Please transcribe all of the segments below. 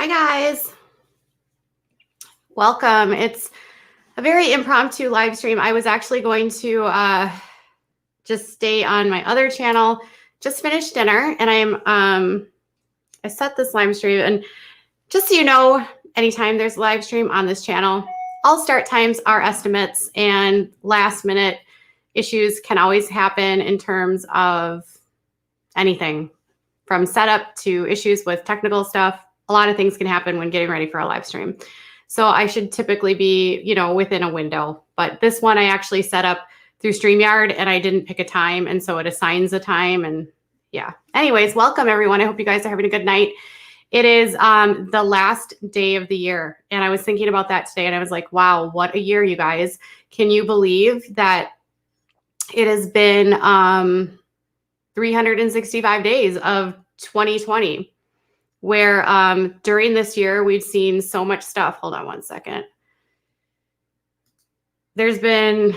Hi guys, welcome. It's a very impromptu live stream. I was actually going to just stay on my other channel, just finished dinner, and I set this live stream. And just so you know, anytime there's a live stream on this channel, all start times are estimates, and last minute issues can always happen in terms of anything from setup to issues with technical stuff. A lot of things can happen when getting ready for a live stream. So I should typically be, within a window. But this one I actually set up through StreamYard, and I didn't pick a time. And so it assigns a time. And yeah. Anyways, welcome everyone. I hope you guys are having a good night. It is the last day of the year. And I was thinking about that today, and I was like, wow, what a year, you guys. Can you believe that it has been 365 days of 2020? Where during this year, we've seen so much stuff. Hold on one second. There's been,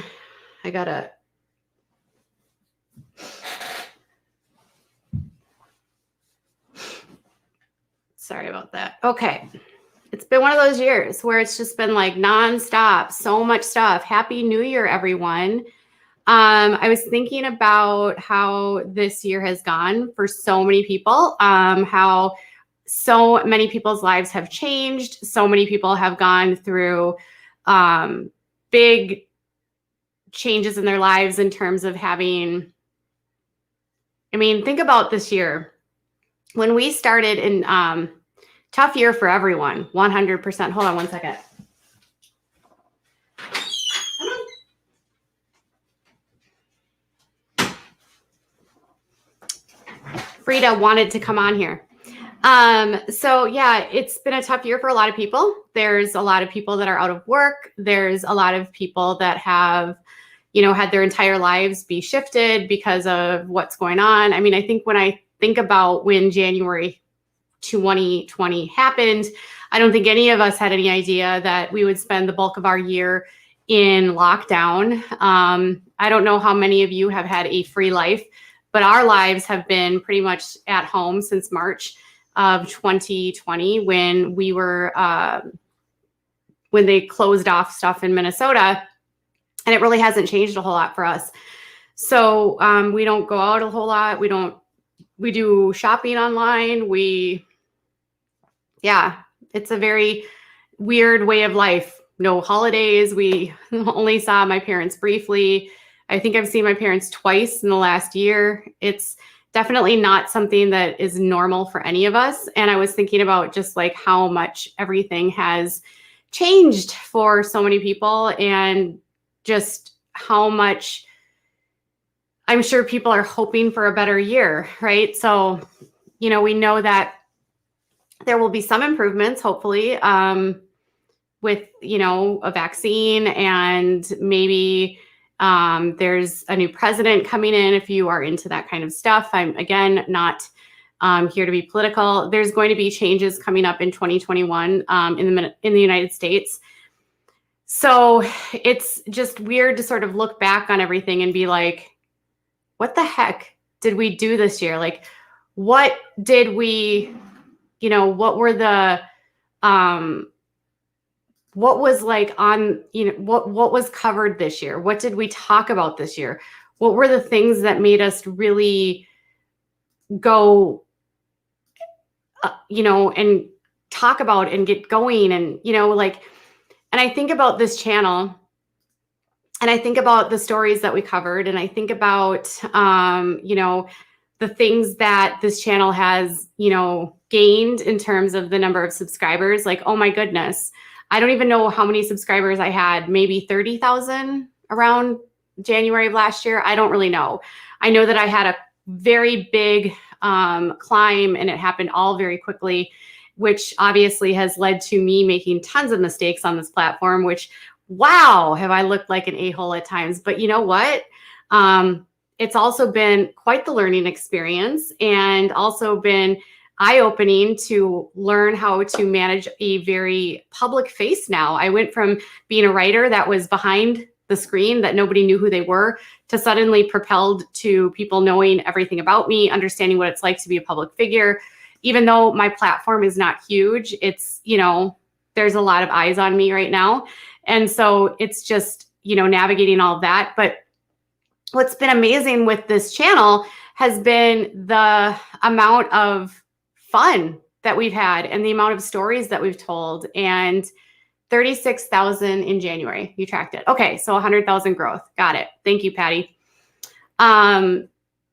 sorry about that. Okay. It's been one of those years where it's just been like nonstop, so much stuff. Happy New Year, everyone. I was thinking about how this year has gone for so many people, how so many people's lives have changed. So many people have gone through big changes in their lives in terms of having, think about this year. When we started in tough year for everyone, 100%. Hold on one second. Frida wanted to come on here. So yeah, it's been a tough year for a lot of people. There's a lot of people that are out of work. There's a lot of people that have, had their entire lives be shifted because of what's going on. I think when I think about when January 2020 happened, I don't think any of us had any idea that we would spend the bulk of our year in lockdown. I don't know how many of you have had a free life, but our lives have been pretty much at home since March of 2020, when we were, when they closed off stuff in Minnesota, and it really hasn't changed a whole lot for us. So we don't go out a whole lot. We do shopping online. It's a very weird way of life. No holidays. We only saw my parents briefly. I think I've seen my parents twice in the last year. It's definitely not something that is normal for any of us. And I was thinking about just like how much everything has changed for so many people, and just how much I'm sure people are hoping for a better year, right? So, we know that there will be some improvements, hopefully, with, a vaccine, and maybe there's a new president coming in. If you are into that kind of stuff, I'm again not here to be political. There's going to be changes coming up in 2021 in the United States. So it's just weird to sort of look back on everything and be like, what the heck did we do this year? Like, what did we, what were the what was like on, what was covered this year? What did we talk about this year? What were the things that made us really go, and talk about and get going? And, and I think about this channel, and I think about the stories that we covered, and I think about, the things that this channel has, gained in terms of the number of subscribers. Like, oh my goodness. I don't even know how many subscribers I had, maybe 30,000 around January of last year. I don't really know. I know that I had a very big climb, and it happened all very quickly, which obviously has led to me making tons of mistakes on this platform, which, wow, have I looked like an a-hole at times. But you know what? It's also been quite the learning experience, and also been eye-opening to learn how to manage a very public face now. I went from being a writer that was behind the screen, that nobody knew who they were, to suddenly propelled to people knowing everything about me, understanding what it's like to be a public figure, even though my platform is not huge, it's, you know, there's a lot of eyes on me right now. And so it's just, you know, navigating all of that. But what's been amazing with this channel has been the amount of fun that we've had and the amount of stories that we've told. And 36,000 in January. You tracked it. Okay, so 100,000 growth. Got it. Thank you, Patty.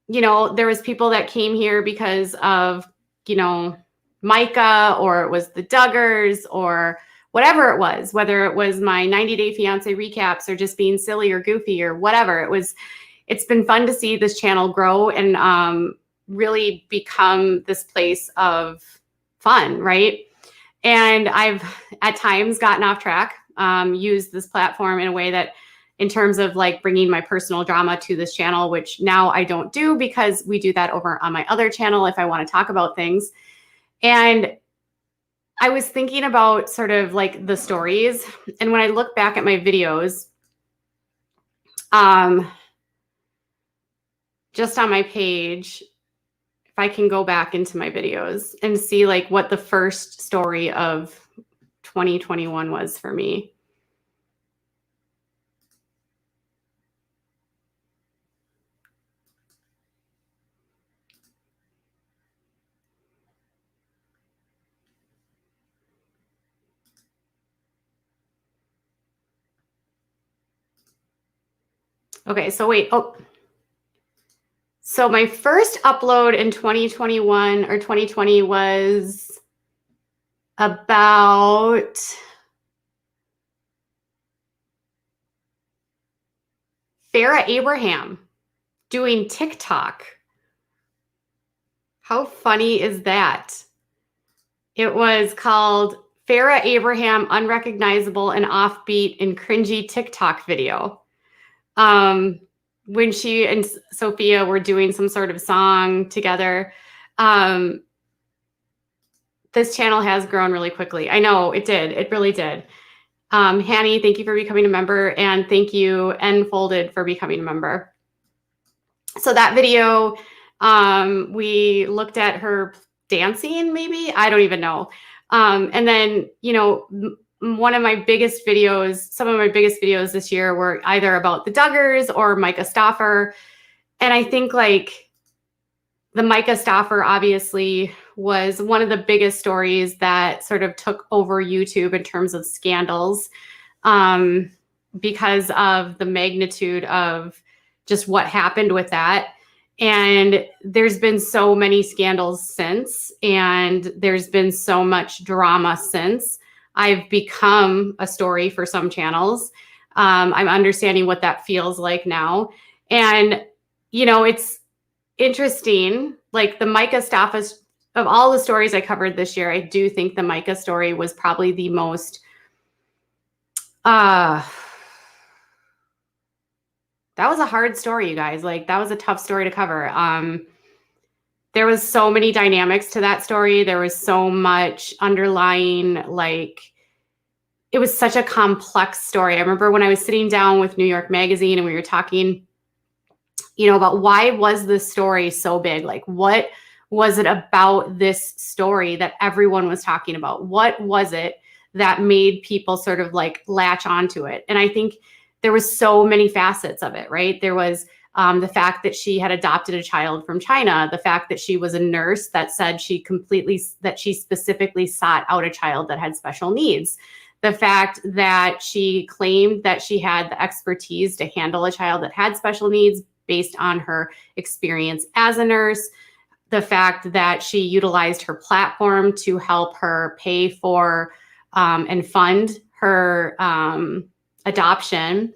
You know, there was people that came here because of, you know, Myka, or it was the Duggars, or whatever it was, whether it was my 90-day fiance recaps or just being silly or goofy or whatever. It's been fun to see this channel grow and really become this place of fun, right? And I've at times gotten off track, used this platform in a way that, in terms of like bringing my personal drama to this channel, which now I don't do because we do that over on my other channel if I want to talk about things. And I was thinking about sort of like the stories. And when I look back at my videos, just on my page, if I can go back into my videos and see like what the first story of 2021 was for me. Okay, so wait. Oh, so my first upload in 2021 or 2020 was about Farrah Abraham doing TikTok. How funny is that? It was called Farrah Abraham Unrecognizable and Offbeat and Cringy TikTok Video. When she and Sophia were doing some sort of song together. This channel has grown really quickly. I know it did. It really did. Hanny, thank you for becoming a member. And thank you, Nfolded, for becoming a member. So that video, we looked at her dancing, maybe? I don't even know. And then, you know, one of my biggest videos, some of my biggest videos this year were either about the Duggars or Myka Stauffer. And I think like the Myka Stauffer obviously was one of the biggest stories that sort of took over YouTube in terms of scandals, because of the magnitude of just what happened with that. And there's been so many scandals since, and there's been so much drama since. I've become a story for some channels. I'm understanding what that feels like now. And, you know, it's interesting, like the Myka Stauffer, of all the stories I covered this year, I do think the Myka story was probably the most, that was a hard story, you guys. Like that was a tough story to cover. There was so many dynamics to that story. There was so much underlying, like, it was such a complex story. I remember when I was sitting down with New York Magazine and we were talking, you know, about why was this story so big? Like, what was it about this story that everyone was talking about? What was it that made people sort of like latch onto it? And I think there was so many facets of it, right? There was the fact that she had adopted a child from China, the fact that she was a nurse that said that she specifically sought out a child that had special needs, the fact that she claimed that she had the expertise to handle a child that had special needs based on her experience as a nurse, the fact that she utilized her platform to help her pay for and fund her adoption.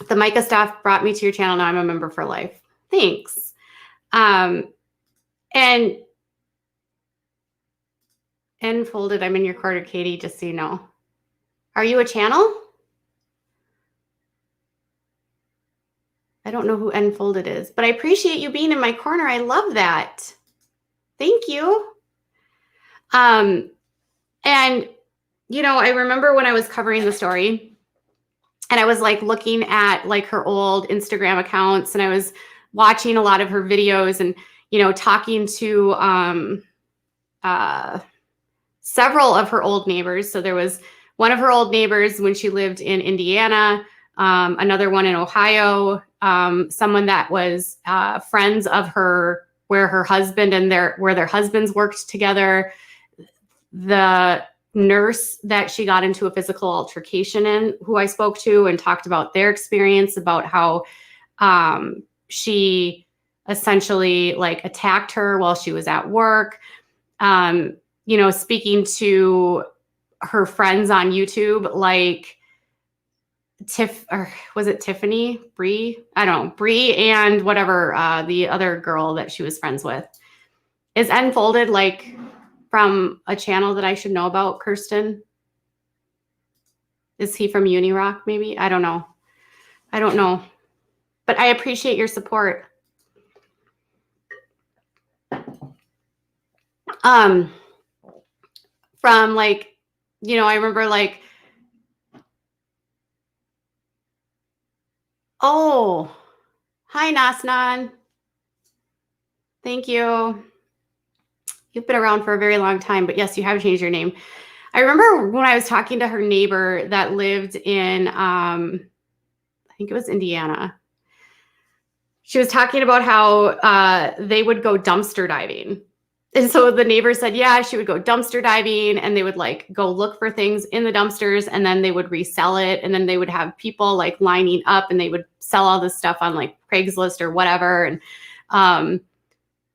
The Myka staff brought me to your channel. Now I'm a member for life. Thanks. And Nfolded, I'm in your corner, Katie, just so you know. Are you a channel? I don't know who Nfolded is, but I appreciate you being in my corner. I love that. Thank you. And, you know, I remember when I was covering the story, and I was like looking at like her old Instagram accounts, and I was watching a lot of her videos, and, talking to several of her old neighbors. So there was one of her old neighbors when she lived in Indiana, another one in Ohio, someone that was friends of her, where her husband and where their husbands worked together, the nurse that she got into a physical altercation in, who I spoke to and talked about their experience, about how she essentially like attacked her while she was at work. Speaking to her friends on YouTube, like was it Tiffany, Bree? I don't know, Bree and whatever, the other girl that she was friends with. Is Unfolded like from a channel that I should know about, Kirsten? Is he from Unirock maybe? I don't know. But I appreciate your support. From like, I remember like, oh, hi Nasnan. Thank you. You've been around for a very long time, but yes, you have changed your name. I remember when I was talking to her neighbor that lived in, I think it was Indiana. She was talking about how they would go dumpster diving. And so the neighbor said, yeah, she would go dumpster diving and they would like go look for things in the dumpsters and then they would resell it. And then they would have people like lining up and they would sell all this stuff on like Craigslist or whatever. And I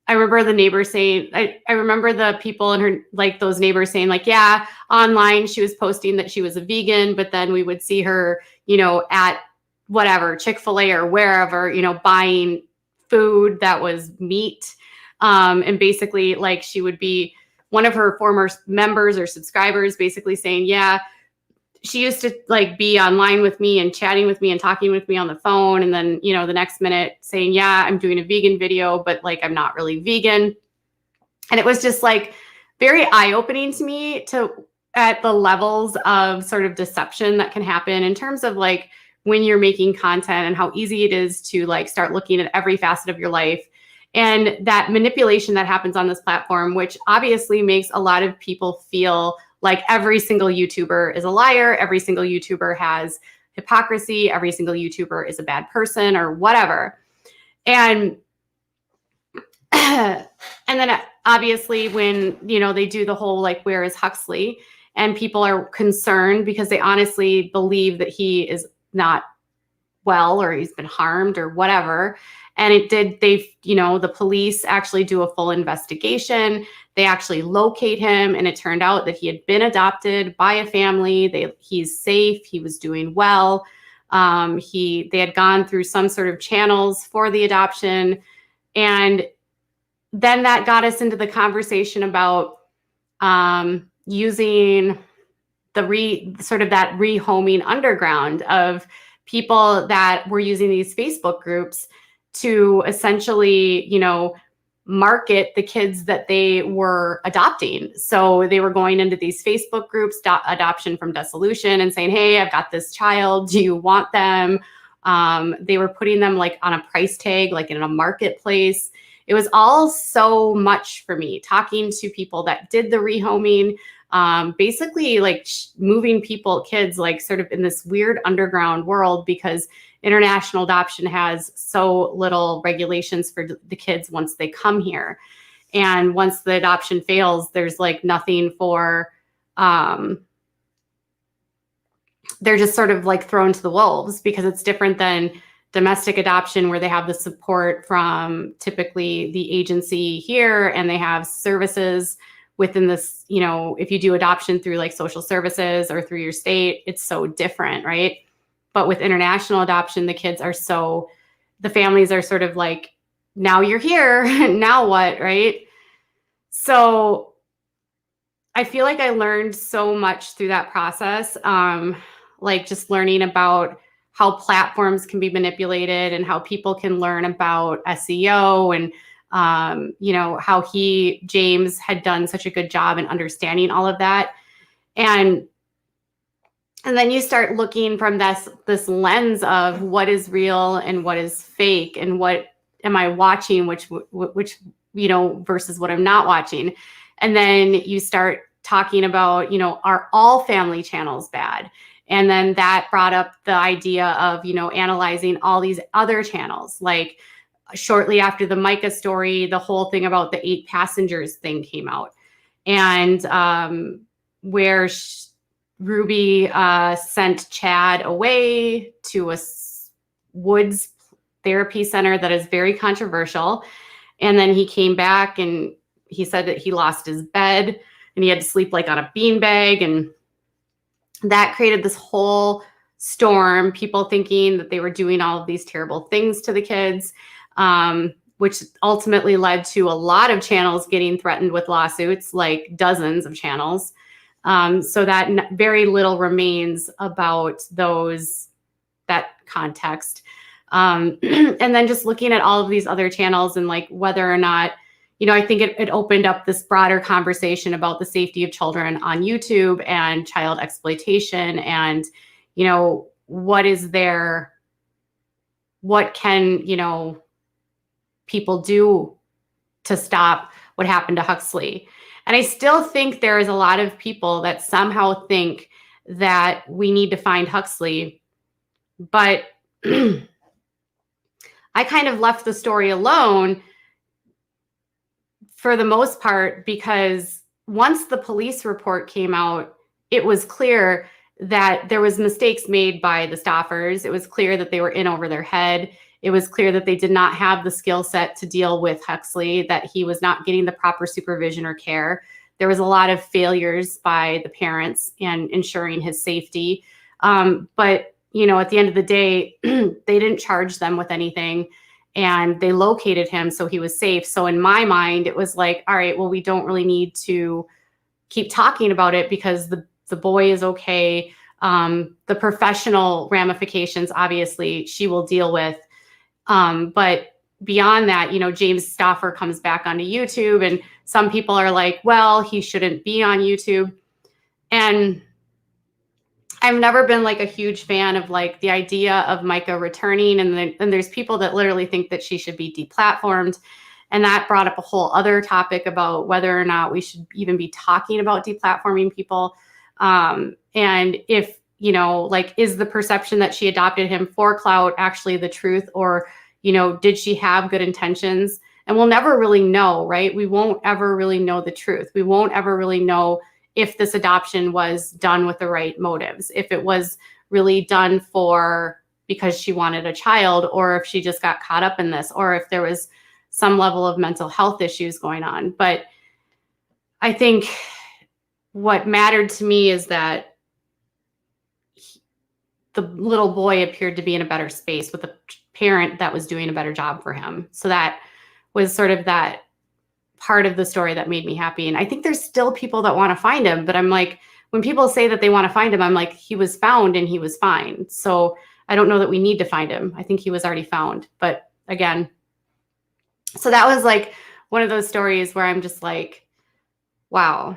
remember the neighbor saying, I remember the people in her, like those neighbors saying like, yeah, online she was posting that she was a vegan, but then we would see her, at whatever, Chick-fil-A or wherever, buying food that was meat. And basically like she would be one of her former members or subscribers basically saying, yeah, she used to like be online with me and chatting with me and talking with me on the phone. And then, the next minute saying, yeah, I'm doing a vegan video, but like, I'm not really vegan. And it was just like very eye-opening to me at the levels of sort of deception that can happen in terms of like when you're making content and how easy it is to like start looking at every facet of your life. And that manipulation that happens on this platform, which obviously makes a lot of people feel like every single YouTuber is a liar, every single YouTuber has hypocrisy, every single YouTuber is a bad person or whatever. And and then obviously when, they do the whole like, where is Huxley? And people are concerned because they honestly believe that he is not well or he's been harmed or whatever. And the police actually do a full investigation. They actually locate him and it turned out that he had been adopted by a family. He's safe. He was doing well. They had gone through some sort of channels for the adoption. And then that got us into the conversation about using that rehoming underground of people that were using these Facebook groups to essentially, market the kids that they were adopting. So they were going into these Facebook groups, Adoption from Dissolution, and saying, hey, I've got this child. Do you want them? They were putting them like on a price tag, like in a marketplace. It was all so much for me, talking to people that did the rehoming, basically like moving kids like sort of in this weird underground world because international adoption has so little regulations for the kids once they come here. And once the adoption fails, there's like nothing for, they're just sort of like thrown to the wolves because it's different than domestic adoption where they have the support from typically the agency here and they have services within this, if you do adoption through like social services or through your state, it's so different, right? But with international adoption, the families are sort of like, now you're here, now what, right? So I feel like I learned so much through that process, like just learning about how platforms can be manipulated and how people can learn about SEO and, how James had done such a good job in understanding all of that. And then you start looking from this lens of what is real and what is fake and what am I watching, which versus what I'm not watching. And then you start talking about, are all family channels bad? And then that brought up the idea of, analyzing all these other channels. Like shortly after the Myka story, the whole thing about the 8 passengers thing came out. And where Ruby sent Chad away to a woods therapy center that is very controversial. And then he came back and he said that he lost his bed and he had to sleep like on a beanbag. And that created this whole storm, people thinking that they were doing all of these terrible things to the kids, which ultimately led to a lot of channels getting threatened with lawsuits, like dozens of channels. So that very little remains about that context. And then just looking at all of these other channels and like whether or not, I think it opened up this broader conversation about the safety of children on YouTube and child exploitation and, what can people do to stop what happened to Huxley. And I still think there is a lot of people that somehow think that we need to find Huxley, but I kind of left the story alone for the most part, because once the police report came out, it was clear that there was mistakes made by the Stauffers. It was clear that they were in over their head. It was clear that they did not have the skill set to deal with Huxley, that he was not getting the proper supervision or care. There was a lot of failures by the parents in ensuring his safety. But, at the end of the day, they didn't charge them with anything. And they located him, so he was safe. So in my mind, it was like, all right, well, we don't really need to keep talking about it because the boy is okay. The professional ramifications, obviously, she will deal with. But beyond that, James Stauffer comes back onto YouTube, and some people are like, well, he shouldn't be on YouTube. And I've never been like a huge fan of like the idea of Myka returning. And there's people that literally think that she should be deplatformed. And that brought up a whole other topic about whether or not we should even be talking about deplatforming people. And if, is the perception that she adopted him for clout actually the truth? Or, did she have good intentions? And we'll never really know, right? We won't ever really know the truth. We won't ever really know if this adoption was done with the right motives, if it was really done because she wanted a child, or if she just got caught up in this, or if there was some level of mental health issues going on. But I think what mattered to me is that the little boy appeared to be in a better space with a parent that was doing a better job for him. So that was sort of that part of the story that made me happy. And I think there's still people that want to find him, but I'm like, when people say that they want to find him, I'm like, he was found and he was fine. So I don't know that we need to find him. I think he was already found. But again, so that was like one of those stories where I'm just like, wow,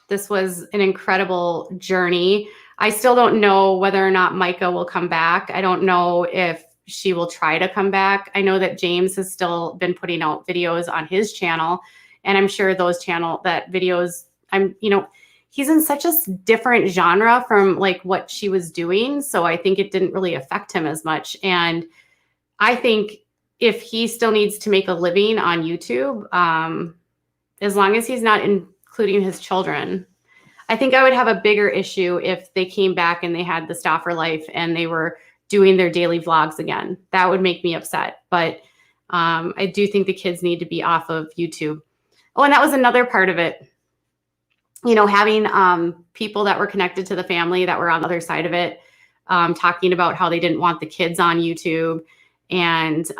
this was an incredible journey. I still don't know whether or not Myka will come back. I don't know if she will try to come back. I know that James has still been putting out videos on his channel. And I'm sure those videos, he's in such a different genre from like what she was doing. So I think it didn't really affect him as much. And I think if he still needs to make a living on YouTube, as long as he's not including his children, I think I would have a bigger issue if they came back and they had the Stauffer life and they were doing their daily vlogs again. That would make me upset. But I do think the kids need to be off of YouTube. Oh, and that was another part of it. Having people that were connected to the family that were on the other side of it, talking about how they didn't want the kids on YouTube. And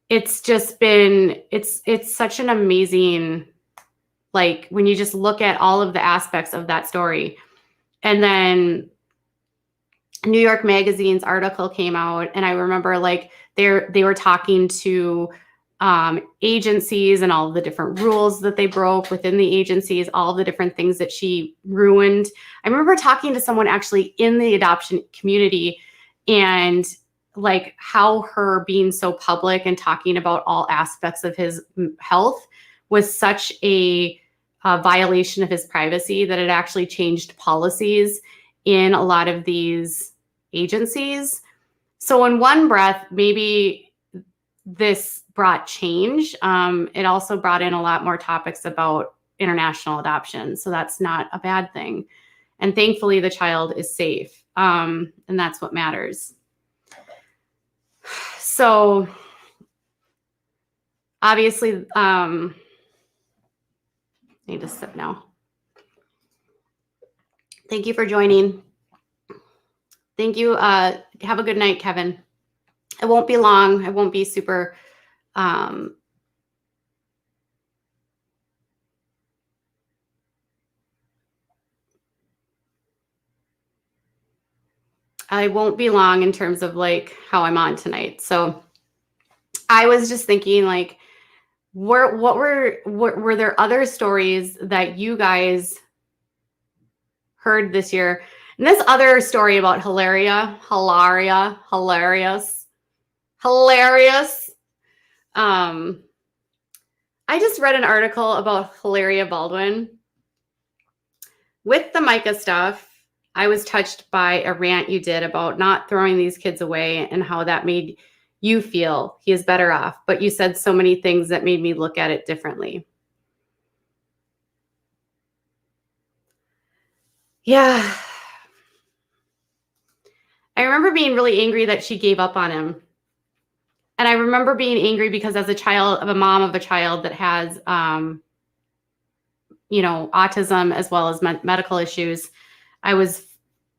it's just been, it's such an amazing, like when you just look at all of the aspects of that story. And then New York Magazine's article came out, and I remember like they were talking to agencies and all of the different rules that they broke within the agencies, all the different things that she ruined. I remember talking to someone actually in the adoption community, and like how her being so public and talking about all aspects of his health was such a violation of his privacy that it actually changed policies in a lot of these agencies. So in one breath, maybe this brought change. It also brought in a lot more topics about international adoption. So that's not a bad thing. And thankfully, the child is safe. And that's what matters. So obviously, I need to sip now. Thank you for joining. Thank you. Have a good night, Kevin. It won't be long. It won't be super. I won't be long in terms of like how I'm on tonight. So I was just thinking like, were there other stories that you guys heard this year? And this other story about hilarious. I just read an article about Hilaria Baldwin. With the Myka stuff, I was touched by a rant you did about not throwing these kids away and how that made you feel he is better off. But you said so many things that made me look at it differently. Yeah. I remember being really angry that she gave up on him. And I remember being angry because as a child of a mom of a child that has, autism as well as medical issues, I was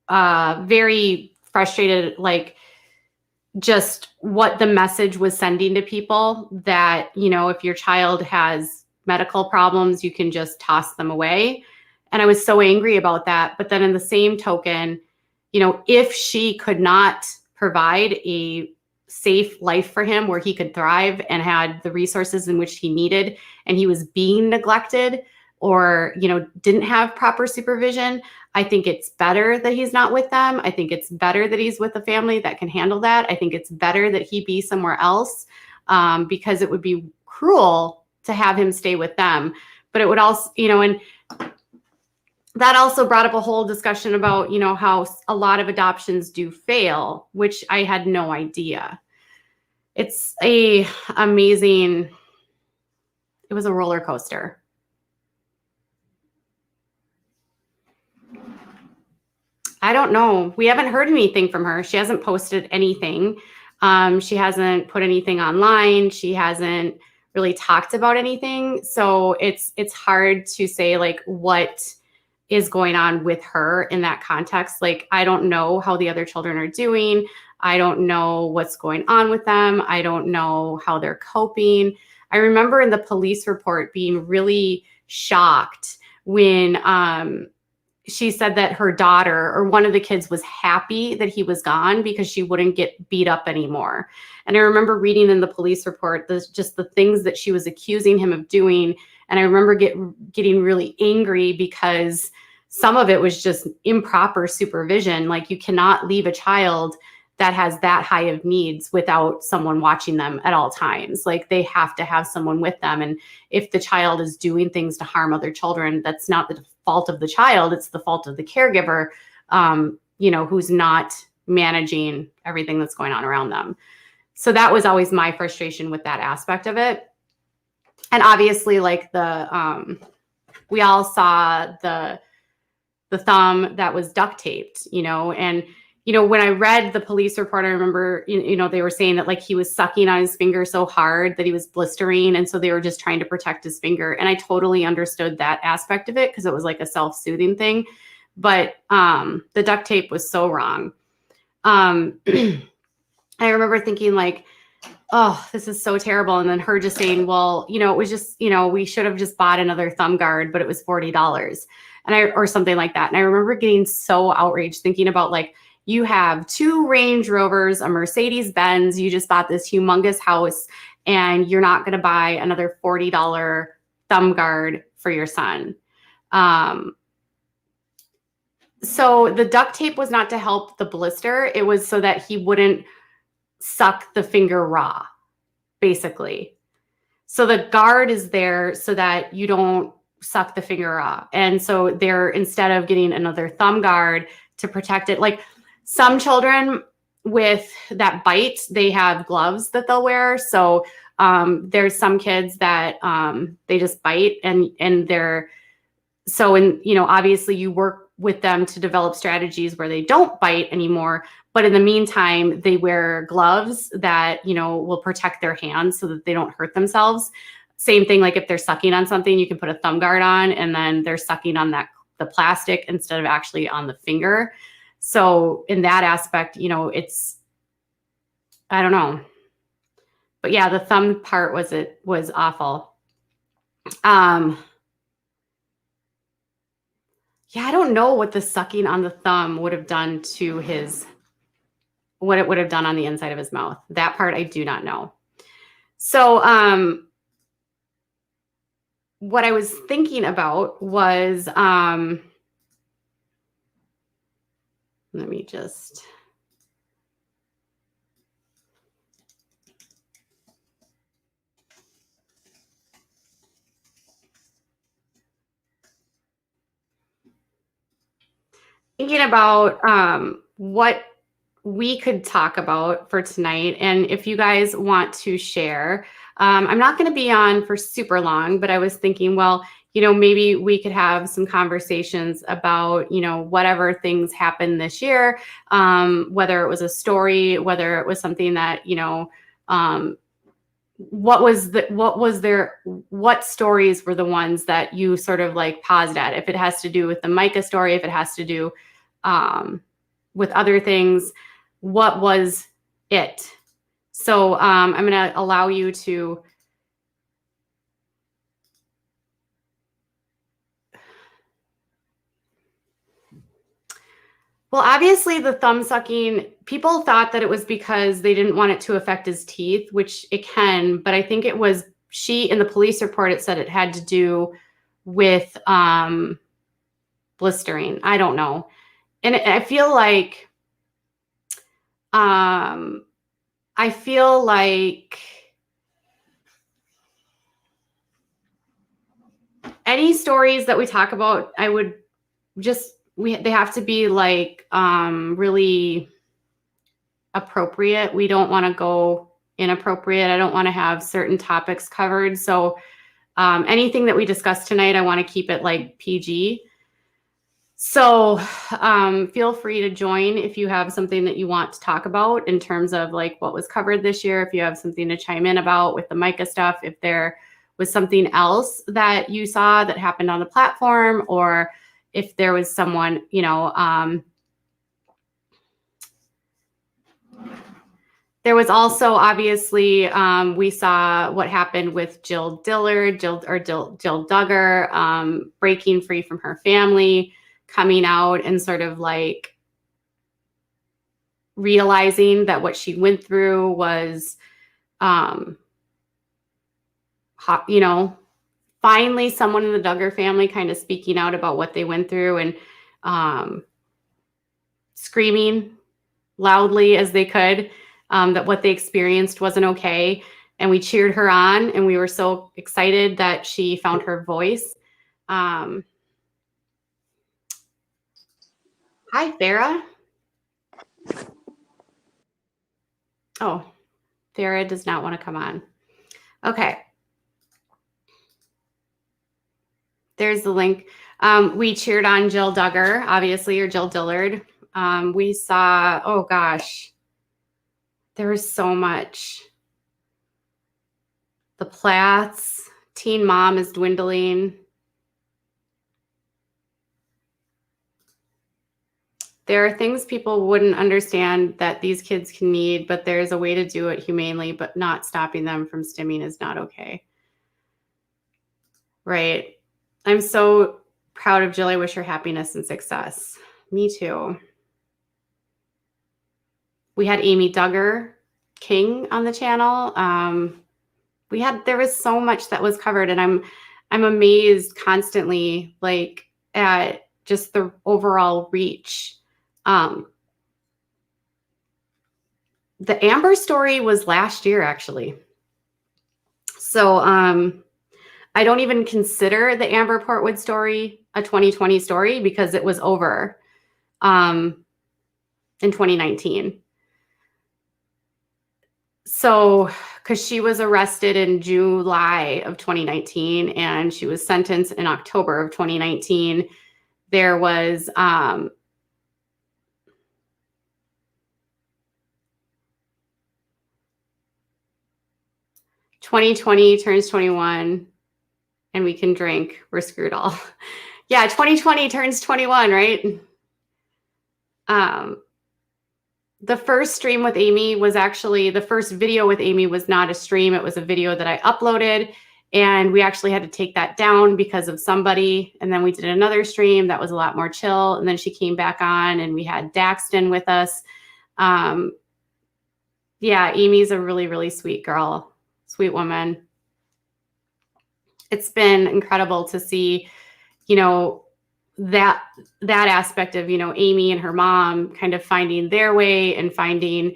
very frustrated, like just what the message was sending to people that, if your child has medical problems, you can just toss them away. And I was so angry about that. But then in the same token, if she could not provide a safe life for him where he could thrive and had the resources in which he needed, and he was being neglected or, didn't have proper supervision, I think it's better that he's not with them. I think it's better that he's with a family that can handle that. I think it's better that he be somewhere else because it would be cruel to have him stay with them. But it would also, and that also brought up a whole discussion about, how a lot of adoptions do fail, which I had no idea. It's it was a roller coaster. I don't know. We haven't heard anything from her. She hasn't posted anything. She hasn't put anything online. She hasn't really talked about anything. So it's hard to say like what is going on with her in that context. Like, I don't know how the other children are doing. I don't know what's going on with them. I don't know how they're coping. I remember in the police report being really shocked when she said that her daughter or one of the kids was happy that he was gone because she wouldn't get beat up anymore. And I remember reading in the police report just the things that she was accusing him of doing. And I remember getting really angry because some of it was just improper supervision. Like, you cannot leave a child that has that high of needs without someone watching them at all times. Like, they have to have someone with them. And if the child is doing things to harm other children, that's not the fault of the child. It's the fault of the caregiver, who's not managing everything that's going on around them. So that was always my frustration with that aspect of it. And obviously, like we all saw the thumb that was duct taped, and when I read the police report, I remember, they were saying that like he was sucking on his finger so hard that he was blistering. And so they were just trying to protect his finger. And I totally understood that aspect of it because it was like a self-soothing thing. But the duct tape was so wrong. I remember thinking like, oh, this is so terrible. And then her just saying, well, it was just, we should have just bought another thumb guard, but it was $40 or something like that. And I remember getting so outraged thinking about like, you have 2 Range Rovers, a Mercedes Benz. You just bought this humongous house and you're not going to buy another $40 thumb guard for your son. So the duct tape was not to help the blister. It was so that he wouldn't suck the finger raw, basically. So the guard is there so that you don't suck the finger raw. And so they're, instead of getting another thumb guard to protect it, like some children with that bite, they have gloves that they'll wear. So there's some kids that they just bite and they're, so, and, you know, obviously you work with them to develop strategies where they don't bite anymore. But in the meantime, they wear gloves that, you know, will protect their hands so that they don't hurt themselves. Same thing, like if they're sucking on something, you can put a thumb guard on and then they're sucking on the plastic instead of actually on the finger. So in that aspect, you know, it's, I don't know. But yeah, the thumb part was awful. Yeah, I don't know what the sucking on the thumb would have done to what it would have done on the inside of his mouth. That part I do not know. So what I was thinking about was, let me just. Thinking about what we could talk about for tonight. And if you guys want to share, I'm not going to be on for super long, but I was thinking, well, you know, maybe we could have some conversations about, you know, whatever things happened this year, whether it was a story, whether it was something that, you know, what stories were the ones that you sort of like paused at? If it has to do with the Myka story, if it has to do with other things, what was it? So I'm going to allow you to well, obviously the thumb sucking, people thought that it was because they didn't want it to affect his teeth, which it can, but I think it was, in the police report, it said it had to do with blistering. I don't know. And I feel like any stories that we talk about, I would just, they have to be like really appropriate. We don't want to go inappropriate. I don't want to have certain topics covered. So anything that we discuss tonight, I want to keep it like PG. So feel free to join if you have something that you want to talk about in terms of like what was covered this year. If you have something to chime in about with the Myka stuff, if there was something else that you saw that happened on the platform, or if there was someone, you know, there was also obviously we saw what happened with Jill Duggar breaking free from her family, coming out and sort of like realizing that what she went through was, you know, finally someone in the Duggar family kind of speaking out about what they went through and screaming loudly as they could that what they experienced wasn't okay. And we cheered her on, and we were so excited that she found her voice. Hi, Farah. Oh, Farah does not want to come on. Okay. There's the link. We cheered on Jill Duggar, obviously, or Jill Dillard. We saw, oh gosh, there was so much. The Platts, teen mom is dwindling. There are things people wouldn't understand that these kids can need, but there's a way to do it humanely, but not stopping them from stimming is not okay. Right. I'm so proud of Jill. I wish her happiness and success. Me too. We had Amy Duggar King on the channel. There was so much that was covered, and I'm amazed constantly, like, at just the overall reach The Amber story was last year, actually. So I don't even consider the Amber Portwood story a 2020 story because it was over in 2019. So, because she was arrested in July of 2019 and she was sentenced in October of 2019, there was 2020 turns 21 and we can drink. We're screwed all. Yeah, 2020 turns 21, right? The first stream with Amy was actually, the first video with Amy was not a stream. It was a video that I uploaded, and we actually had to take that down because of somebody. And then we did another stream that was a lot more chill. And then she came back on and we had Daxton with us. Yeah, Amy's a really, really sweet girl, sweet woman. It's been incredible to see, you know, that aspect of, you know, Amy and her mom kind of finding their way and finding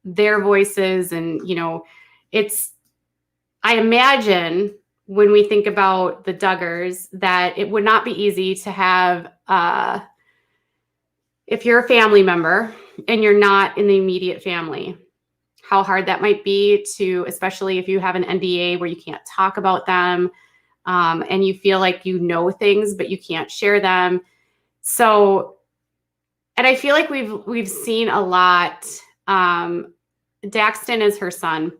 their voices. And, you know, I imagine when we think about the Duggars that it would not be easy to have, if you're a family member and you're not in the immediate family, how hard that might be to, especially if you have an NDA where you can't talk about them. And you feel like you know things, but you can't share them. So, and I feel like we've seen a lot. Daxton is her son.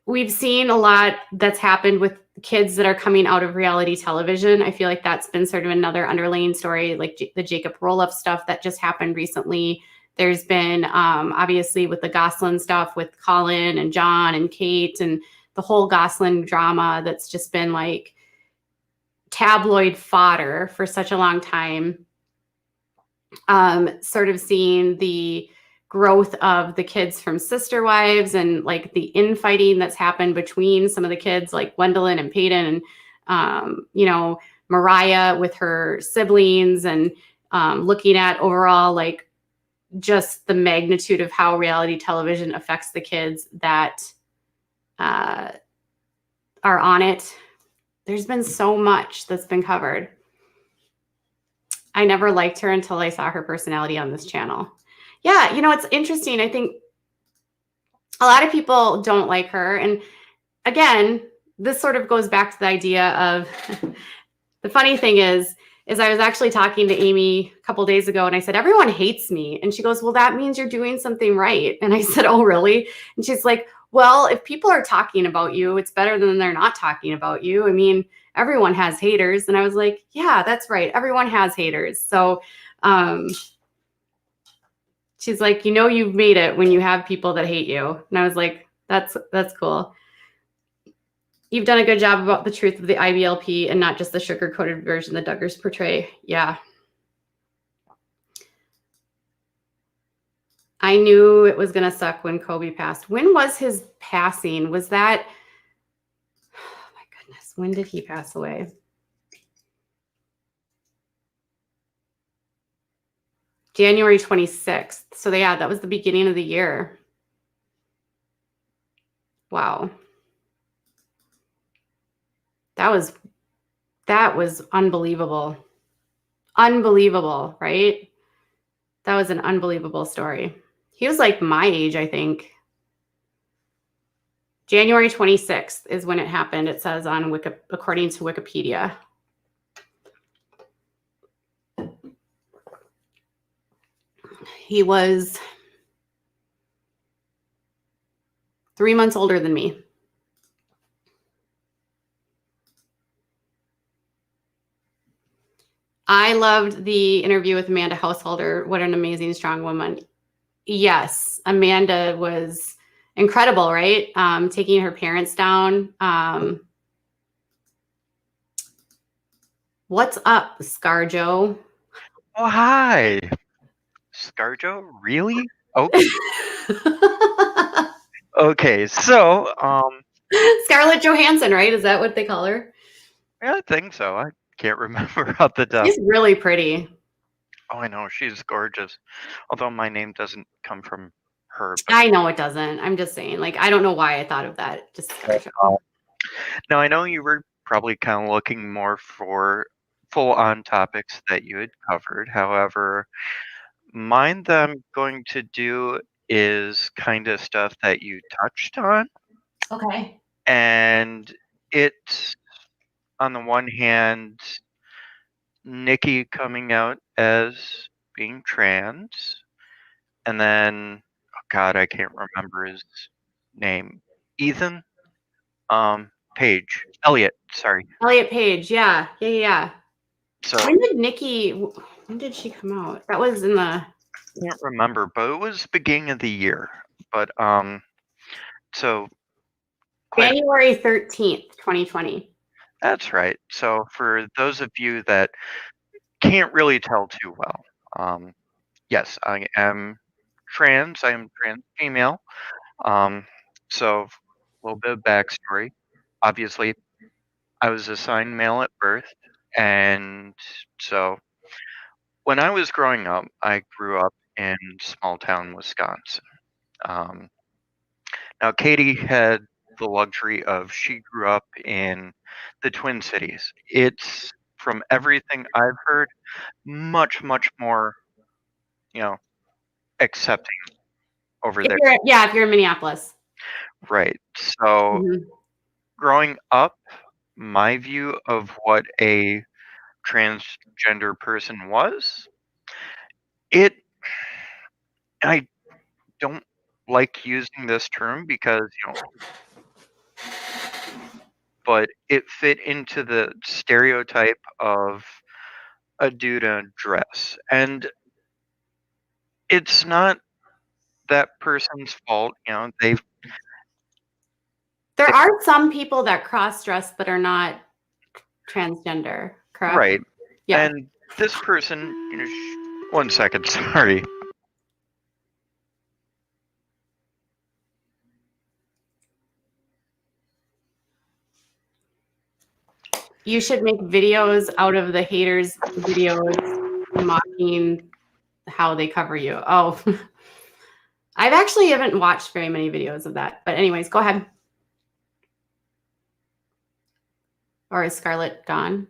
We've seen a lot that's happened with kids that are coming out of reality television. I feel like that's been sort of another underlying story, like the Jacob Roloff stuff that just happened recently. There's been obviously with the Goslin stuff with Colin and John and Kate and the whole Goslin drama that's just been like tabloid fodder for such a long time. Sort of seeing the growth of the kids from Sister Wives and like the infighting that's happened between some of the kids like Gwendolyn and Peyton and, you know, Mariah with her siblings and looking at overall like just the magnitude of how reality television affects the kids that are on it. There's been so much that's been covered. I never liked her until I saw her personality on this channel. Yeah, you know, it's interesting. I think a lot of people don't like her. And again, this sort of goes back to the idea of the funny thing is I was actually talking to Amy a couple days ago and I said, everyone hates me. And she goes, well, that means you're doing something right. And I said, oh, really? And she's like, well, if people are talking about you, it's better than they're not talking about you. I mean, everyone has haters. And I was like, yeah, that's right. Everyone has haters. So she's like, you know, you've made it when you have people that hate you. And I was like, that's cool. You've done a good job about the truth of the IBLP and not just the sugar-coated version the Duggars portray. Yeah. I knew it was going to suck when Kobe passed. When was his passing? Was that, oh my goodness, when did he pass away? January 26th. So yeah, that was the beginning of the year. Wow. That was unbelievable. Unbelievable, right? That was an unbelievable story. He was like my age, I think. January 26th is when it happened. It says on according to Wikipedia. He was 3 months older than me. I loved the interview with Amanda Householder. What an amazing, strong woman. Yes, Amanda was incredible, right? Taking her parents down. What's up, ScarJo? Oh, hi. ScarJo? Really? Okay. Okay, so, Scarlett Johansson, right? Is that what they call her? yeah, I think so. I can't remember off the top. She's really pretty. Oh, I know, she's gorgeous. Although my name doesn't come from her, but I know it doesn't. I'm just saying, like, I don't know why I thought of that. Just ScarJo. now I know you were probably kind of looking more for full-on topics that you had covered. However, mine that I'm going to do is kind of stuff that you touched on, Okay. and it's on the one hand, Nikki coming out as being trans, and then, oh God, I can't remember his name. Ethan? Page. Elliot, sorry. Elliot Page. Yeah. Yeah. Yeah. So When did she come out? That was in the I can't remember, but it was beginning of the year. But so quite January 13th, 2020. that's right. So for those of you that can't really tell too well, yes, I am trans. I am trans female. Um, so a little bit of backstory. Obviously, I was assigned male at birth, and so when I was growing up, I grew up in small town Wisconsin. Um, now, Katie had the luxury of she grew up in the Twin Cities. It's from everything I've heard, much, much more, you know, accepting over there. If you're in Minneapolis. Right. So Mhm. growing up, my view of what a transgender person was, it I don't like using this term because, but it fit into the stereotype of a dude in a dress. And it's not that person's fault, There they are some people that cross-dress but are not transgender, correct? right. Yeah. And this person, one second, sorry. You should make videos out of the haters' videos mocking how they cover you. Oh, I've actually haven't watched very many videos of that. But anyways, go ahead. Or is Scarlett gone?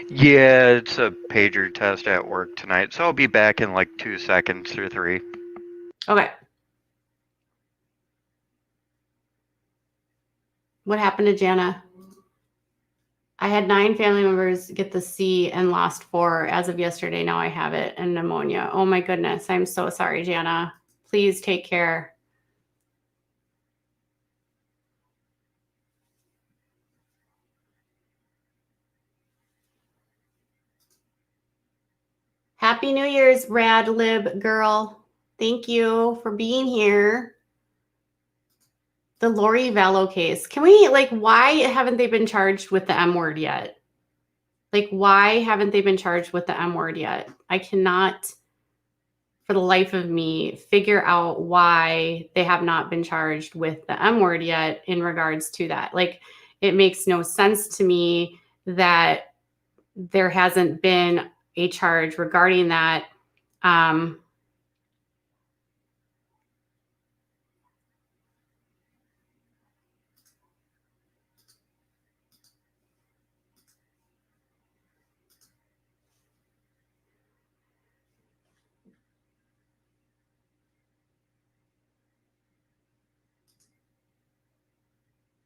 Yeah, it's a pager test at work tonight, so I'll be back in like 2 seconds or 3. Okay. What happened to Jana? I had 9 family members get the C and lost 4 as of yesterday. Now I have it and pneumonia. Oh my goodness. I'm so sorry, Jana. Please take care. Happy New Year's, Rad Lib girl. Thank you for being here. The Lori Vallow case. Can we, why haven't they been charged with the M word yet? Why haven't they been charged with the M word yet? I cannot, for the life of me, figure out why they have not been charged with the M word yet in regards to that. It makes no sense to me that there hasn't been a charge regarding that.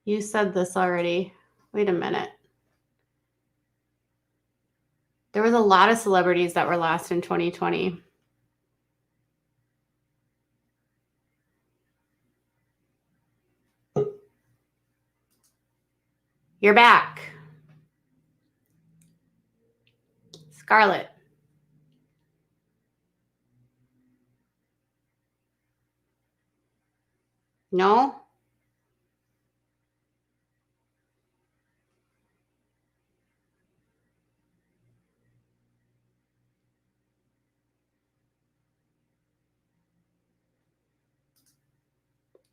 You said this already. Wait a minute. There was a lot of celebrities that were lost in 2020. You're back. Scarlett. No?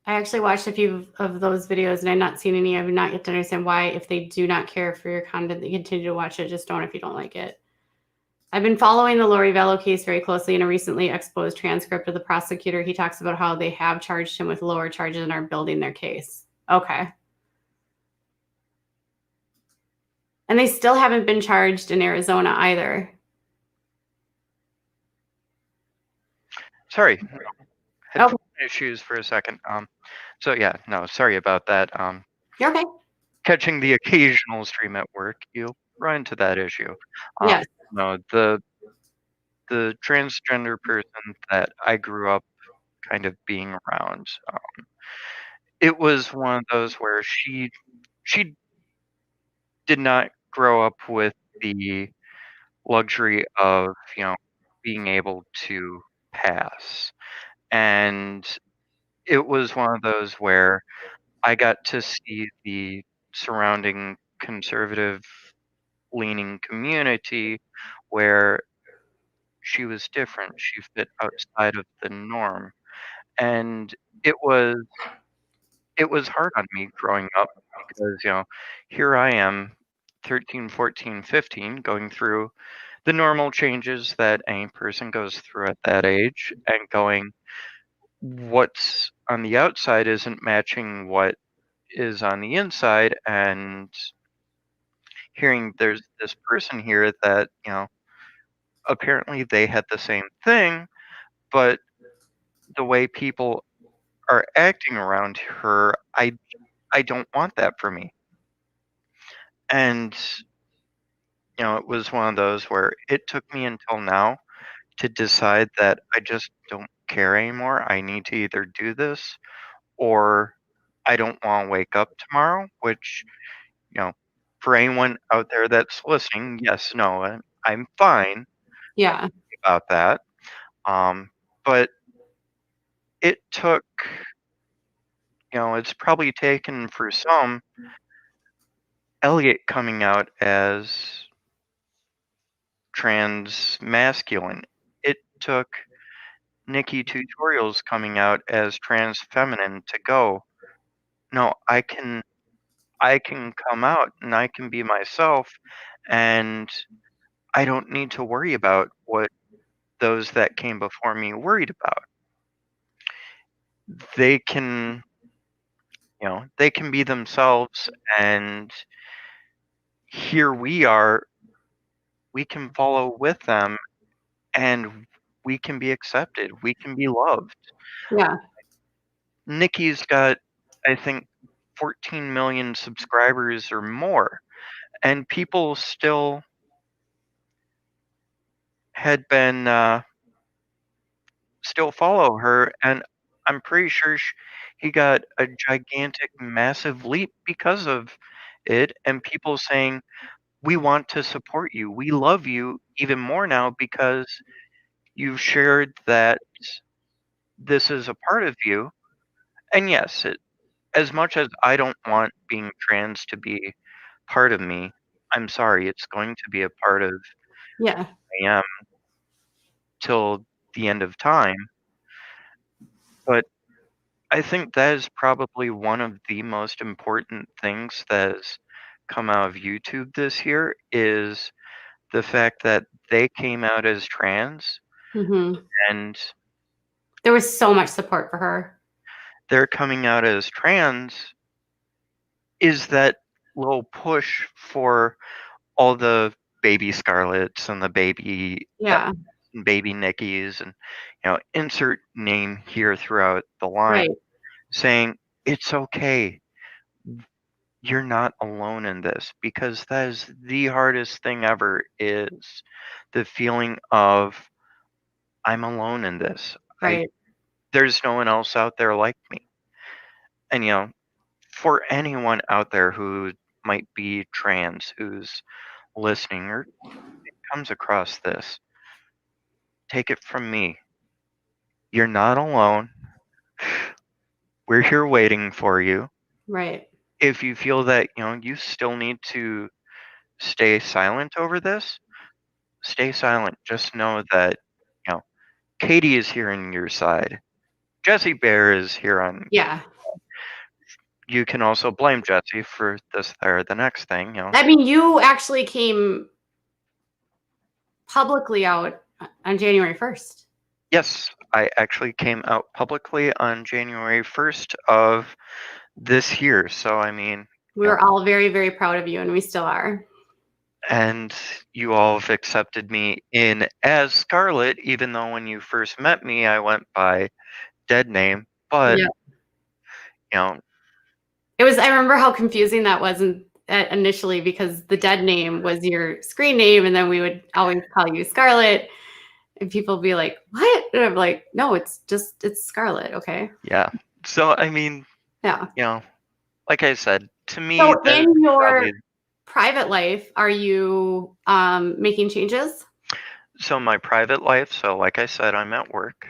I actually watched a few of those videos and I've not seen any. I've not yet to understand why, if they do not care for your content, they continue to watch it. Just don't if you don't like it. I've been following the Lori Vallow case very closely. In a recently exposed transcript of the prosecutor, he talks about how they have charged him with lower charges and are building their case. Okay. And they still haven't been charged in Arizona either. Sorry, had phone issues for a second. So yeah, no, sorry about that. You're okay. Catching the occasional stream at work, you'll run into that issue. Yes. No, the transgender person that I grew up kind of being around, it was one of those where she did not grow up with the luxury of, being able to pass. And it was one of those where I got to see the surrounding conservative leaning community where she was different. She fit outside of the norm. And it was hard on me growing up because, here I am 13, 14, 15 going through the normal changes that any person goes through at that age and going, what's on the outside isn't matching what is on the inside, and hearing there's this person here that, apparently they had the same thing, but the way people are acting around her, I don't want that for me. And, it was one of those where it took me until now to decide that I just don't care anymore. I need to either do this or I don't want to wake up tomorrow, which, for anyone out there that's listening, yes, no, I'm fine Yeah. about that. But it took, it's probably taken for some Elliot coming out as trans masculine. It took Nikki Tutorials coming out as trans feminine to go, no, I can come out and I can be myself, and I don't need to worry about what those that came before me worried about. They can, they can be themselves, and here we are, we can follow with them, and we can be accepted, we can be loved. Yeah. Nikki's got, I think, 14 million subscribers or more, and people still had been still follow her, and I'm pretty sure he got a gigantic, massive leap because of it, and people saying, "We want to support you. We love you even more now because you've shared that this is a part of you." And yes, as much as I don't want being trans to be part of me, I'm sorry, it's going to be a part of Yeah. who I am till the end of time. But I think that is probably one of the most important things that has come out of YouTube this year is the fact that they came out as trans, and There was so much support for her. their coming out as trans is that little push for all the baby Scarletts and the baby Yeah. baby Nickies and, insert name here throughout the line, Right. saying it's okay. You're not alone in this, because that is the hardest thing ever, is the feeling of I'm alone in this. Right. There's no one else out there like me. And, for anyone out there who might be trans, who's listening or comes across this, take it from me. You're not alone. We're here waiting for you. Right. If you feel that, you still need to stay silent over this, stay silent. Just know that, Katie is here on your side. Jesse Bear is here on. Yeah. You can also blame Jesse for this or the next thing, I mean, you actually came publicly out on January 1st. Yes, I actually came out publicly on January 1st of this year. So, I mean, We were all very, very proud of you, and we still are. and you all have accepted me in as Scarlett, even though when you first met me, I went by dead name. But, Yeah. you know, I remember how confusing that was initially, because the dead name was your screen name, and then we would always call you Scarlett, and people would be like, what? And I'm like, no, it's Scarlett, okay? yeah. So, I mean, Yeah. like I said, to me, So that is in your probably private life, are you making changes? so my private life. So, like I said, I'm at work.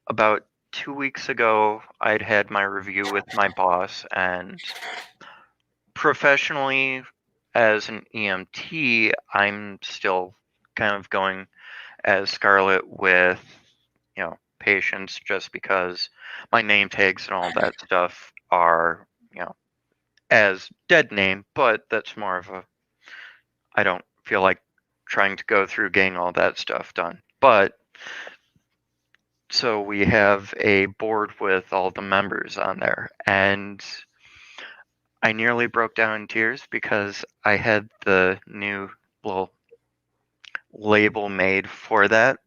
About 2 weeks ago, I'd had my review with my boss, and professionally, as an EMT, I'm still kind of going as Scarlett with, patients, just because my name tags and all that stuff are, as dead name, but that's more of a, I don't feel like trying to go through getting all that stuff done. But so we have a board with all the members on there, and I nearly broke down in tears because I had the new little label made for that.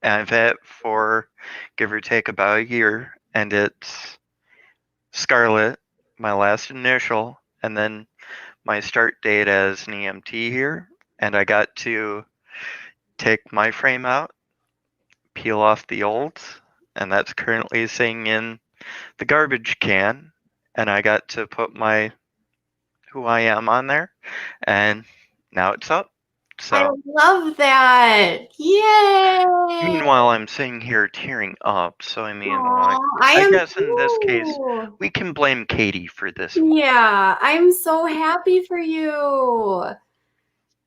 And I've had it for give or take about a year, and it's Scarlett, my last initial, and then my start date as an EMT here. And I got to take my frame out, peel off the old, and that's currently sitting in the garbage can. And I got to put my who I am on there, and now it's up. I So, love that. Yay! meanwhile, I'm sitting here tearing up. So, I mean, like, Aw, I I am guess in this case, too. we can blame Katie for this one. Yeah, I'm so happy for you.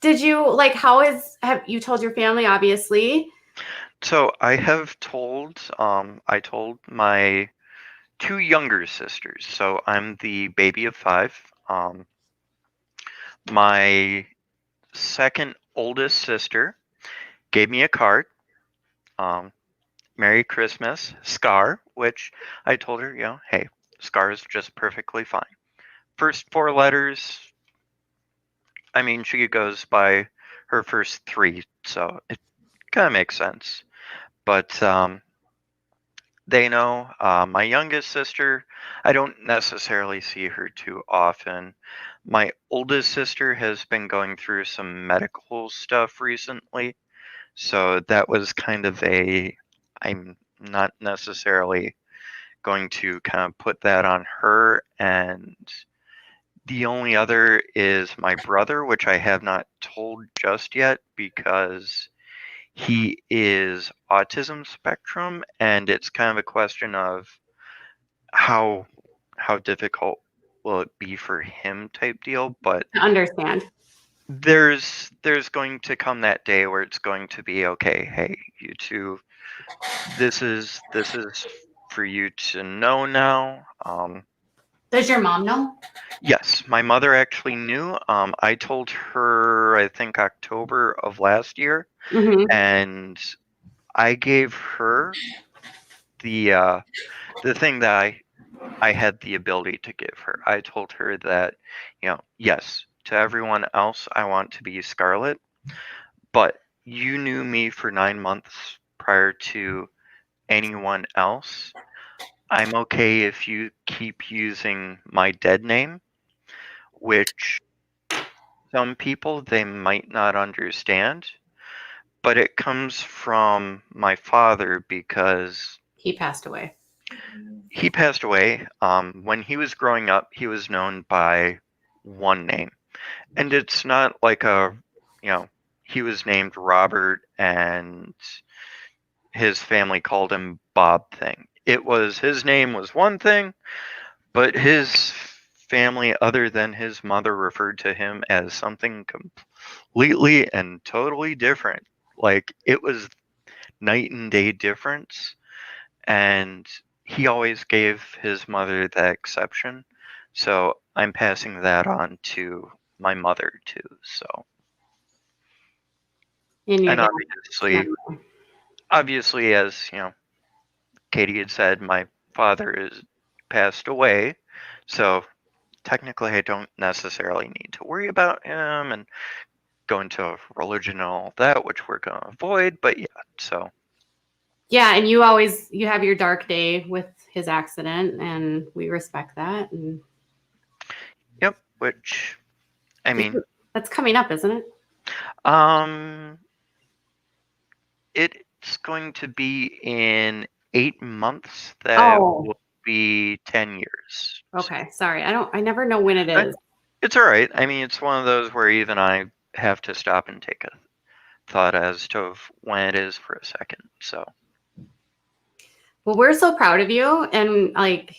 Did you like have you told your family, obviously? So, I told my two younger sisters. So, I'm the baby of five. My second oldest sister gave me a card. Um, Merry Christmas, Scar, which I told her, hey, Scar is just perfectly fine. First four letters, I mean, she goes by her first three, so it kind of makes sense. But they know my youngest sister, I don't necessarily see her too often. My oldest sister has been going through some medical stuff recently, so that was kind of I'm not necessarily going to kind of put that on her. And the only other is my brother, which I have not told just yet because he is autism spectrum, and it's kind of a question of how difficult will it be for him type deal. But I understand. there's going to come that day where it's going to be okay. Hey, you two, this is for you to know now. Does your mom know? Yes, my mother actually knew. I told her, I think October of last year, and I gave her the thing that I had the ability to give her. I told her that, yes, to everyone else, I want to be Scarlett, but you knew me for 9 months prior to anyone else. I'm okay if you keep using my dead name, which some people they might not understand, but it comes from my father because He passed away. he passed away. When he was growing up, he was known by one name, and it's not like he was named Robert and his family called him Bob thing. It was his name was one thing, but his family, other than his mother, referred to him as something completely and totally different. Like it was night and day difference. And he always gave his mother that exception. So I'm passing that on to my mother too. So in your And dad's obviously, as Katie had said, my father is passed away, so technically I don't necessarily need to worry about him and go into religion and all that, which we're going to avoid. But yeah, so. Yeah, and you have your dark day with his accident, and we respect that. And Yep, which, I mean, that's coming up, isn't it? It's going to be in 8 months that will be 10 years. Okay, sorry. I never know when it is. It's all right. I mean, it's one of those where even I have to stop and take a thought as to when it is for a second. So. Well, we're so proud of you, and like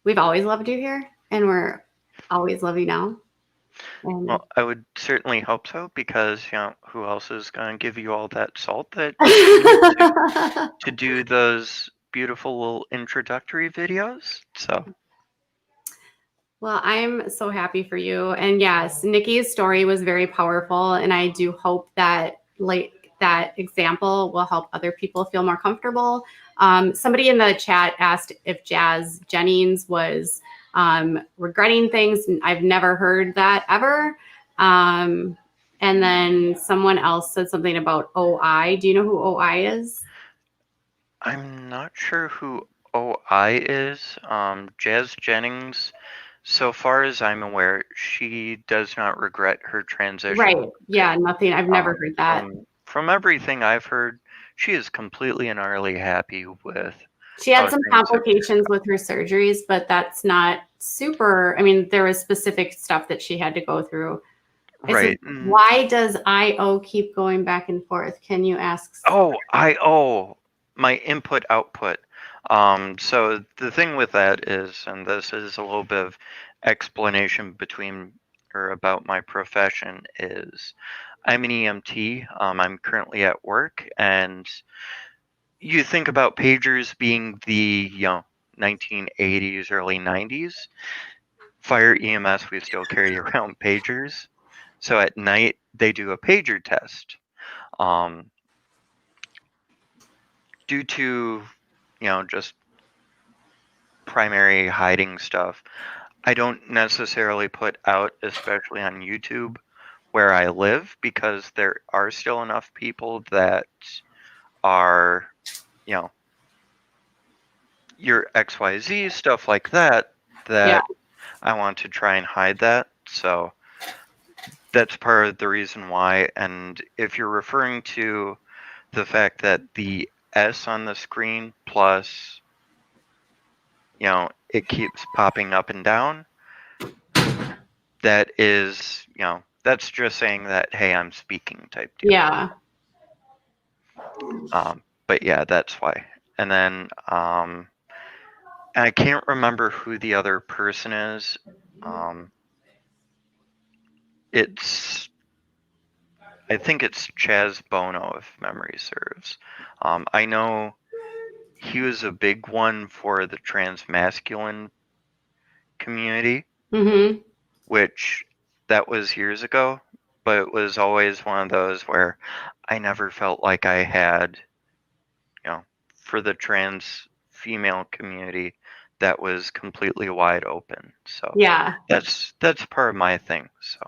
we've always loved you here, and we're always love you now. Well, I would certainly hope so, because who else is going to give you all that salt that you need to do those beautiful little introductory videos? So. Well, I'm so happy for you. And yes, Nikki's story was very powerful. And I do hope that that example will help other people feel more comfortable. Somebody in the chat asked if Jazz Jennings was regretting things. I've never heard that ever. And then someone else said something about OI. Do you know who OI is? I'm not sure who OI is. Jazz Jennings, so far as I'm aware, she does not regret her transition. Right. Yeah, nothing. I've never heard that. From everything I've heard, she is completely and utterly happy with. She had some complications with her surgeries, but that's not super. I mean, there was specific stuff that she had to go through. Right. Why does IO keep going back and forth? Can you ask? Oh, IO, my input output. So the thing with that is, and this is a little bit of explanation between or about my profession, is I'm an EMT. I'm currently at work, and you think about pagers being the 1980s, early 90s. Fire EMS, we still carry around pagers. So at night they do a pager test. Due to just primary hiding stuff, I don't necessarily put out, especially on YouTube, where I live, because there are still enough people that are your XYZ stuff like that I want to try and hide that. So that's part of the reason why. And if you're referring to the fact that the S on the screen plus it keeps popping up and down, that is that's just saying that, hey, I'm speaking type deal. Yeah. But yeah, that's why. And then I can't remember who the other person is. I think it's Chaz Bono, if memory serves. I know he was a big one for the transmasculine community, which that was years ago, but it was always one of those where I never felt like I had, for the trans female community, that was completely wide open. So yeah, that's part of my thing. So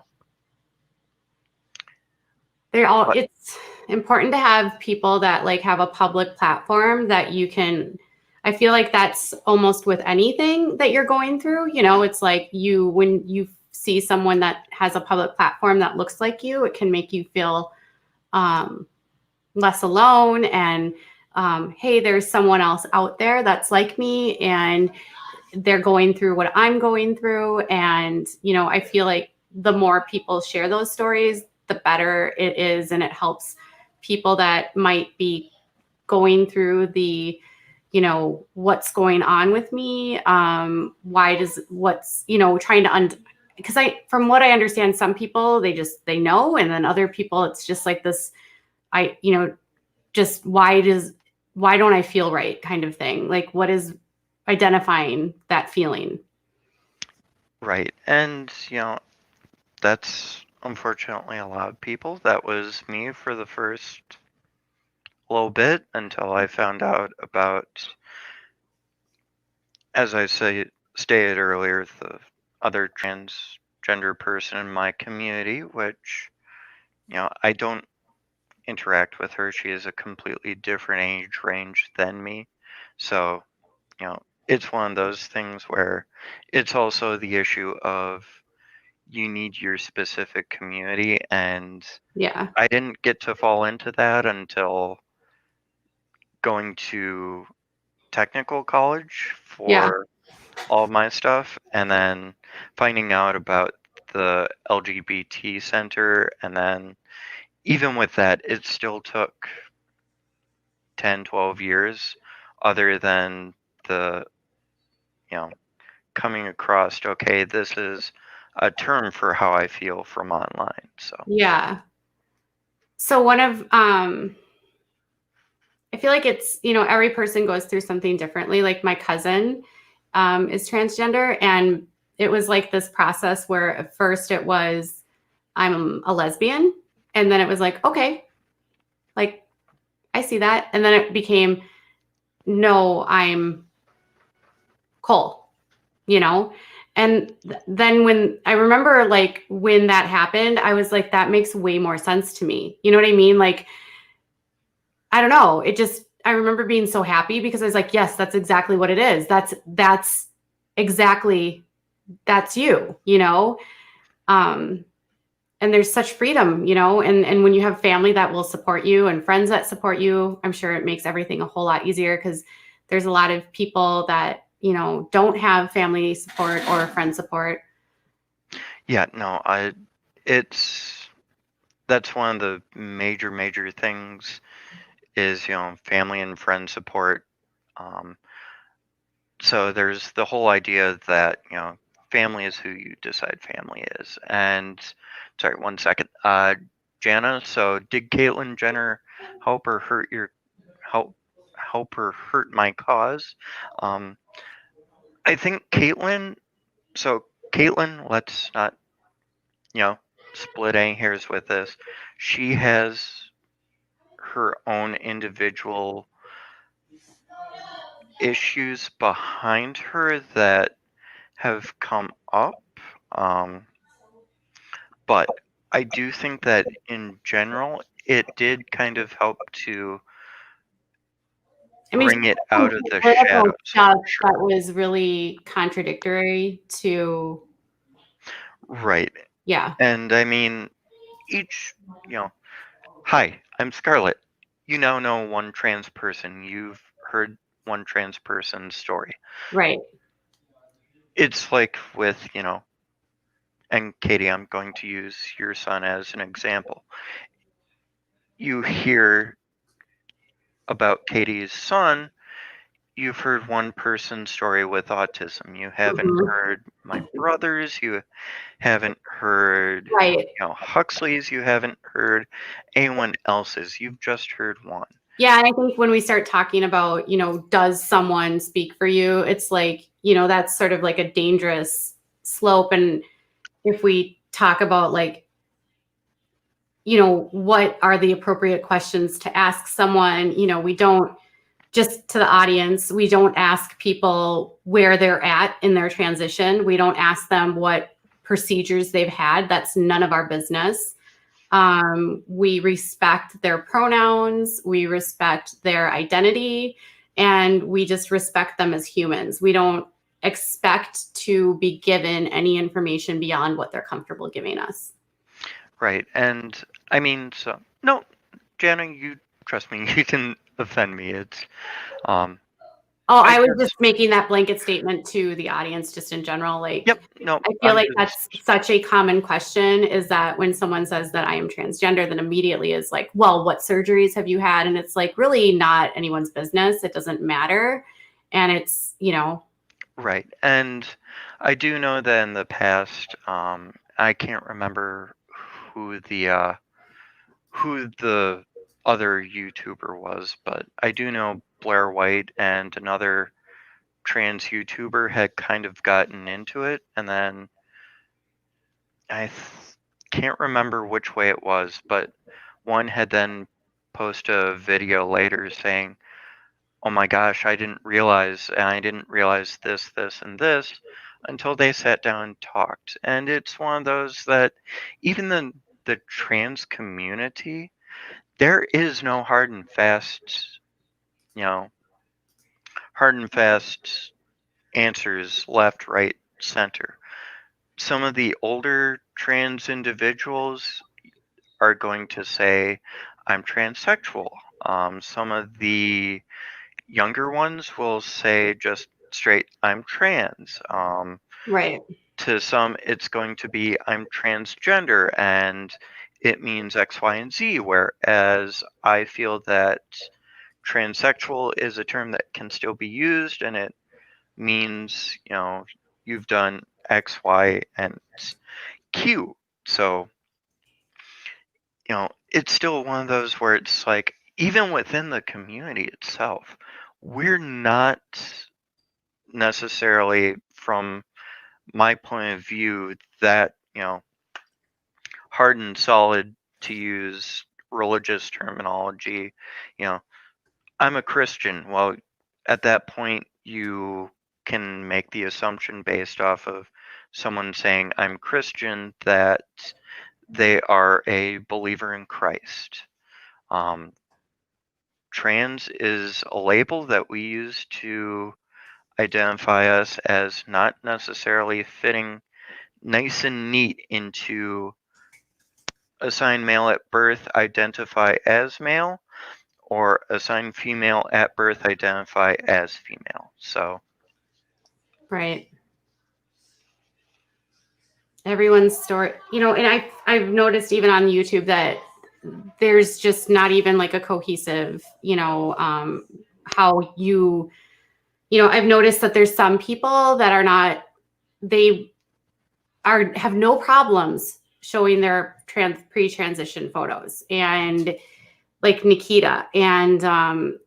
it's important to have people that like have a public platform that you can. I feel like that's almost with anything that you're going through. It's like when you see someone that has a public platform that looks like you, it can make you feel less alone, and hey, there's someone else out there that's like me, and they're going through what I'm going through. And I feel like the more people share those stories, the better it is, and it helps people that might be going through the what's going on with me, trying to because from what I understand, some people they know, and then other people it's just like this, just why don't I feel right kind of thing. Like, what is identifying that feeling? Right. And that's unfortunately, a lot of people. That was me for the first little bit until I found out about, as I stated earlier, the other transgender person in my community, which, I don't interact with her. She is a completely different age range than me. So, it's one of those things where it's also the issue of you need your specific community, and Yeah. I didn't get to fall into that until going to technical college Yeah. for all of my stuff, and then finding out about the LGBT center, and then even with that, it still took 10, 12 years other than the, you know, coming across, okay, this is a term for how I feel from online. So, Yeah. So one of I feel like it's, every person goes through something differently. Like my cousin is transgender, and it was like this process where at first it was, I'm a lesbian. And then it was like, okay, like I see that. And then it became, no, I'm Cole, you know? And then when I remember, like, when that happened, I was like, that makes way more sense to me. You know what I mean? Like, I don't know. I remember being so happy because I was like, yes, that's exactly what it is. That's exactly, that's you, you know? Um, and there's such freedom, and when you have family that will support you and friends that support you, I'm sure it makes everything a whole lot easier, because there's a lot of people that, don't have family support or friend support. yeah, no, it's, that's one of the major things is, family and friend support. Um, so there's the whole idea that, family is who you decide family is. And sorry, one second. Jana, so did Caitlyn Jenner help or hurt your help help or hurt my cause? Um, I think Caitlyn, let's not, split any hairs with this. She has her own individual issues behind her that have come up. Um, but I do think that in general, it did kind of help to I mean, she bring it did some out of the political shadows, stuff for sure. that was really contradictory to, Right. yeah, And I mean, each, you know, hi, I'm Scarlett. You now know one trans person. You've heard one trans person's story. right. It's like with, and Katie, I'm going to use your son as an example. You hear about Katie's son, you've heard one person's story with autism. You haven't Mhm. heard my brother's, you haven't heard, Right. Huxley's, you haven't heard anyone else's. You've just heard one. Yeah, and I think when we start talking about, does someone speak for you? It's like, that's sort of like a dangerous slope. And if we talk about, like, what are the appropriate questions to ask someone, we don't, just to the audience, we don't ask people where they're at in their transition. We don't ask them what procedures they've had. That's none of our business. We respect their pronouns, we respect their identity, and we just respect them as humans. We don't expect to be given any information beyond what they're comfortable giving us. Right. And I mean, so, no, Jana, you trust me, you can offend me. It's, um, Oh, I I was just, just making that blanket statement to the audience, just in general. Like, yep, no, I feel I'm like just, that's such a common question, is that when someone says that I am transgender, then immediately is like, well, what surgeries have you had? And it's like, really not anyone's business. It doesn't matter. And it's, right. And I do know that in the past, I can't remember who the other YouTuber was, but I do know Blair White and another trans YouTuber had kind of gotten into it, and then I can't remember which way it was, but one had then posted a video later saying, oh my gosh, I didn't realize this, this, and this until they sat down and talked. And it's one of those that even the trans community, there is no hard and fast, hard and fast answers left, right, center. Some of the older trans individuals are going to say, I'm transsexual. Some of the younger ones will say just straight, I'm trans. Right. To some, it's going to be, I'm transgender and it means X, Y, and Z, whereas I feel that transsexual is a term that can still be used and it means, you've done X, Y, and Q. So, it's still one of those where it's like, even within the community itself, we're not necessarily, from my point of view, that, hard and solid, to use religious terminology. I'm a Christian. Well, at that point, you can make the assumption based off of someone saying, I'm Christian, that they are a believer in Christ. Trans is a label that we use to identify us as not necessarily fitting nice and neat into assigned male at birth, identify as male, or assigned female at birth, identify as female. So, Right. Everyone's story, and I've noticed even on YouTube that there's just not even like a cohesive, how I've noticed that there's some people that are not, have no problems showing their pre-transition photos, and like Nikita, and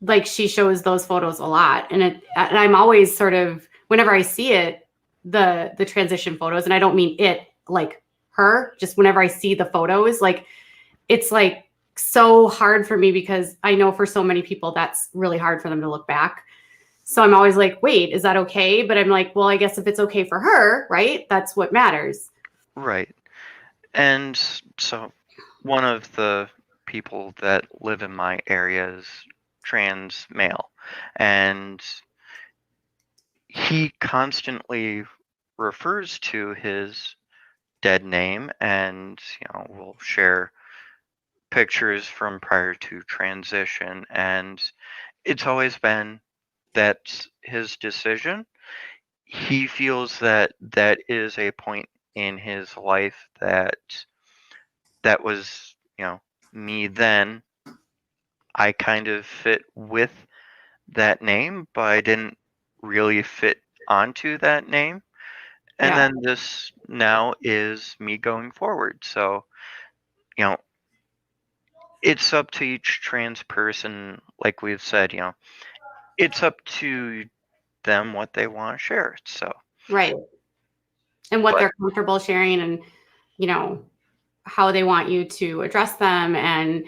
like she shows those photos a lot, and I'm always sort of, whenever I see it, the transition photos, and I don't mean it like her, just whenever I see the photos, like it's like so hard for me, because I know for so many people that's really hard for them to look back. So I'm always like, wait, is that okay? But I'm like, well, I guess if it's okay for her, right? That's what matters. right. And so one of the people that live in my area is trans male, and he constantly refers to his dead name, and we'll share pictures from prior to transition, and it's always been that's his decision. He feels that that is a point in his life that was, me then. I kind of fit with that name, but I didn't really fit onto that name. And Yeah. then this now is me going forward. So, it's up to each trans person, like we've said, it's up to them what they want to share. So, Right. And what but they're comfortable sharing, and, how they want you to address them. And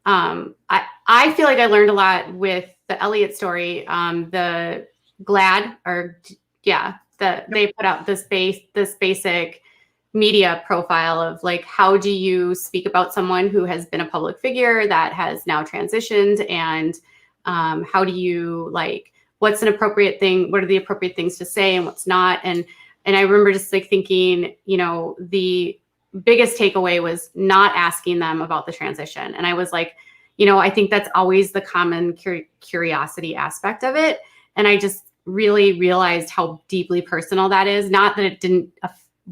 I feel like I learned a lot with the Elliot story. The GLAD, or they put out this basic media profile of like, how do you speak about someone who has been a public figure that has now transitioned, and how do you, like, what's an appropriate thing? What are the appropriate things to say and what's not? And I remember just like thinking, the biggest takeaway was not asking them about the transition. And I was like, I think that's always the common curiosity aspect of it. And I just really realized how deeply personal that is. Not that it didn't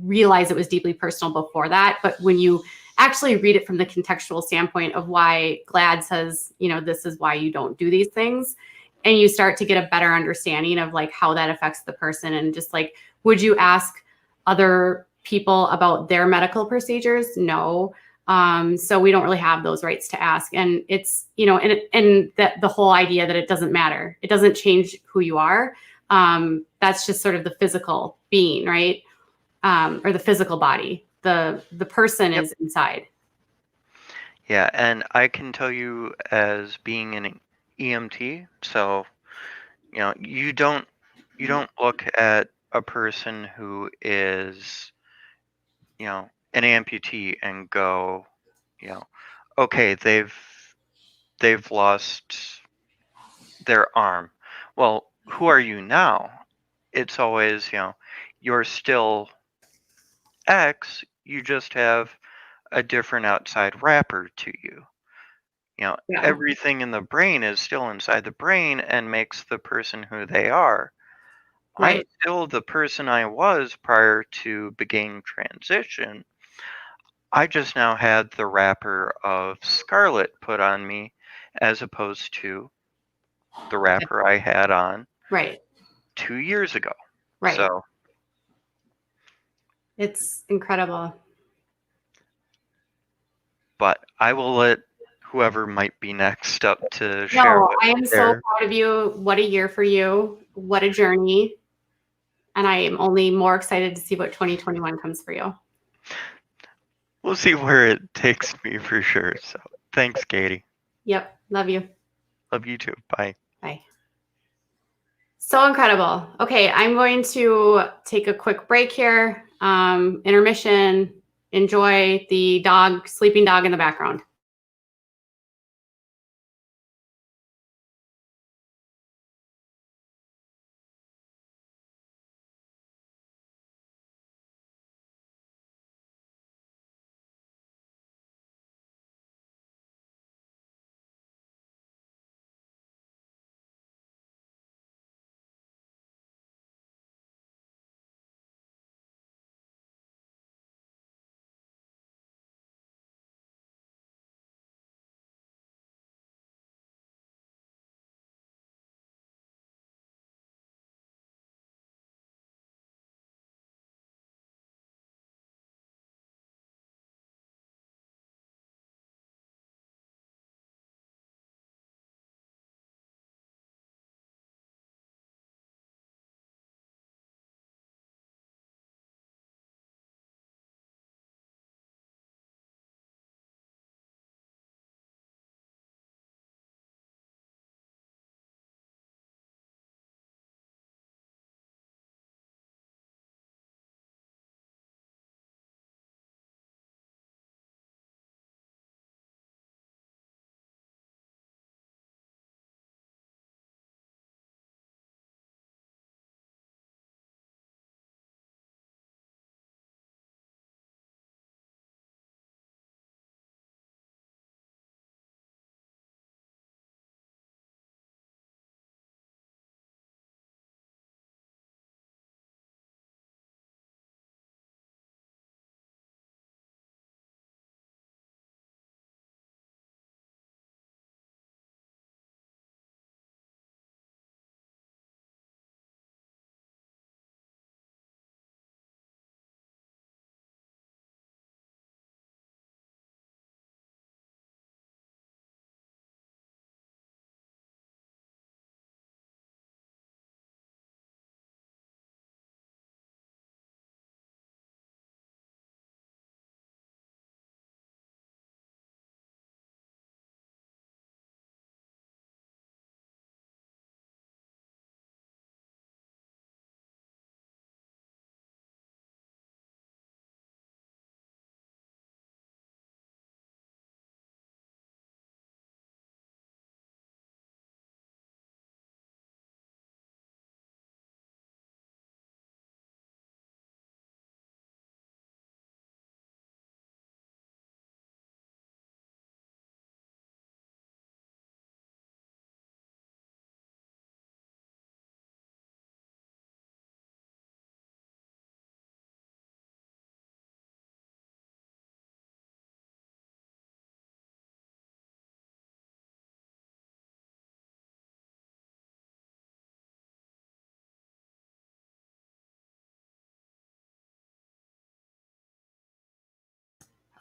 realize it was deeply personal before that, but when you actually read it from the contextual standpoint of why GLAD says, this is why you don't do these things, and you start to get a better understanding of like how that affects the person. And just like, would you ask other people about their medical procedures? No. So we don't really have those rights to ask. And it's, and that the whole idea that it doesn't matter, it doesn't change who you are. That's just sort of the physical being, right? or the physical body. The person is inside. Yeah, and I can tell you as being an EMT, so you don't look at a person who is an amputee and go, okay, they've lost their arm. Well, who are you now? It's always, you're still X, you just have a different outside wrapper to you. Yeah. Everything in the brain is still inside the brain and makes the person who they are. I'm Right. still the person I was prior to beginning transition. I just now had the wrapper of Scarlett put on me as opposed to the wrapper I had on Right. 2 years ago. Right. So It's incredible. but I will let whoever might be next up to share No, what I am so they're proud of you. What a year for you. What a journey. And I am only more excited to see what 2021 comes for you. We'll see where it takes me for sure. So thanks, Katie. Yep. Love you. Love you too. Bye. Bye. So incredible. Okay, I'm going to take a quick break here. Intermission. Enjoy the dog, sleeping dog in the background.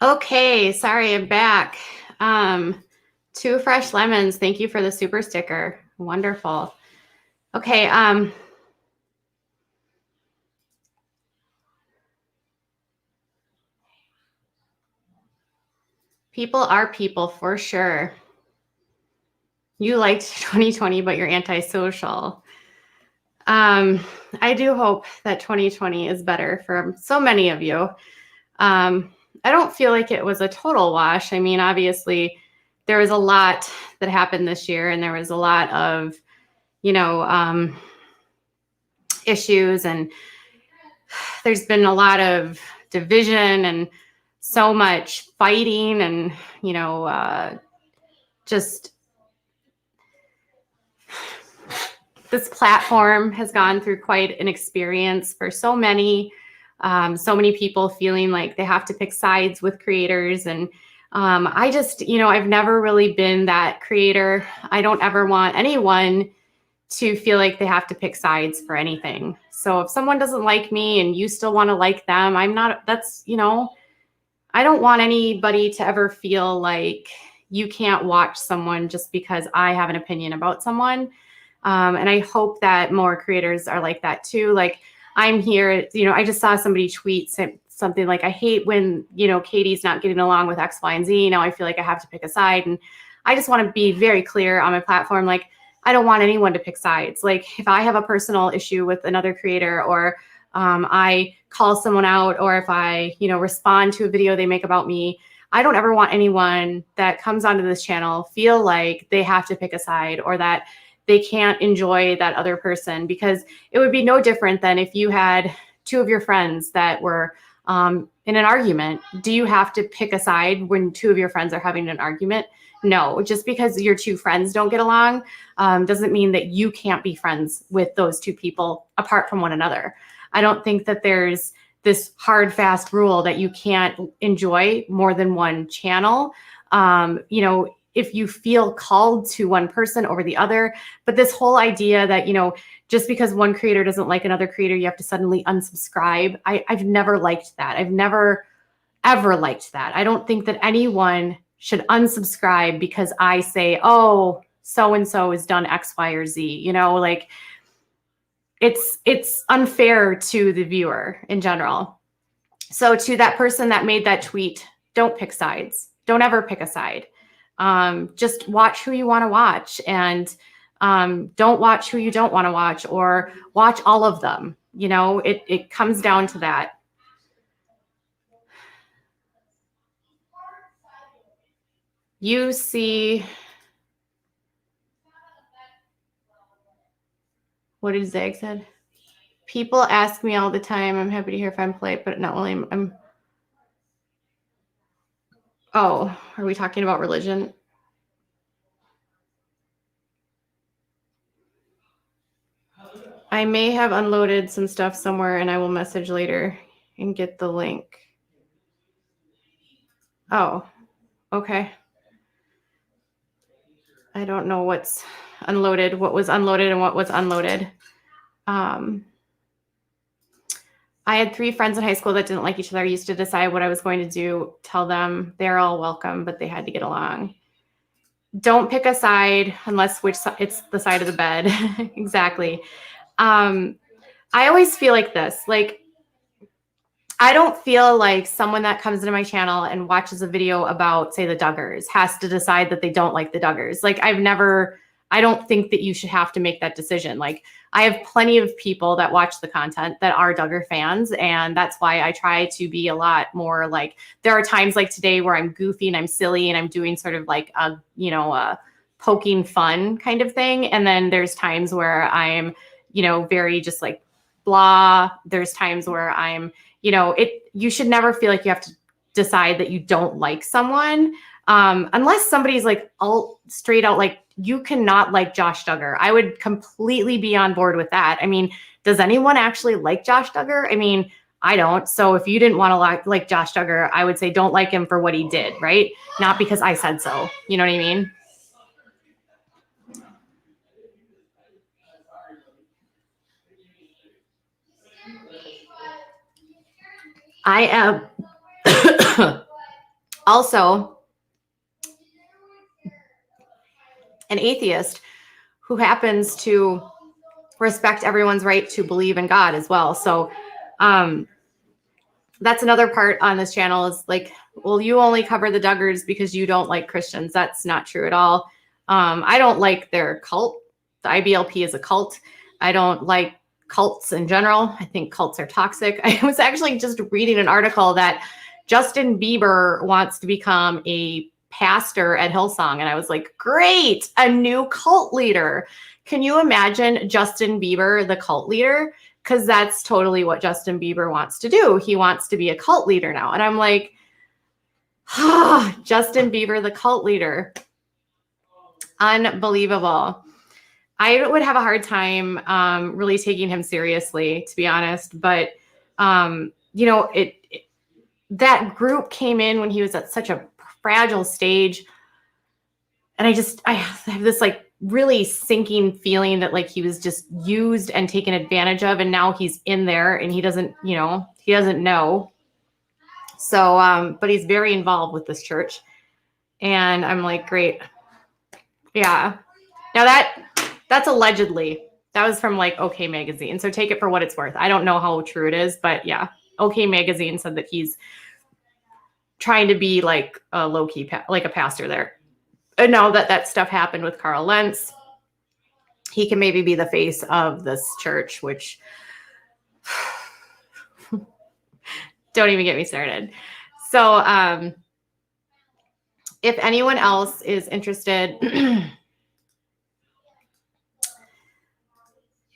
Okay, sorry, I'm back. 2 fresh lemons. Thank you for the super sticker. Wonderful. Okay, People are people for sure. You liked 2020, but you're antisocial. I do hope that 2020 is better for so many of you. I don't feel like it was a total wash. I mean, obviously, there was a lot that happened this year, and there was a lot of, issues, and there's been a lot of division and so much fighting, and just this platform has gone through quite an experience for so many people feeling like they have to pick sides with creators. And I just, I've never really been that creator. I don't ever want anyone to feel like they have to pick sides for anything. So if someone doesn't like me and you still want to like them, I don't want anybody to ever feel like you can't watch someone just because I have an opinion about someone. And I hope that more creators are like that too. Like, I'm here, I just saw somebody tweet something like, I hate when, Katie's not getting along with X, Y, and Z. Now I feel like I have to pick a side. And I just want to be very clear on my platform. Like, I don't want anyone to pick sides. Like, if I have a personal issue with another creator, or I call someone out, or if I, respond to a video they make about me, I don't ever want anyone that comes onto this channel feel like they have to pick a side, or that they can't enjoy that other person, because it would be no different than if you had two of your friends that were in an argument. Do you have to pick a side when two of your friends are having an argument? No, just because your two friends don't get along doesn't mean that you can't be friends with those two people apart from one another. I don't think that there's this hard, fast rule that you can't enjoy more than one channel. If you feel called to one person over the other, but this whole idea that, just because one creator doesn't like another creator, you have to suddenly unsubscribe. I've never liked that. I've never, ever liked that. I don't think that anyone should unsubscribe because I say, oh, so-and-so has done X, Y, or Z, like it's unfair to the viewer in general. So to that person that made that tweet, don't pick sides. Don't ever pick a side. Just watch who you want to watch, and don't watch who you don't want to watch, or watch all of them. It comes down to that. You see, what did Zag said? People ask me all the time. I'm happy to hear if I'm polite, but not only I'm. Oh, are we talking about religion? I may have unloaded some stuff somewhere, and I will message later and get the link. Oh, okay. I don't know what's unloaded, what was unloaded, and what was unloaded. I had 3 friends in high school that didn't like each other. I used to decide what I was going to do, tell them they're all welcome, but they had to get along. Don't pick a side unless it's the side of the bed. Exactly. I always feel like this. Like, I don't feel like someone that comes into my channel and watches a video about, say, the Duggars has to decide that they don't like the Duggars. Like, I don't think that you should have to make that decision. Like, I have plenty of people that watch the content that are Duggar fans, and that's why I try to be a lot more like, there are times like today where I'm goofy and I'm silly and I'm doing sort of like a poking fun kind of thing. And then there's times where I'm, very just like blah. There's times where I'm, you should never feel like you have to decide that you don't like someone. Unless somebody's like all straight out, like, you cannot like Josh Duggar. I would completely be on board with that. I mean, does anyone actually like Josh Duggar? I mean, I don't. So if you didn't want to like Josh Duggar, I would say don't like him for what he did, right? Not because I said so. You know what I mean? I am also an atheist who happens to respect everyone's right to believe in God as well. So that's another part on this channel is like, well, you only cover the Duggars because you don't like Christians. That's not true at all. I don't like their cult. The IBLP is a cult. I don't like cults in general. I think cults are toxic. I was actually just reading an article that Justin Bieber wants to become a pastor at Hillsong. And I was like, great, a new cult leader. Can you imagine Justin Bieber, the cult leader? Because that's totally what Justin Bieber wants to do. He wants to be a cult leader now. And I'm like, Justin Bieber, the cult leader. Unbelievable. I would have a hard time really taking him seriously, to be honest. But, you know, that group came in when he was at such a fragile stage. And I have this like really sinking feeling that like he was just used and taken advantage of. And now he's in there and he doesn't know. So, but he's very involved with this church. And I'm like, great. Yeah. Now that's allegedly, that was from like OK Magazine. So take it for what it's worth. I don't know how true it is, but yeah. OK Magazine said that he's trying to be like a low-key, like a pastor there. And now that stuff happened with Carl Lentz, he can maybe be the face of this church, which don't even get me started. So if anyone else is interested,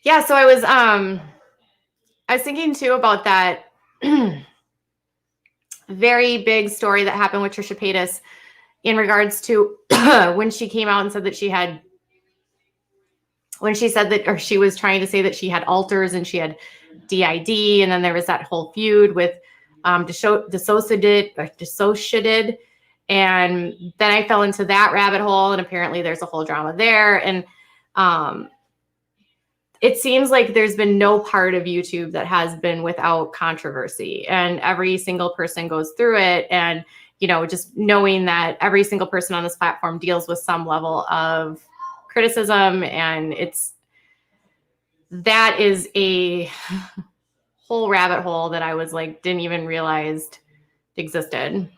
yeah, so I was thinking too about that very big story that happened with Trisha Paytas in regards to when she came out and said that she had, when she said that, or she was trying to say that she had alters and she had DID, and then there was that whole feud with dissociated, and then I fell into that rabbit hole, and apparently there's a whole drama there, and it seems like there's been no part of YouTube that has been without controversy, and every single person goes through it, and you know, just knowing that every single person on this platform deals with some level of criticism, and that is a whole rabbit hole that I was like, didn't even realize existed.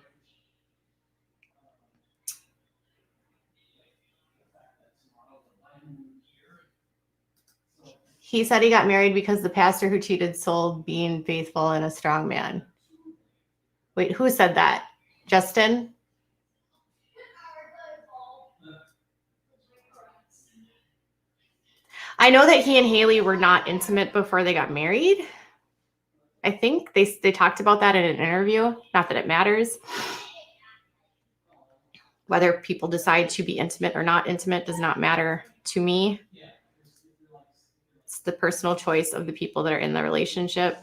He said he got married because the pastor who cheated sold being faithful and a strong man. Wait, who said that? Justin? I know that he and Haley were not intimate before they got married. I think they talked about that in an interview. Not that it matters. Whether people decide to be intimate or not intimate does not matter to me. It's the personal choice of the people that are in the relationship.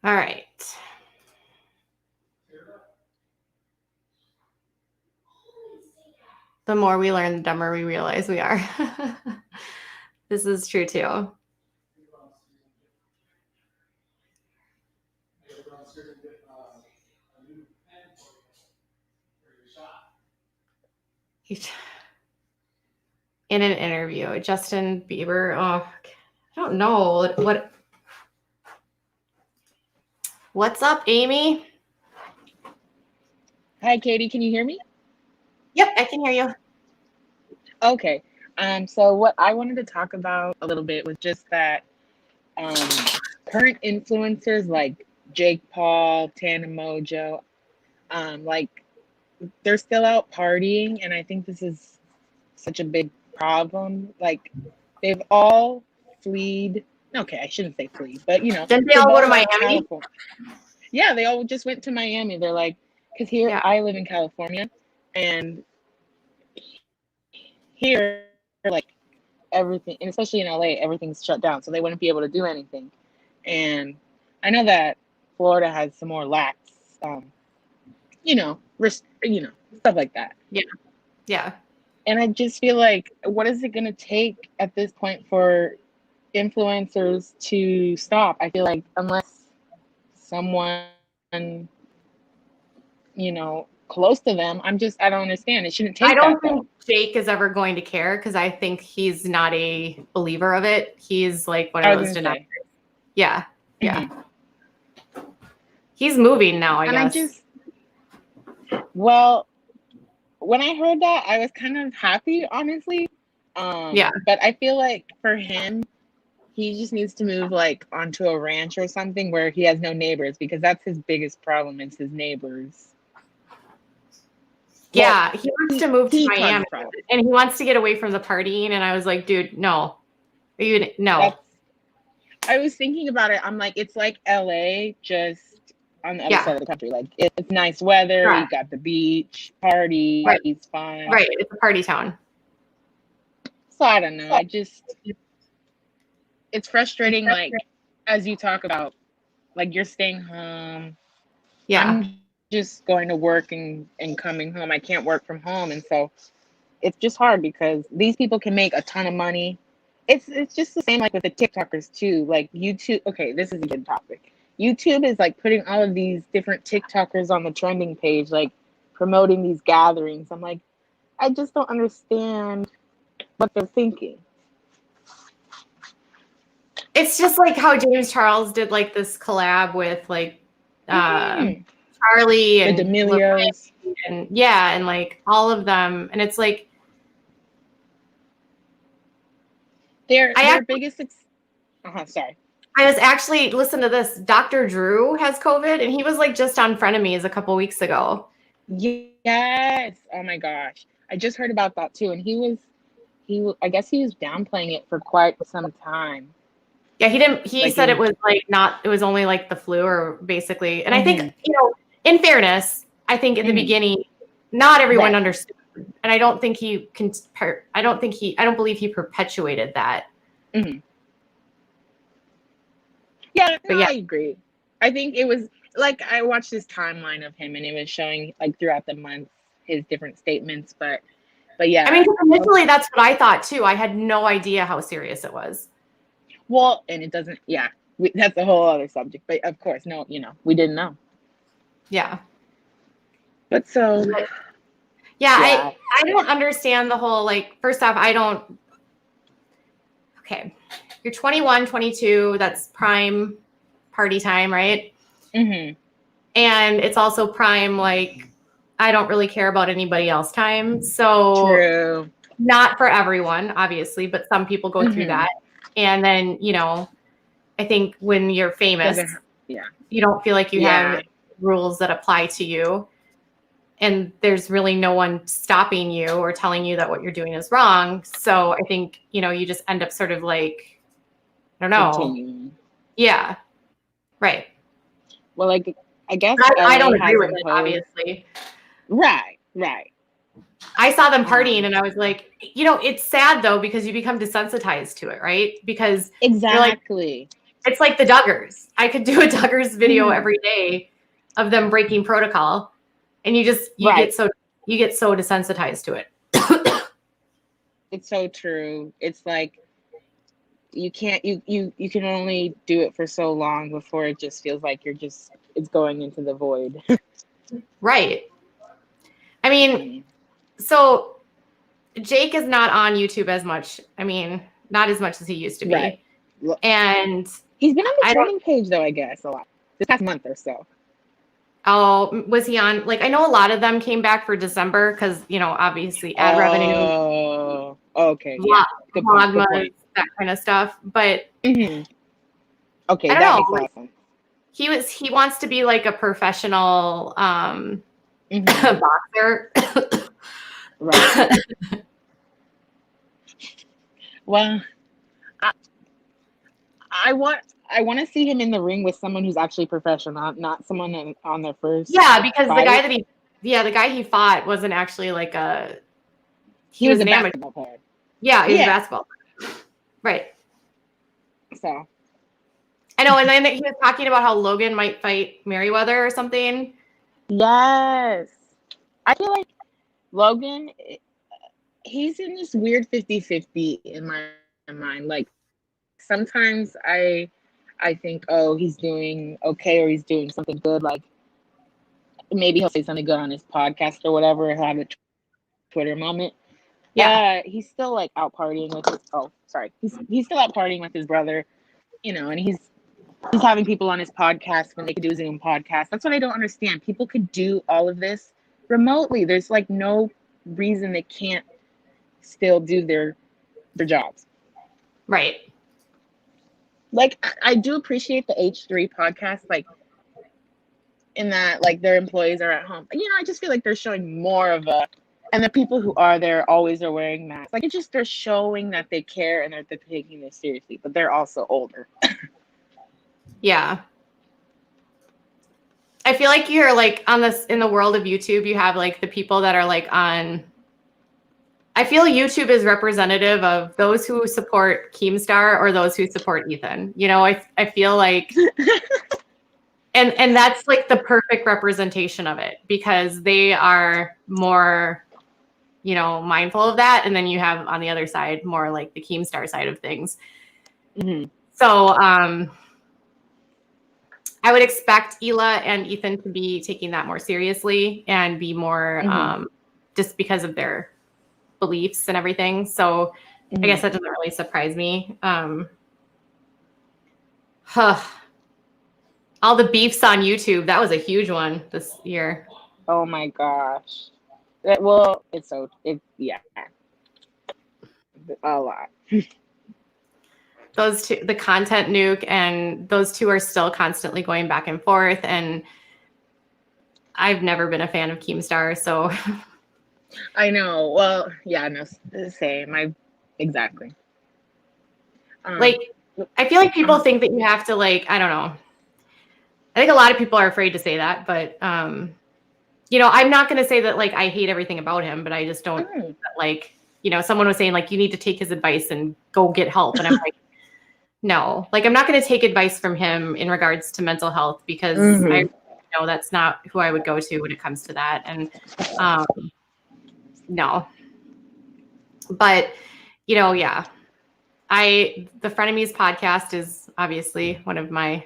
All right. The more we learn, the dumber we realize we are. This is true too. In an interview, Justin Bieber. Oh, I don't know what's up, Amy? Hi, Katie. Can you hear me? Yep, I can hear you. Okay. So what I wanted to talk about a little bit was just that current influencers like Jake Paul, Tana Mojo, like they're still out partying, and I think this is such a big problem. Like they've all fled. Okay, I shouldn't say fleed, but you know, didn't they all go to Miami? California. Yeah, they all just went to Miami. They're like, because here I live in California, and here like everything, and especially in LA, everything's shut down, so they wouldn't be able to do anything. And I know that Florida has some more lax, stuff like that. Yeah. And I just feel like, what is it going to take at this point for influencers to stop? I feel like unless someone close to them. I don't understand. It shouldn't I take don't that think Jake is ever going to care because I think he's not a believer of it. He's like one I of was those gonna deniers. Yeah. Yeah. Mhm. He's moving now, I And guess. well, when I heard that, I was kind of happy, honestly. Yeah. But I feel like for him, he just needs to move like onto a ranch or something where he has no neighbors, because that's his biggest problem is his neighbors. Yeah, he wants to move to causes Miami problems. and he wants to get away from the partying. And I was like, dude, no. No. I was thinking about it. I'm like, it's like LA, just on the other Yeah. side of the country. Like, it's nice weather. Correct. You got the beach, party, Right. it's fun. Right. It's a party town. So I don't know. It's frustrating. Like, as you talk about, like, you're staying home. Yeah. I'm just going to work and coming home. I can't work from home. And so it's just hard because these people can make a ton of money. It's just the same like with the TikTokers too. Like YouTube. Okay, this is a good topic. YouTube is like putting all of these different TikTokers on the trending page, like promoting these gatherings. I'm like, I just don't understand what they're thinking. It's just like how James Charles did like this collab with like Charlie and the D'Amelios. and yeah, and like all of them. And it's like Their biggest sorry. I was actually, listen to this. Dr. Drew has COVID and he was like just on Frenemies a couple weeks ago. Yes. Oh my gosh. I just heard about that too. And I guess he was downplaying it for quite some time. Yeah, he said it was like it was only like the flu or basically. And I think, in fairness, I think in the beginning, not everyone understood. And I don't think I don't believe he perpetuated that. Mm-hmm. Yeah, I agree. I think it was like I watched this timeline of him and it was showing like throughout the month his different statements, but yeah. I mean, initially that's what I thought too. I had no idea how serious it was. Well, and it doesn't. Yeah, that's a whole other subject. But of course, no, we didn't know. Yeah. But so. I don't understand the whole like. First off, I don't. Okay, you're 21, 22. That's prime party time, right? Mm-hmm. And it's also prime like I don't really care about anybody else time. So true. Not for everyone, obviously, but some people go through that. And then, I think when you're famous, you don't feel like you have rules that apply to you. And there's really no one stopping you or telling you that what you're doing is wrong. So I think, you just end up sort of like, I don't know. Continuing. Yeah. Right. Well, like, I guess I don't agree with it, obviously. Right. I saw them partying and I was like, it's sad though, because you become desensitized to it, right? Because exactly. It's like the Duggars. I could do a Duggars video every day of them breaking protocol. And you get so desensitized to it. It's so true. It's like you can't you can only do it for so long before it just feels like it's going into the void. Right. I mean, so Jake is not on YouTube as much. I mean, not as much as he used to be. Right. And he's been on the trending page though, I guess, a lot this past month or so. Oh, was he on? Like, I know a lot of them came back for December because, obviously ad revenue. Oh, okay. Good point. That kind of stuff. But okay, I don't know. Like, he wants to be like a professional boxer. Right. Well, I want to see him in the ring with someone who's actually professional, not someone on their first. Yeah, because fight. The guy he fought wasn't actually like he was a basketball player. Yeah, he was a basketball player. Right. So. I know, and then he was talking about how Logan might fight Merriweather or something. Yes. I feel like Logan, he's in this weird 50-50 in my mind. Like, sometimes I think, oh, he's doing okay or he's doing something good. Like, maybe he'll say something good on his podcast or whatever, have a Twitter moment. Yeah. He's still like out partying with he's still out partying with his brother, and he's having people on his podcast when they could do Zoom podcast. That's what I don't understand. People could do all of this remotely. There's like no reason they can't still do their jobs. Right. Like, I do appreciate the H3 podcast, like, in that, like, their employees are at home. I just feel like they're showing more of and the people who are there always are wearing masks. Like, they're showing that they care and that they're taking this seriously, but they're also older. Yeah. I feel like you're like in the world of YouTube, you have like the people that are like I feel YouTube is representative of those who support Keemstar or those who support Ethan. I feel like, and that's like the perfect representation of it because they are more, mindful of that. And then you have on the other side, more like the Keemstar side of things. Mm-hmm. So, I would expect Hila and Ethan to be taking that more seriously and be more, just because of their beliefs and everything. So I guess that doesn't really surprise me. All the beefs on YouTube, that was a huge one this year. Oh my gosh. Yeah. A lot. Those two, the content nuke, and those two are still constantly going back and forth. And I've never been a fan of Keemstar, so. I know. Well, yeah, no, same. Exactly. I feel like people think that you have to I don't know. I think a lot of people are afraid to say that, but I'm not going to say that I hate everything about him, but I just don't someone was saying you need to take his advice and go get help. And I'm like, no, I'm not going to take advice from him in regards to mental health because I know that's not who I would go to when it comes to that. And no, but yeah, the Frenemies podcast is obviously one of my,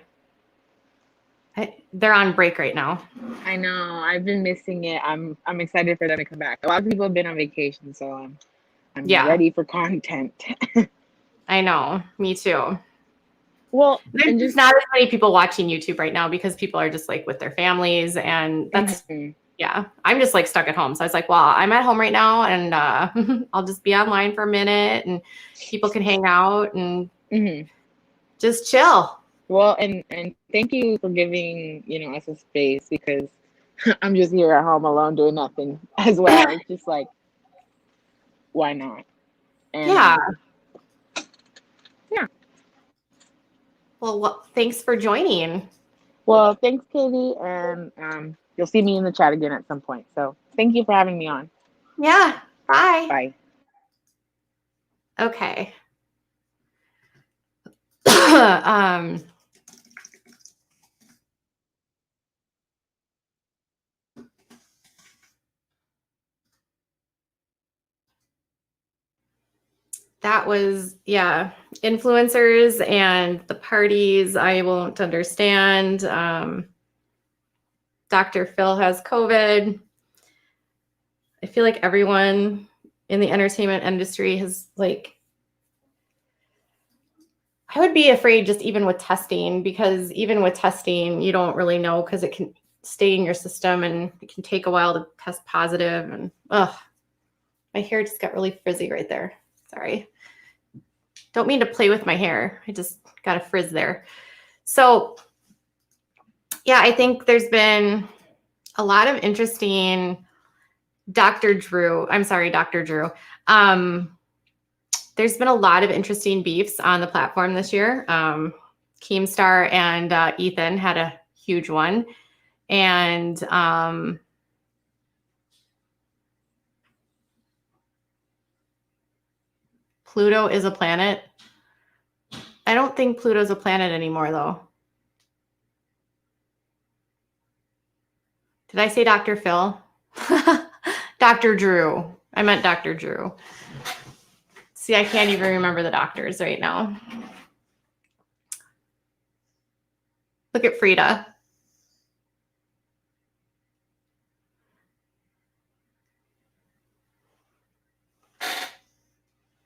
they're on break right now. I know. I've been missing it. I'm excited for them to come back. A lot of people have been on vacation, so I'm ready for content. I know. Me too. Well, there's just not as many people watching YouTube right now because people are just with their families, and that's yeah. I'm just stuck at home, so I was like, well, I'm at home right now, and I'll just be online for a minute, and people can hang out and just chill. Well, and thank you for giving us a space because I'm just here at home alone doing nothing as well. It's just why not? And, yeah. Yeah. Well, thanks for joining. Well, thanks, Katie, and you'll see me in the chat again at some point. So thank you for having me on. Yeah. Bye. Bye. Okay. That was, influencers and the parties I won't understand. Dr. Phil has COVID. I feel like everyone in the entertainment industry has I would be afraid just even with testing, because even with testing, you don't really know because it can stay in your system and it can take a while to test positive. And my hair just got really frizzy right there. Sorry. Don't mean to play with my hair. I just got a frizz there. So yeah, I think there's been a lot of interesting Dr. Drew. There's been a lot of interesting beefs on the platform this year. Keemstar and Ethan had a huge one. And Pluto is a planet. I don't think Pluto's a planet anymore, though. Did I say Dr. Phil? Dr. Drew. I meant Dr. Drew. See, I can't even remember the doctors right now. Look at Frida.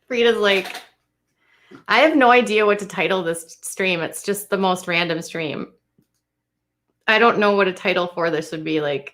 Rita's like, I have no idea what to title this stream. It's just the most random stream. I don't know what a title for this would be like.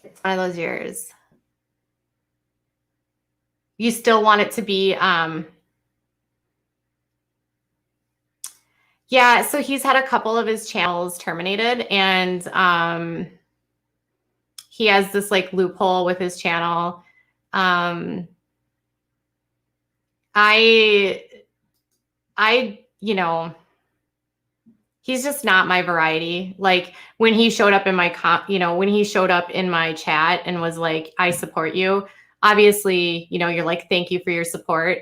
It's one of those years. You still want it to be, yeah, so he's had a couple of his channels terminated, and he has this like loophole with his channel. You know, he's just not my variety. Like when he showed up in my, when he showed up in my chat and was like, I support you. Obviously, you're like, thank you for your support.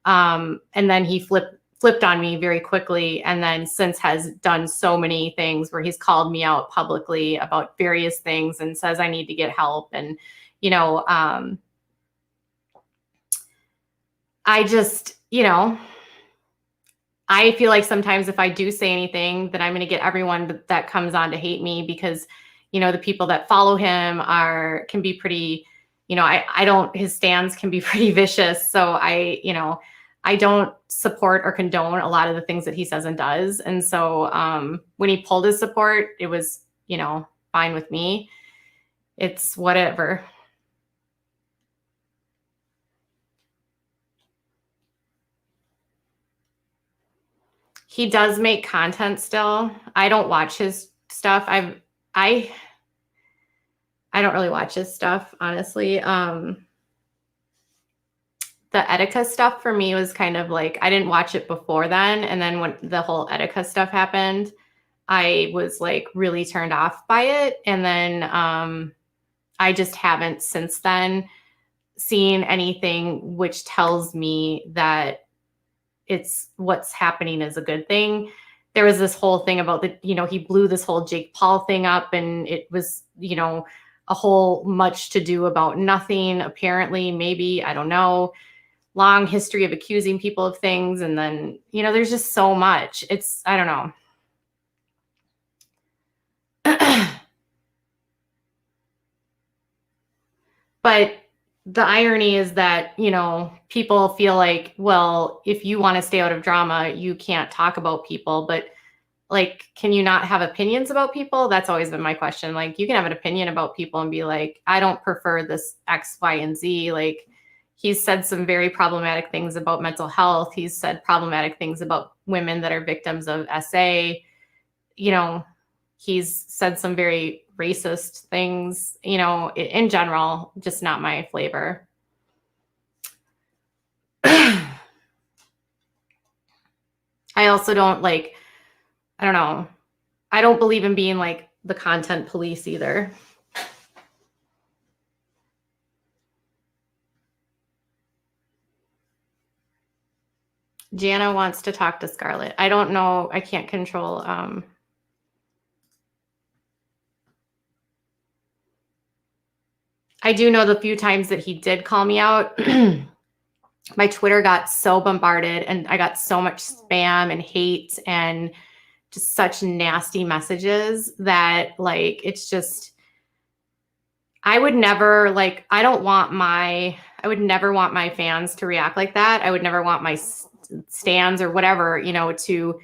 And then he flipped on me very quickly. And then since has done so many things where he's called me out publicly about various things and says I need to get help. And, I just, I feel like sometimes if I do say anything, then I'm going to get everyone that comes on to hate me because, the people that follow him can be pretty, his stands can be pretty vicious. So I don't support or condone a lot of the things that he says and does. And so when he pulled his support, it was, fine with me. It's whatever. He does make content still. I don't watch his stuff. I don't really watch his stuff, honestly. The Etika stuff for me was kind of like, I didn't watch it before then. And then when the whole Etika stuff happened, I was like really turned off by it. And then I just haven't since then seen anything which tells me that it's what's happening is a good thing. There was this whole thing about he blew this whole Jake Paul thing up, and it was, a whole much to do about nothing, apparently, maybe, I don't know. Long history of accusing people of things. And then, there's just so much. I don't know. But the irony is that, people feel like, well, if you want to stay out of drama, you can't talk about people. But like, can you not have opinions about people? That's always been my question. Like, you can have an opinion about people and be like, I don't prefer this X, Y, and Z. Like, he's said some very problematic things about mental health. He's said problematic things about women that are victims of SA. He's said some very racist things, in general, just not my flavor. I also don't I don't know. I don't believe in being like the content police either. Jana wants to talk to Scarlett. I don't know. I can't control. I do know the few times that he did call me out, my Twitter got so bombarded and I got so much spam and hate and just such nasty messages that it's just, I would never I would never want my fans to react like that. I would never want my stands or whatever, to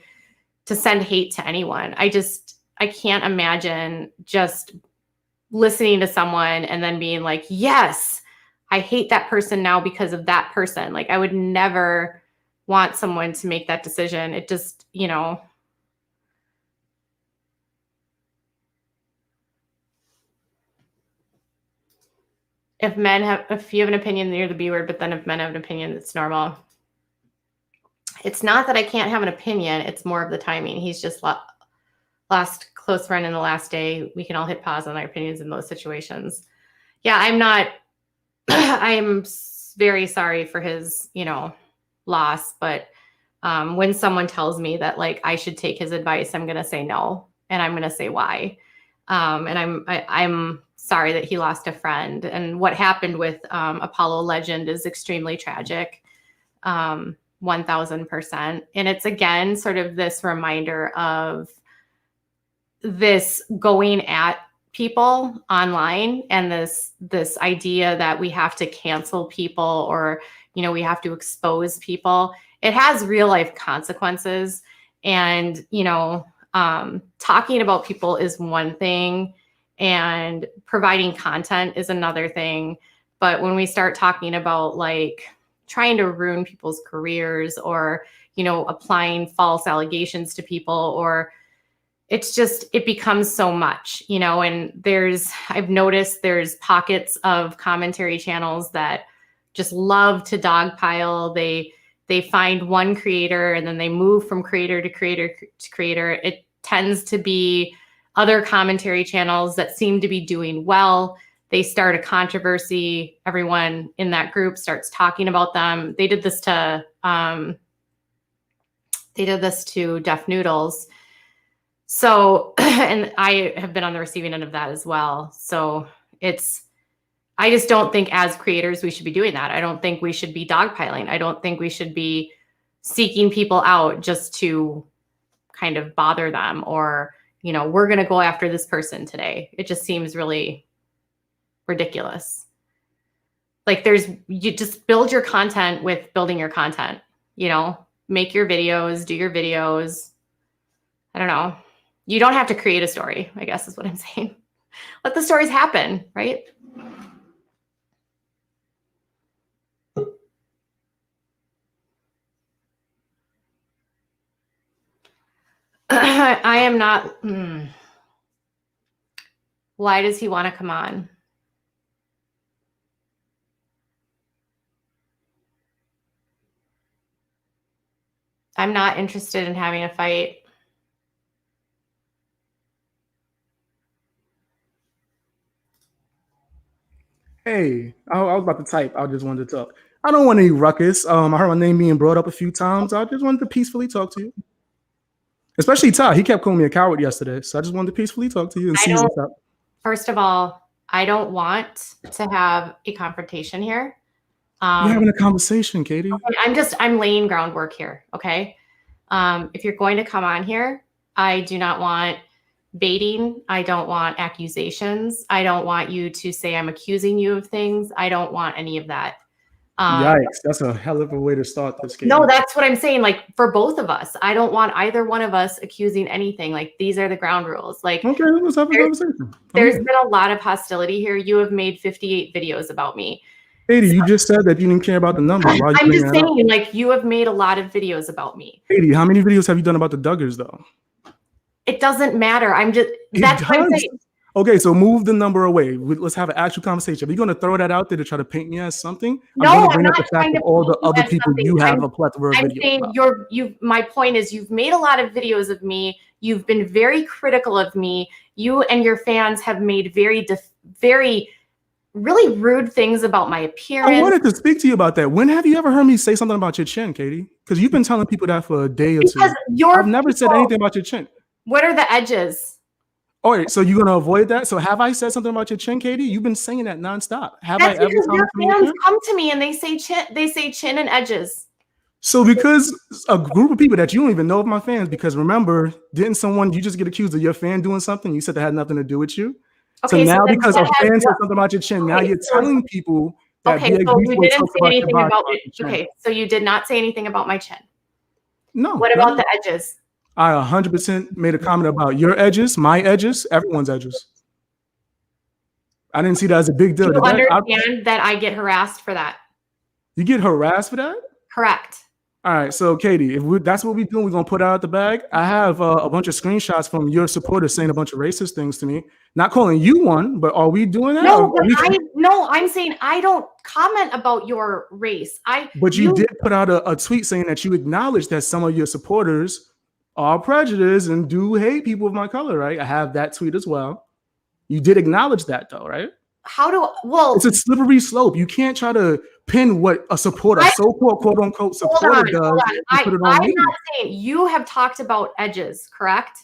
send hate to anyone. I can't imagine just listening to someone and then being like, yes, I hate that person now because of that person. I would never want someone to make that decision. It just, if you have an opinion, you're the B word, but then if men have an opinion, it's normal. It's not that I can't have an opinion. It's more of the timing. He's just lost close friend in the last day. We can all hit pause on our opinions in those situations. Yeah, I'm very sorry for his, loss. But when someone tells me that I should take his advice, I'm going to say no. and I'm going to say why. And I'm sorry that he lost a friend. And what happened with Apollo Legend is extremely tragic, 1000%. And it's again sort of this reminder of this going at people online and this idea that we have to cancel people or, you know, we have to expose people. It has real life consequences. And, you know, talking about people is one thing and providing content is another thing. But when we start talking about like trying to ruin people's careers or, you know, applying false allegations to people, or it's just, it becomes so much, you know, and I've noticed there's pockets of commentary channels that just love to dogpile. They find one creator and then they move from creator to creator to creator. It tends to be other commentary channels that seem to be doing well. They start a controversy. Everyone in that group starts talking about them. They did this to Deaf Noodles. So, and I have been on the receiving end of that as well. So I just don't think as creators, we should be doing that. I don't think we should be dogpiling. I don't think we should be seeking people out just to kind of bother them or, you know, we're going to go after this person today. It just seems really ridiculous. Like you just build your content with building your content, you know, make your videos, do your videos. I don't know. You don't have to create a story, I guess is what I'm saying. Let the stories happen, right? I am not. Why does he want to come on? I'm not interested in having a fight. Hey, I was about to type. I just wanted to talk. I don't want any ruckus. I heard my name being brought up a few times. I just wanted to peacefully talk to you. Especially Ty. He kept calling me a coward yesterday. So I just wanted to peacefully talk to you and see what's up. First of all, I don't want to have a confrontation here. You're having a conversation, Katie. Okay, I'm laying groundwork here, okay? If you're going to come on here, I do not want baiting. I don't want accusations. I don't want you to say I'm accusing you of things. I don't want any of that. Yikes, that's a hell of a way to start this game. No, that's what I'm saying. Like for both of us, I don't want either one of us accusing anything. Like these are the ground rules. Like okay, let's have a conversation. There's been a lot of hostility here. You have made 58 videos about me. Katie, you just said that you didn't care about the numbers. Why I'm just saying, like you have made a lot of videos about me. Katie, how many videos have you done about the Duggars though? It doesn't matter. That's what I'm saying. Okay, so move the number away. Let's have an actual conversation. Are you going to throw that out there to try to paint me as something? No, I'm not trying to all the other people you have a plethora of videos. I'm saying my point is you've made a lot of videos of me. You've been very critical of me. You and your fans have made very really rude things about my appearance. I wanted to speak to you about that. When have you ever heard me say something about your chin, Katie? Because you've been telling people that for a day or two. I've never said anything about your chin. What are the edges? All right, so you're gonna avoid that. So have I said something about your chin, Katie? You've been saying that nonstop. Have That's I ever? Because your fans come to me and they say chin and edges. So because a group of people that you don't even know of my fans, because remember, didn't you just get accused of your fan doing something? You said that had nothing to do with you. Okay, so now because a fan said something about your chin, now you're telling people that. Okay, so you didn't say anything about it. Okay, so you did not say anything about my chin. No. What about the edges? I 100% made a comment about your edges, my edges, everyone's edges. I didn't see that as a big deal. Do you understand that I get harassed for that? You get harassed for that? Correct. All right, so Katie, that's what we're doing, we're gonna put out the bag. I have a bunch of screenshots from your supporters saying a bunch of racist things to me. Not calling you one, but are we doing that? No, I'm saying I don't comment about your race. But you did put out a tweet saying that you acknowledged that some of your supporters are prejudiced and do hate people of my color, right? I have that tweet as well. You did acknowledge that though, right? It's a slippery slope. You can't try to pin what a supporter, so-called quote-unquote supporter does. I'm not saying you have talked about edges, correct?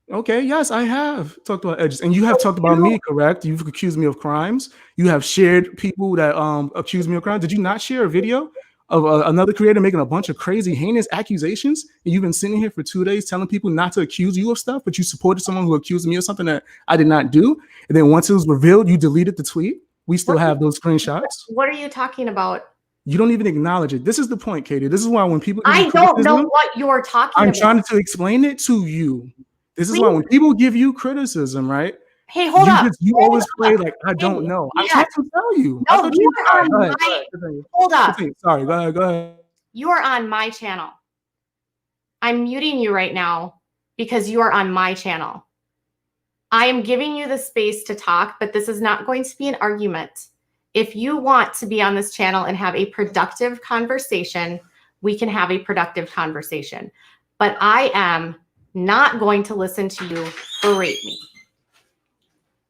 Okay, yes, I have talked about edges, and you have talked about me, correct? You've accused me of crimes. You have shared people that accuse me of crimes. Did you not share a video of another creator making a bunch of crazy, heinous accusations? And you've been sitting here for 2 days telling people not to accuse you of stuff, but you supported someone who accused me of something that I did not do. And then once it was revealed, you deleted the tweet. We still have those screenshots. What are you talking about? You don't even acknowledge it. This is the point, Katie. This is why when people I don't know what you're talking I'm about. trying to explain it to you. This is why when people give you criticism, right? Hey, hold up. You always play like, I don't know. I'm trying to tell you. No, you are on my. Hold up. Sorry, go ahead. You are on my channel. I'm muting you right now because you are on my channel. I am giving you the space to talk, but this is not going to be an argument. If you want to be on this channel and have a productive conversation, we can have a productive conversation. But I am not going to listen to you berate me.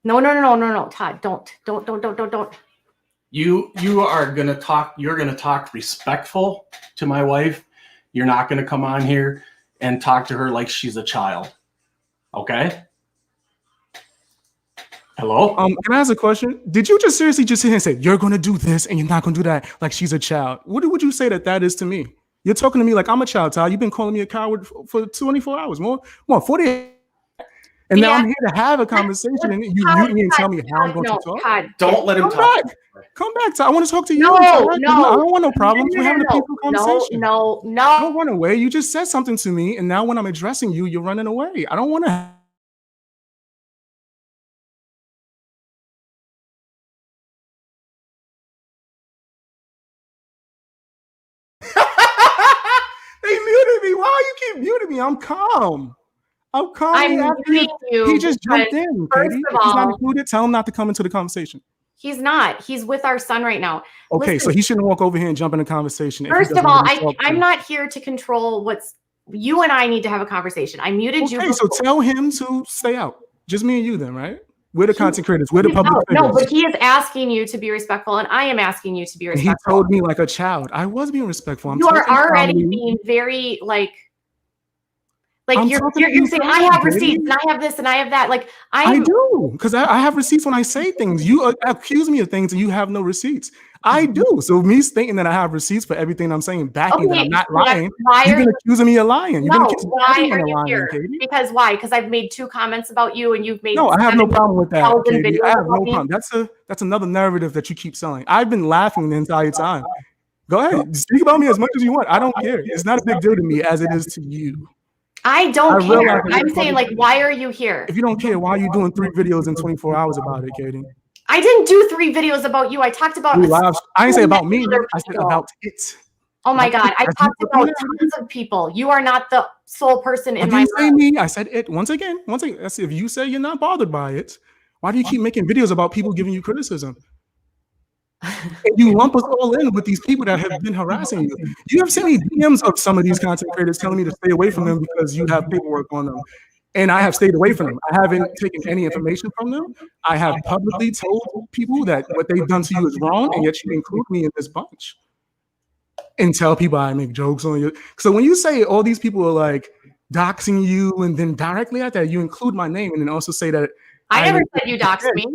No, Todd, don't. You are gonna talk. You're gonna talk respectful to my wife. You're not gonna come on here and talk to her like she's a child. Okay? Hello? Can I ask a question? Did you just seriously just sit here and say you're gonna do this and you're not gonna do that like she's a child? What would you say that is to me? You're talking to me like I'm a child, Todd. You've been calling me a coward for 24 hours, more 48. And now I'm here to have a conversation, and you mute me and tell me how I'm going to talk. Todd, don't let him talk. Come back, Todd. I want to talk to you. No, I don't want no problems. We're having a peaceful conversation. No. Don't run away. You just said something to me, and now when I'm addressing you, you're running away. I don't want to. They muted me. Why you keep muting me? I'm calm. I'm muting you. He just jumped in. First Katie. of If he's not all, included, tell him not to come into the conversation. He's not. He's with our son right now. Okay, Listen, so he shouldn't walk over here and jump in a conversation. First of all, I'm not here to control what's. You and I need to have a conversation. I muted you. Okay, so tell him to stay out. Just me and you then, right? We're the content creators. We're the public figures. No, but he is asking you to be respectful, and I am asking you to be respectful. And he told me like a child. I was being respectful. You are already being very like you're saying I have receipts and I have this and I have that. Like I do, because I have receipts when I say things. You accuse me of things and you have no receipts. I do. So me thinking that I have receipts for everything I'm saying, backing that I'm not lying. You've been accusing me of lying. Why are you here? Because why? Because I've made 2 comments about you and you've made. No, I have no problem with that, Katie. I have no problem. That's another narrative that you keep selling. I've been laughing the entire time. Go ahead, speak about me as much as you want. I don't care. It's not a big deal to me as it is to you. I don't care. I'm saying, like, why are you here? If you don't care, why are you doing 3 videos in 24 hours about it, Katie? I didn't do 3 videos about you. I talked about. I didn't say about me. I said about it. Oh my God! I talked about tons of people. You are not the sole person in my life. I didn't say me. I said it once again. If you say you're not bothered by it, why do you keep making videos about people giving you criticism? And you lump us all in with these people that have been harassing you. You have sent me DMs of some of these content creators telling me to stay away from them because you have paperwork on them. And I have stayed away from them. I haven't taken any information from them. I have publicly told people that what they've done to you is wrong, and yet you include me in this bunch. And tell people I make jokes on you. So when you say all these people are like doxing you, and then directly after that, you include my name, and then also say that I never said you doxed me.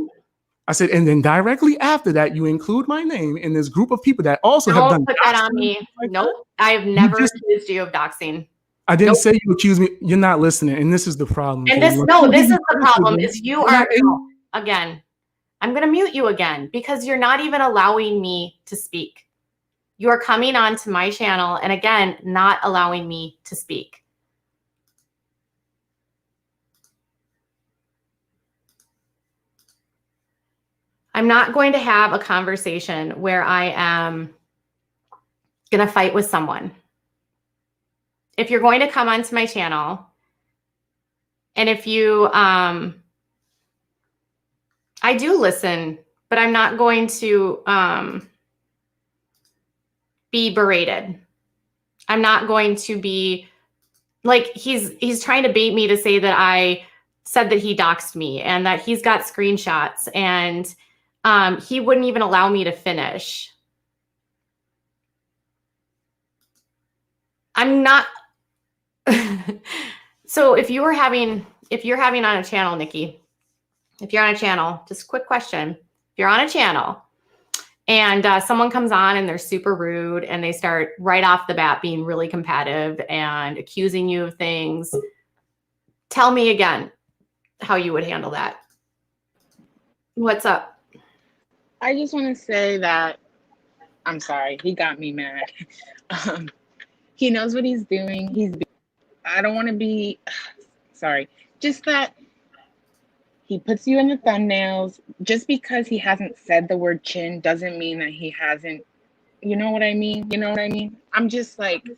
I said, and then directly after that, you include my name in this group of people that also have done. Don't put that on me. Nope. I have never accused you of doxing. I didn't say you accused me. You're not listening, and this is the problem. And this is the problem. Is you are again. I'm going to mute you again because you're not even allowing me to speak. You are coming onto my channel and again, not allowing me to speak. I'm not going to have a conversation where I am going to fight with someone. If you're going to come onto my channel, and if you, I do listen, but I'm not going to be berated. I'm not going to be like, he's trying to bait me to say that I said that he doxed me and that he's got screenshots, and he wouldn't even allow me to finish. I'm not. So if if you're having on a channel, Nikki, if you're on a channel, just a quick question. If you're on a channel and someone comes on and they're super rude and they start right off the bat being really combative and accusing you of things, tell me again how you would handle that. What's up? I just want to say that I'm sorry. He got me mad. He knows what he's doing. I don't want to be sorry. Just that he puts you in the thumbnails. Just because he hasn't said the word chin doesn't mean that he hasn't. You know what I mean? You know what I mean? I'm just like,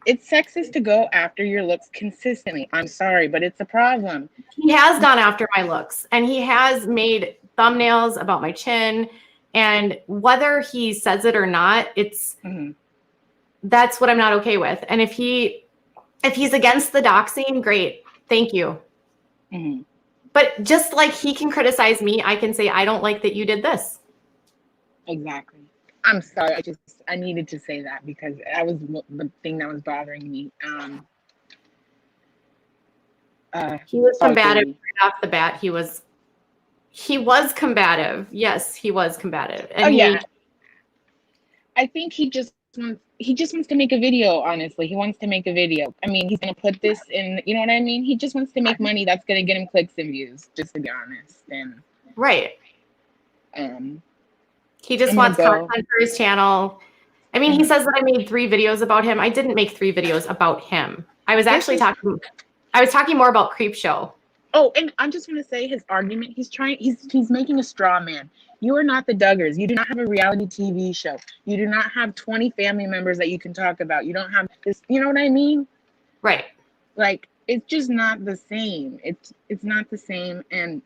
it's sexist to go after your looks consistently. I'm sorry, but it's a problem. He has gone after my looks and he has made thumbnails about my chin. And whether he says it or not, it's that's what I'm not okay with. And if he's against the doxing, great. Thank you. But just like he can criticize me, I can say, I don't like that you did this. Exactly. I'm sorry. I needed to say that because that was the thing that was bothering me. He was combative right off the bat. He was combative. Yes, he was combative. And I think he just wants to make a video, honestly. He wants to make a video. I mean, he's gonna put this in, you know what I mean? He just wants to make money that's gonna get him clicks and views, just to be honest. And right. He just wants content for his channel. I mean, he says that I made 3 videos about him. I didn't make 3 videos about him. I was actually talking more about Creepshow. Oh, and I just want to say his argument. He's making a straw man. You are not the Duggars. You do not have a reality TV show. You do not have 20 family members that you can talk about. You don't have this. You know what I mean? Right. Like, it's just not the same. It's not the same. And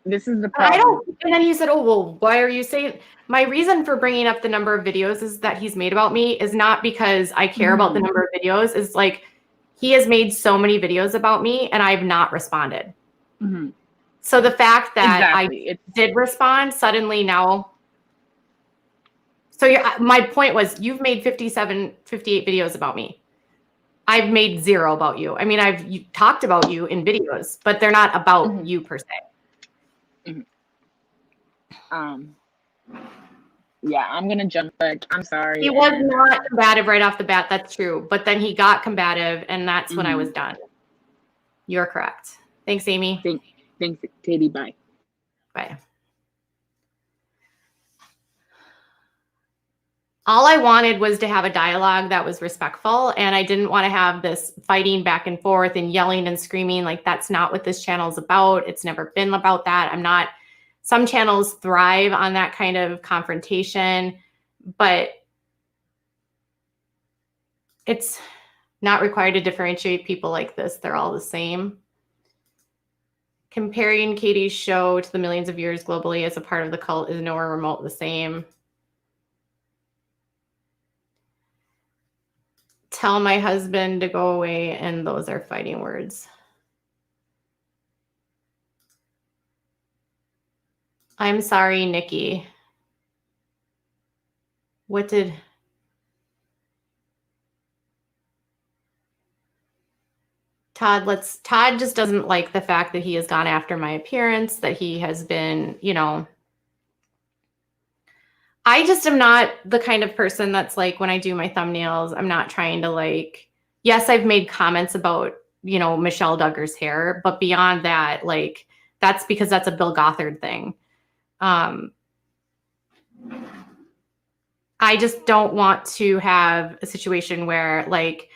this is the problem. And then he said, oh, well, why are you saying? My reason for bringing up the number of videos is that he's made about me is not because I care about the number of videos. It's like, he has made so many videos about me and I've not responded. So the fact that I did respond suddenly now. So my point was, you've made 58 videos about me. I've made 0 about you. I mean, I've talked about you in videos, but they're not about you per se. Yeah, I'm going to jump, but I'm sorry. He was not combative right off the bat. That's true. But then he got combative, and that's when I was done. You're correct. Thanks, Amy. Thanks, Katie. Bye. Bye. All I wanted was to have a dialogue that was respectful, and I didn't want to have this fighting back and forth and yelling and screaming. Like, that's not what this channel is about. It's never been about that. I'm not. Some channels thrive on that kind of confrontation, but it's not required to differentiate people like this. They're all the same. Comparing Katie's show to the millions of viewers globally as a part of the cult is nowhere remote the same. Tell my husband to go away, and those are fighting words. I'm sorry, Nikki. What did... Todd just doesn't like the fact that he has gone after my appearance, that he has been, you know... I just am not the kind of person that's like, when I do my thumbnails, I'm not trying to like... Yes, I've made comments about, you know, Michelle Duggar's hair, but beyond that, like, that's because that's a Bill Gothard thing. I just don't want to have a situation where like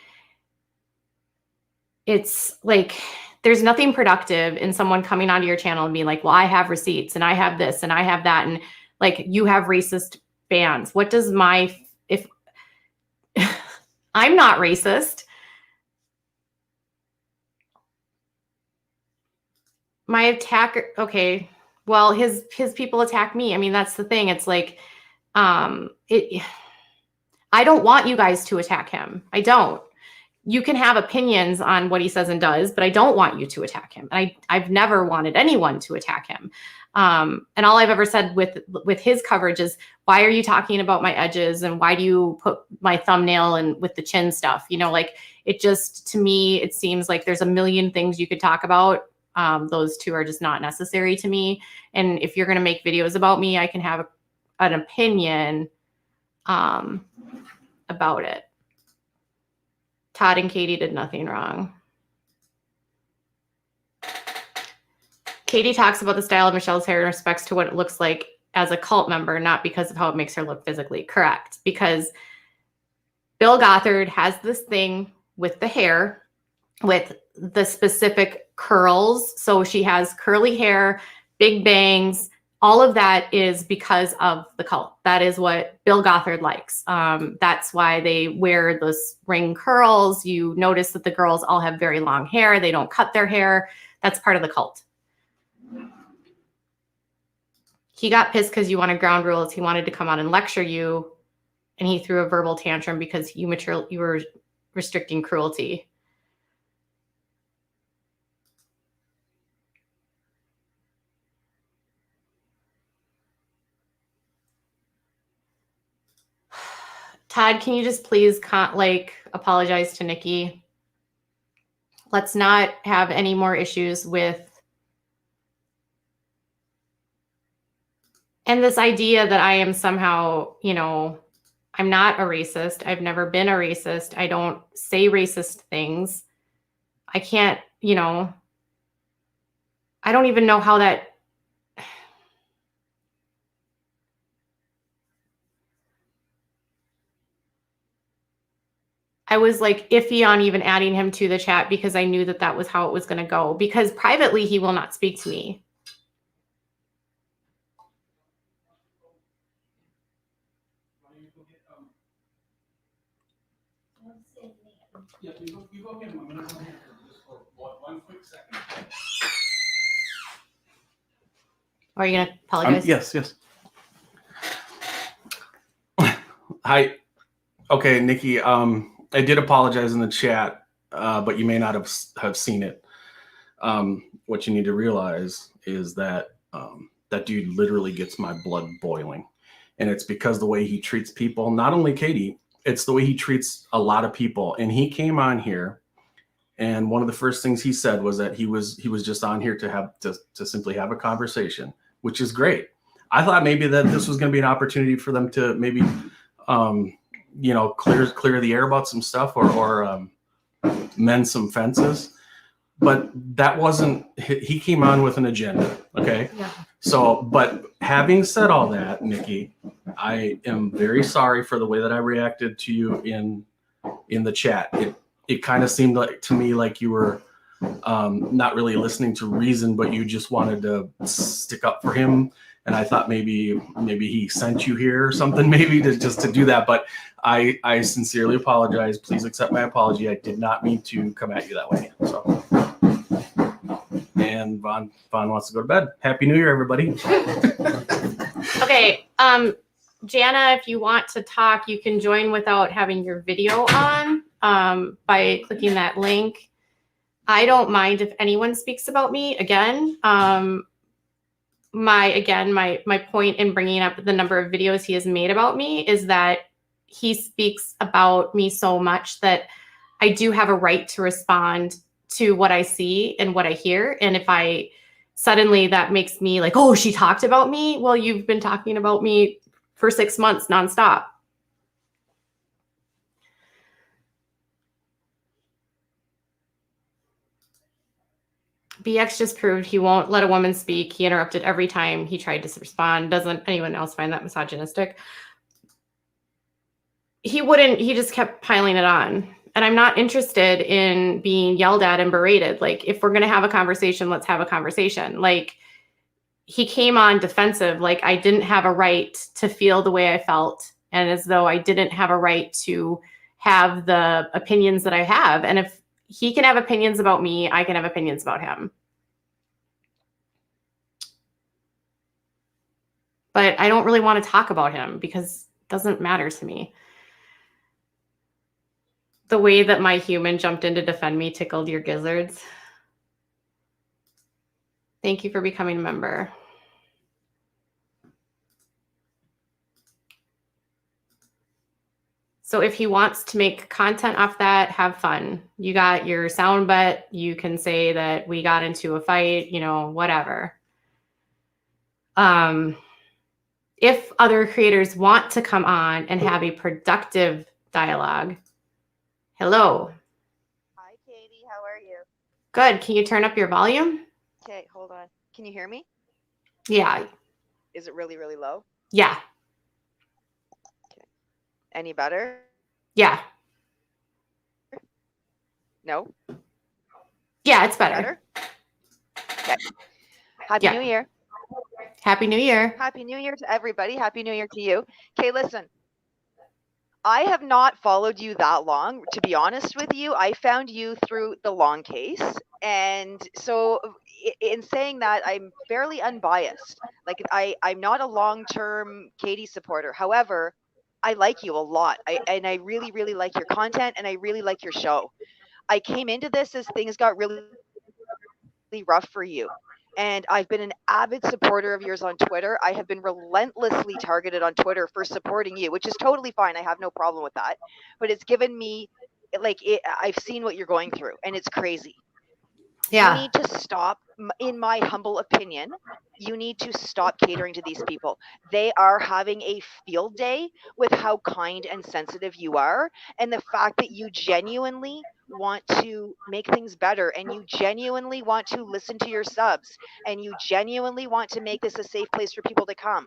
it's like there's nothing productive in someone coming onto your channel and being like, well, I have receipts and I have this and I have that, and like, you have racist bans. What does if I'm not racist, my attacker, okay, well, his people attack me. I mean, that's the thing. It's like, I don't want you guys to attack him. I don't. you can have opinions on what he says and does, but I don't want you to attack him. And I've never wanted anyone to attack him. And all I've ever said with his coverage is, why are you talking about my edges? And why do you put my thumbnail and with the chin stuff? You know, like, it just, to me, it seems like there's a million things you could talk about. Those two are just not necessary to me. And if you're going to make videos about me, I can have an opinion about it. Todd and Katie did nothing wrong. Katie talks about the style of Michelle's hair in respects to what it looks like as a cult member, not because of how it makes her look physically. Correct. Because Bill Gothard has this thing with the hair, with the specific curls. So she has curly hair, big bangs. All of that is because of the cult. That is what Bill Gothard likes. That's why they wear those ring curls. You notice that the girls all have very long hair. They don't cut their hair. That's part of the cult. He got pissed because you wanted ground rules. He wanted to come on and lecture you, and he threw a verbal tantrum because you were restricting cruelty. Todd, can you just please apologize to Nikki? Let's not have any more issues with. And this idea that I am somehow, you know, I'm not a racist. I've never been a racist. I don't say racist things. I can't, you know, I don't even know how that. I was like iffy on even adding him to the chat because I knew that that was how it was going to go, because privately he will not speak to me. Yeah, you go get him. I'm going to go here for just one quick second. Are you going to apologize? Yes. Hi. Okay, Nikki. I did apologize in the chat, but you may not have seen it. What you need to realize is that that dude literally gets my blood boiling, and it's because the way he treats people. Not only Katie, it's the way he treats a lot of people. And he came on here, and one of the first things he said was that he was just on here to simply have a conversation, which is great. I thought maybe that this was going to be an opportunity for them to maybe you know, clear the air about some stuff or mend some fences, but that wasn't. He came on with an agenda. Okay. Yeah. So, but having said all that, Nikki, I am very sorry for the way that I reacted to you in the chat. It kind of seemed like to me like you were not really listening to reason, but you just wanted to stick up for him. And I thought maybe he sent you here or something, maybe to do that. But I sincerely apologize. Please accept my apology. I did not mean to come at you that way. So, and Vaughn wants to go to bed. Happy New Year, everybody. Okay. Jana, if you want to talk, you can join without having your video on by clicking that link. I don't mind if anyone speaks about me again. My point in bringing up the number of videos he has made about me is that he speaks about me so much that I do have a right to respond to what I see and what I hear. And if I suddenly that makes me like, oh, she talked about me. Well, you've been talking about me for 6 months nonstop. BX just proved he won't let a woman speak. He interrupted every time he tried to respond. Doesn't anyone else find that misogynistic? He wouldn't. He just kept piling it on. And I'm not interested in being yelled at and berated. Like, if we're going to have a conversation, let's have a conversation. Like, he came on defensive. Like, I didn't have a right to feel the way I felt. And as though I didn't have a right to have the opinions that I have. And if he can have opinions about me, I can have opinions about him. But I don't really want to talk about him because it doesn't matter to me. the way that my human jumped in to defend me tickled your gizzards. Thank you for becoming a member. So if he wants to make content off that, have fun. You got your sound bet. You can say that we got into a fight, you know, whatever. If other creators want to come on and have a productive dialogue, hello. Hi, Katie. How are you? Good. Can you turn up your volume? Okay, hold on. Can you hear me? Yeah. Is it really, really low? Yeah. Any better? Yeah. No? Yeah, it's better. Better? Okay. Happy New Year. Happy New Year. Happy New Year to everybody. Happy New Year to you. Okay, listen. I have not followed you that long, to be honest with you. I found you through the long case. And so in saying that, I'm fairly unbiased. Like I'm not a long-term Katie supporter. However, I like you a lot. And I really, really like your content and I really like your show. I came into this as things got really rough for you. And I've been an avid supporter of yours on Twitter. I have been relentlessly targeted on Twitter for supporting you, which is totally fine. I have no problem with that. But it's given me, I've seen what you're going through, and it's crazy. Yeah. You need to stop, in my humble opinion, you need to stop catering to these people. They are having a field day with how kind and sensitive you are, and the fact that you genuinely want to make things better, and you genuinely want to listen to your subs, and you genuinely want to make this a safe place for people to come.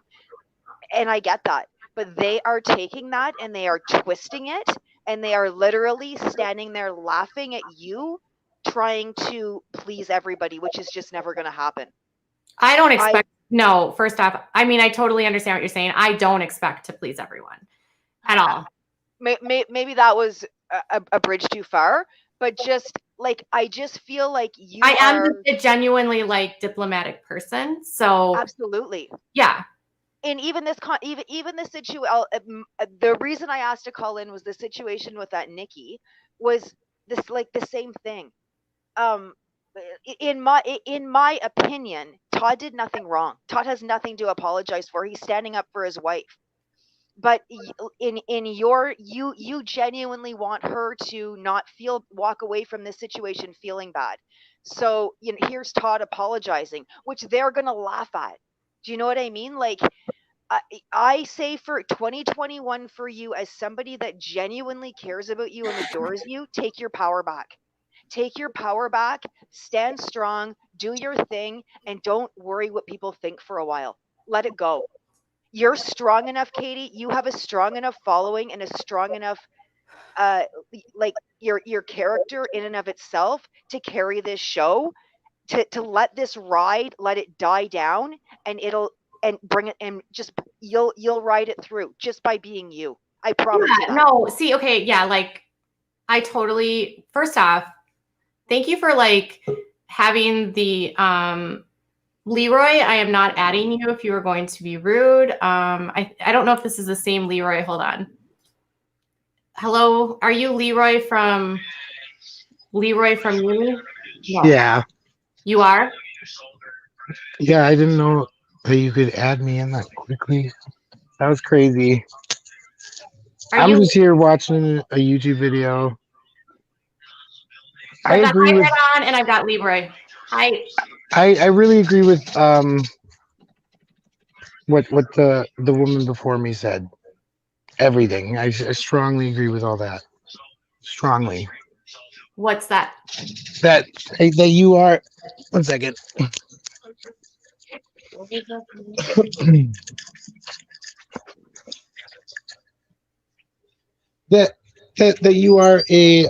And I get that, but they are taking that and they are twisting it, and they are literally standing there laughing at you, trying to please everybody, which is just never going to happen. I don't expect, no, first off, I mean, I totally understand what you're saying. I don't expect to please everyone at all. Maybe that was a bridge too far, but just like, I just feel like you I am a genuinely like diplomatic person. So absolutely. Yeah. And even this even the situation, the reason I asked to call in was the situation with that Nikki was this, like, the same thing. In my opinion, Todd did nothing wrong. Todd has nothing to apologize for. He's standing up for his wife. But you genuinely want her to not walk away from this situation feeling bad. So, you know, here's Todd apologizing, which they're gonna laugh at. Do you know what I mean? Like, I say for 2021, for you as somebody that genuinely cares about you and adores you, take your power back. Take your power back, stand strong, do your thing, and don't worry what people think for a while. Let it go. You're strong enough, Katie. You have a strong enough following and a strong enough, like your character in and of itself to carry this show, to let this ride, let it die down, and bring it, and just you'll ride it through just by being you. I promise you that. No, see, okay, yeah, like I totally, first off, thank you for like having the Leroy. I am not adding you if you are going to be rude. I don't know if this is the same Leroy. Hold on. Hello, are you Leroy from you? Yeah. You are? Yeah, I didn't know that you could add me in that quickly. That was crazy. I'm just here watching a YouTube video. I agree with on, and I've got Leroy. I really agree with what the woman before me said. Everything. I strongly agree with all that. Strongly. What's that? That you are. One second. that you are a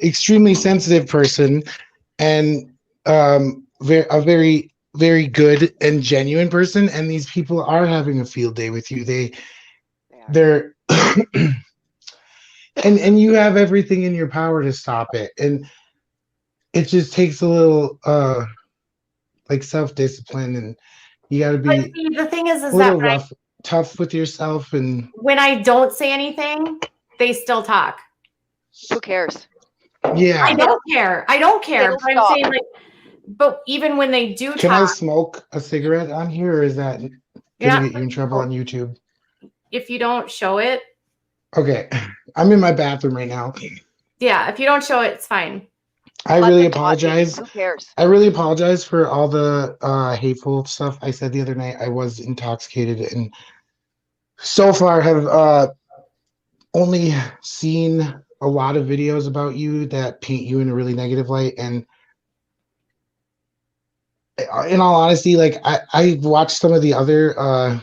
extremely sensitive person, and a very, very good and genuine person, and these people are having a field day with you. They're and you have everything in your power to stop it, and it just takes a little like self-discipline, and you got to be the thing is a little that tough with yourself. And when I don't say anything, they still talk. Who cares? Yeah. I don't care. I don't care. It'll But I'm stop. saying like, but even when they do Can I talk, smoke a cigarette on here, or is that gonna yeah, get you in trouble on YouTube? if you don't show it, Okay, I'm in my bathroom right now. yeah, if you don't show it, it's fine. I Let really them talk, Nikki. apologize. Who cares? I really apologize for all the hateful stuff I said the other night. I was intoxicated and so far have only seen a lot of videos about you that paint you in a really negative light. And in all honesty, like I watched some of the other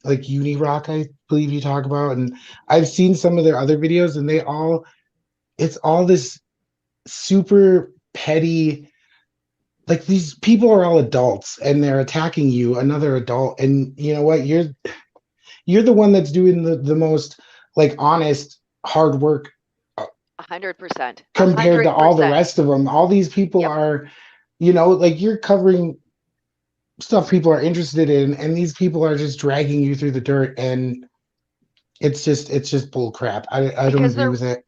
like Uni Rock, I believe you talk about, and I've seen some of their other videos, and it's all this super petty, like these people are all adults and they're attacking you, another adult, and you know what, you're the one that's doing the most like honest hard work 100%. compared to all the 100%. rest of them. All these people Yep. are, you know, like you're covering stuff people are interested in, and these people are just dragging you through the dirt, and it's just bull crap. I don't Because agree with it.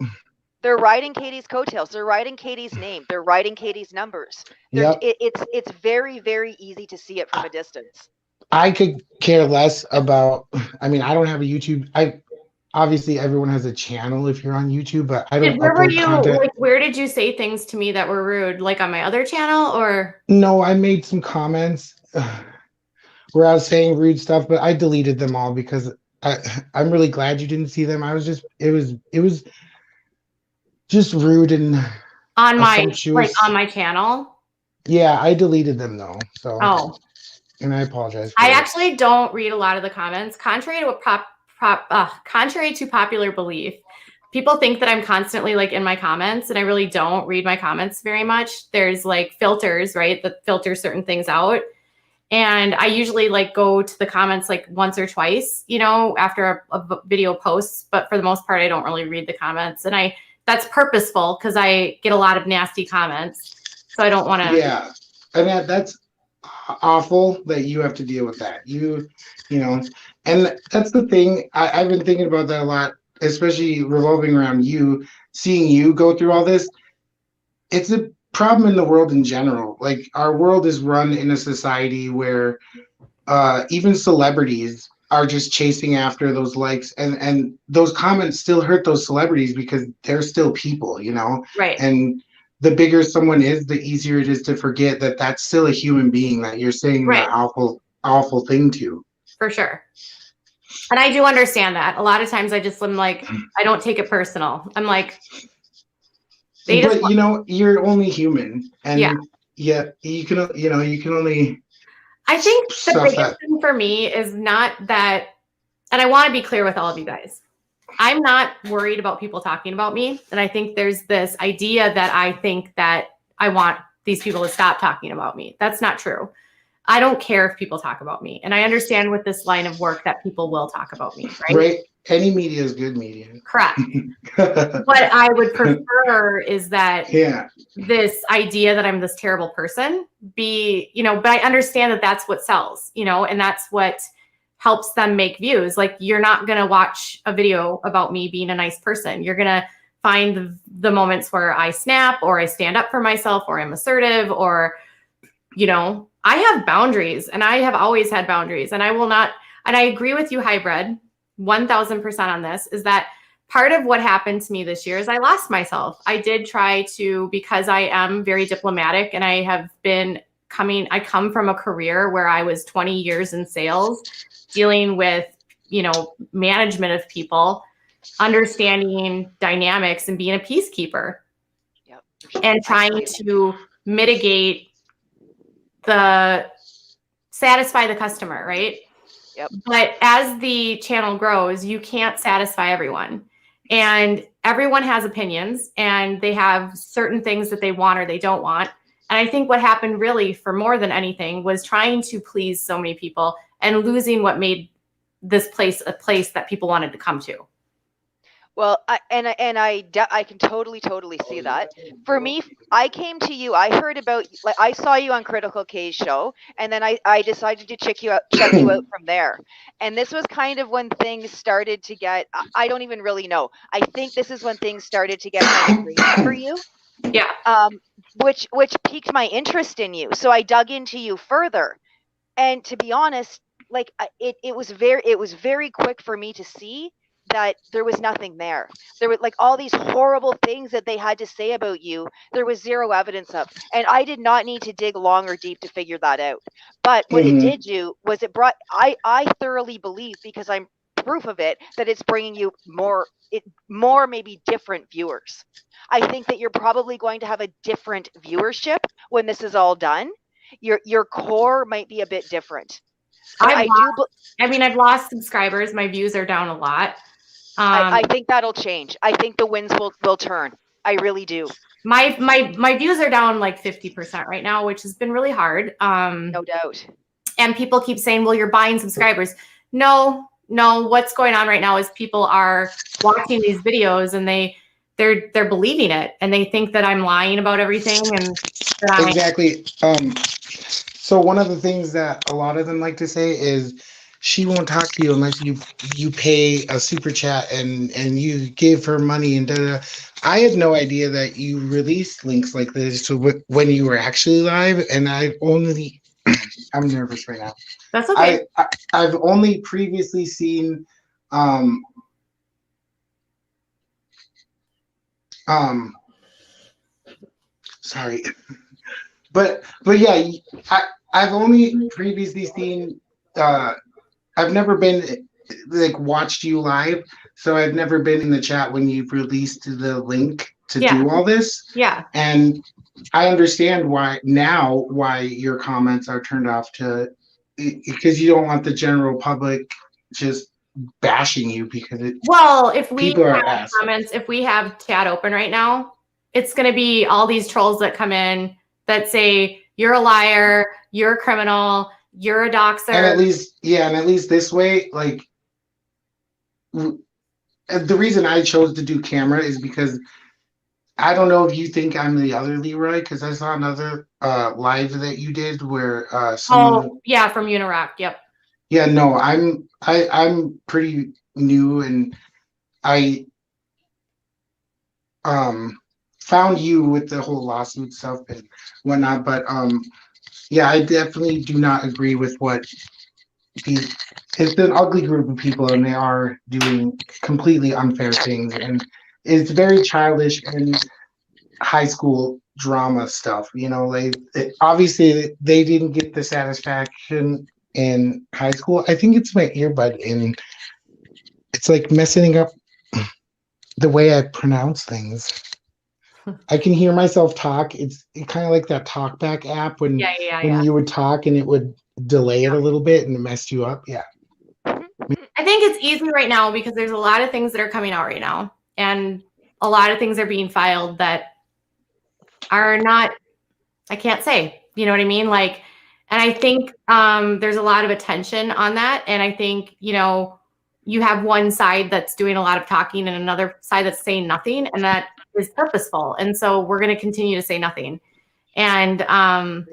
They're riding Katie's coattails. They're riding Katie's name. They're riding Katie's numbers. Yep. It's very, very easy to see it from a distance. I could care less about, I mean, I don't have a YouTube. Obviously everyone has a channel if you're on YouTube, but I don't Where were upload you? content. Like, where did you say things to me that were rude? Like on my other channel, or? No, I made some comments where I was saying rude stuff, but I deleted them all because I'm really glad you didn't see them. It was just rude and On my assumptuous. like on my channel. Yeah, I deleted them though. So Oh, and I apologize. I actually don't read a lot of the comments. Contrary to contrary to popular belief, people think that I'm constantly like in my comments, and I really don't read my comments very much. There's like filters, right, that filter certain things out. And I usually like go to the comments like once or twice, you know, after a video posts. But for the most part, I don't really read the comments. And that's purposeful because I get a lot of nasty comments. So I don't want to. Yeah. And that's awful that you have to deal with that. You know, and that's the thing. I've been thinking about that a lot, especially revolving around you, seeing you go through all this. It's a problem in the world in general. Like our world is run in a society where even celebrities are just chasing after those likes, and those comments still hurt those celebrities because they're still people, you know? Right. And the bigger someone is, the easier it is to forget that that's still a human being that you're saying Right. that awful thing to. For sure. And I do understand that. A lot of times I just am like, I don't take it personal. I'm like, But you know, you're only human, and yeah, you can only. I think the stuff biggest that thing for me is not that, and I want to be clear with all of you guys. I'm not worried about people talking about me. And I think there's this idea that I think that I want these people to stop talking about me. That's not true. I don't care if people talk about me. And I understand with this line of work that people will talk about me, right? Right. Any media is good media. Correct. What I would prefer is that this idea that I'm this terrible person be, you know, but I understand that that's what sells, you know, and that's what helps them make views. Like, you're not going to watch a video about me being a nice person. You're going to find the moments where I snap or I stand up for myself or I'm assertive or, you know, I have boundaries, and I have always had boundaries, and I will not, and I agree with you, Hybrid, 1000% on this, is that part of what happened to me this year is I lost myself. I did try to, because I am very diplomatic, and I come from a career where I was 20 years in sales, dealing with, you know, management of people, understanding dynamics and being a peacekeeper. Yep. And trying to mitigate satisfy the customer, right? Yep. But as the channel grows, you can't satisfy everyone. And everyone has opinions, and they have certain things that they want or they don't want. And I think what happened really for more than anything was trying to please so many people and losing what made this place a place that people wanted to come to. Well, I can totally see that. For me, I came to you. I heard about, like, I saw you on Critical K's show, and then I decided to check you out from there. And this was kind of when things started to get. I don't even really know. I think this is when things started to get kind of crazy for you. Yeah. Which piqued my interest in you. So I dug into you further. And to be honest, like, it was very quick for me to see that there was nothing there. There were, like, all these horrible things that they had to say about you. There was zero evidence of, and I did not need to dig long or deep to figure that out. But what it did do was it brought. I thoroughly believe, because I'm proof of it, that it's bringing you more maybe different viewers. I think that you're probably going to have a different viewership when this is all done. Your core might be a bit different. I've lost subscribers. My views are down a lot. I think that'll change. I think the winds will turn. I really do. My views are down like 50% right now, which has been really hard. No doubt. And people keep saying, well, you're buying subscribers. No, what's going on right now is people are watching these videos and they're believing it, and they think that I'm lying about everything. And exactly. So one of the things that a lot of them like to say is, she won't talk to you unless you pay a super chat and you give her money and da-da. I had no idea that you released links like this when you were actually live, and I'm nervous right now. That's okay. I've only previously seen sorry. But yeah, I've only previously seen I've never been like watched you live, so I've never been in the chat when you've released the link to do all this. Yeah. And I understand why your comments are turned off, because you don't want the general public just bashing you because if we have comments, if we have chat open right now, it's going to be all these trolls that come in that say you're a liar, you're a criminal, you're a doxer. And at least this way, like, the reason I chose to do camera is because I don't know if you think I'm the other Leroy, because I saw another live that you did where from Unirock. Yep. Yeah, no, I'm pretty new, and I found you with the whole lawsuit stuff and whatnot, but yeah, I definitely do not agree with what it's an ugly group of people, and they are doing completely unfair things, and it's very childish and high school drama stuff. Like, obviously they didn't get the satisfaction in high school. I think it's my earbud, and it's like messing up the way I pronounce things. I can hear myself talk. It's kind of like that TalkBack app when you would talk and it would delay it a little bit and it messed you up. Yeah. I think it's easy right now because there's a lot of things that are coming out right now, and a lot of things are being filed that are not, I can't say, you know what I mean? Like, and I think there's a lot of attention on that. And I think, you have one side that's doing a lot of talking and another side that's saying nothing, and that is purposeful. And so we're going to continue to say nothing. And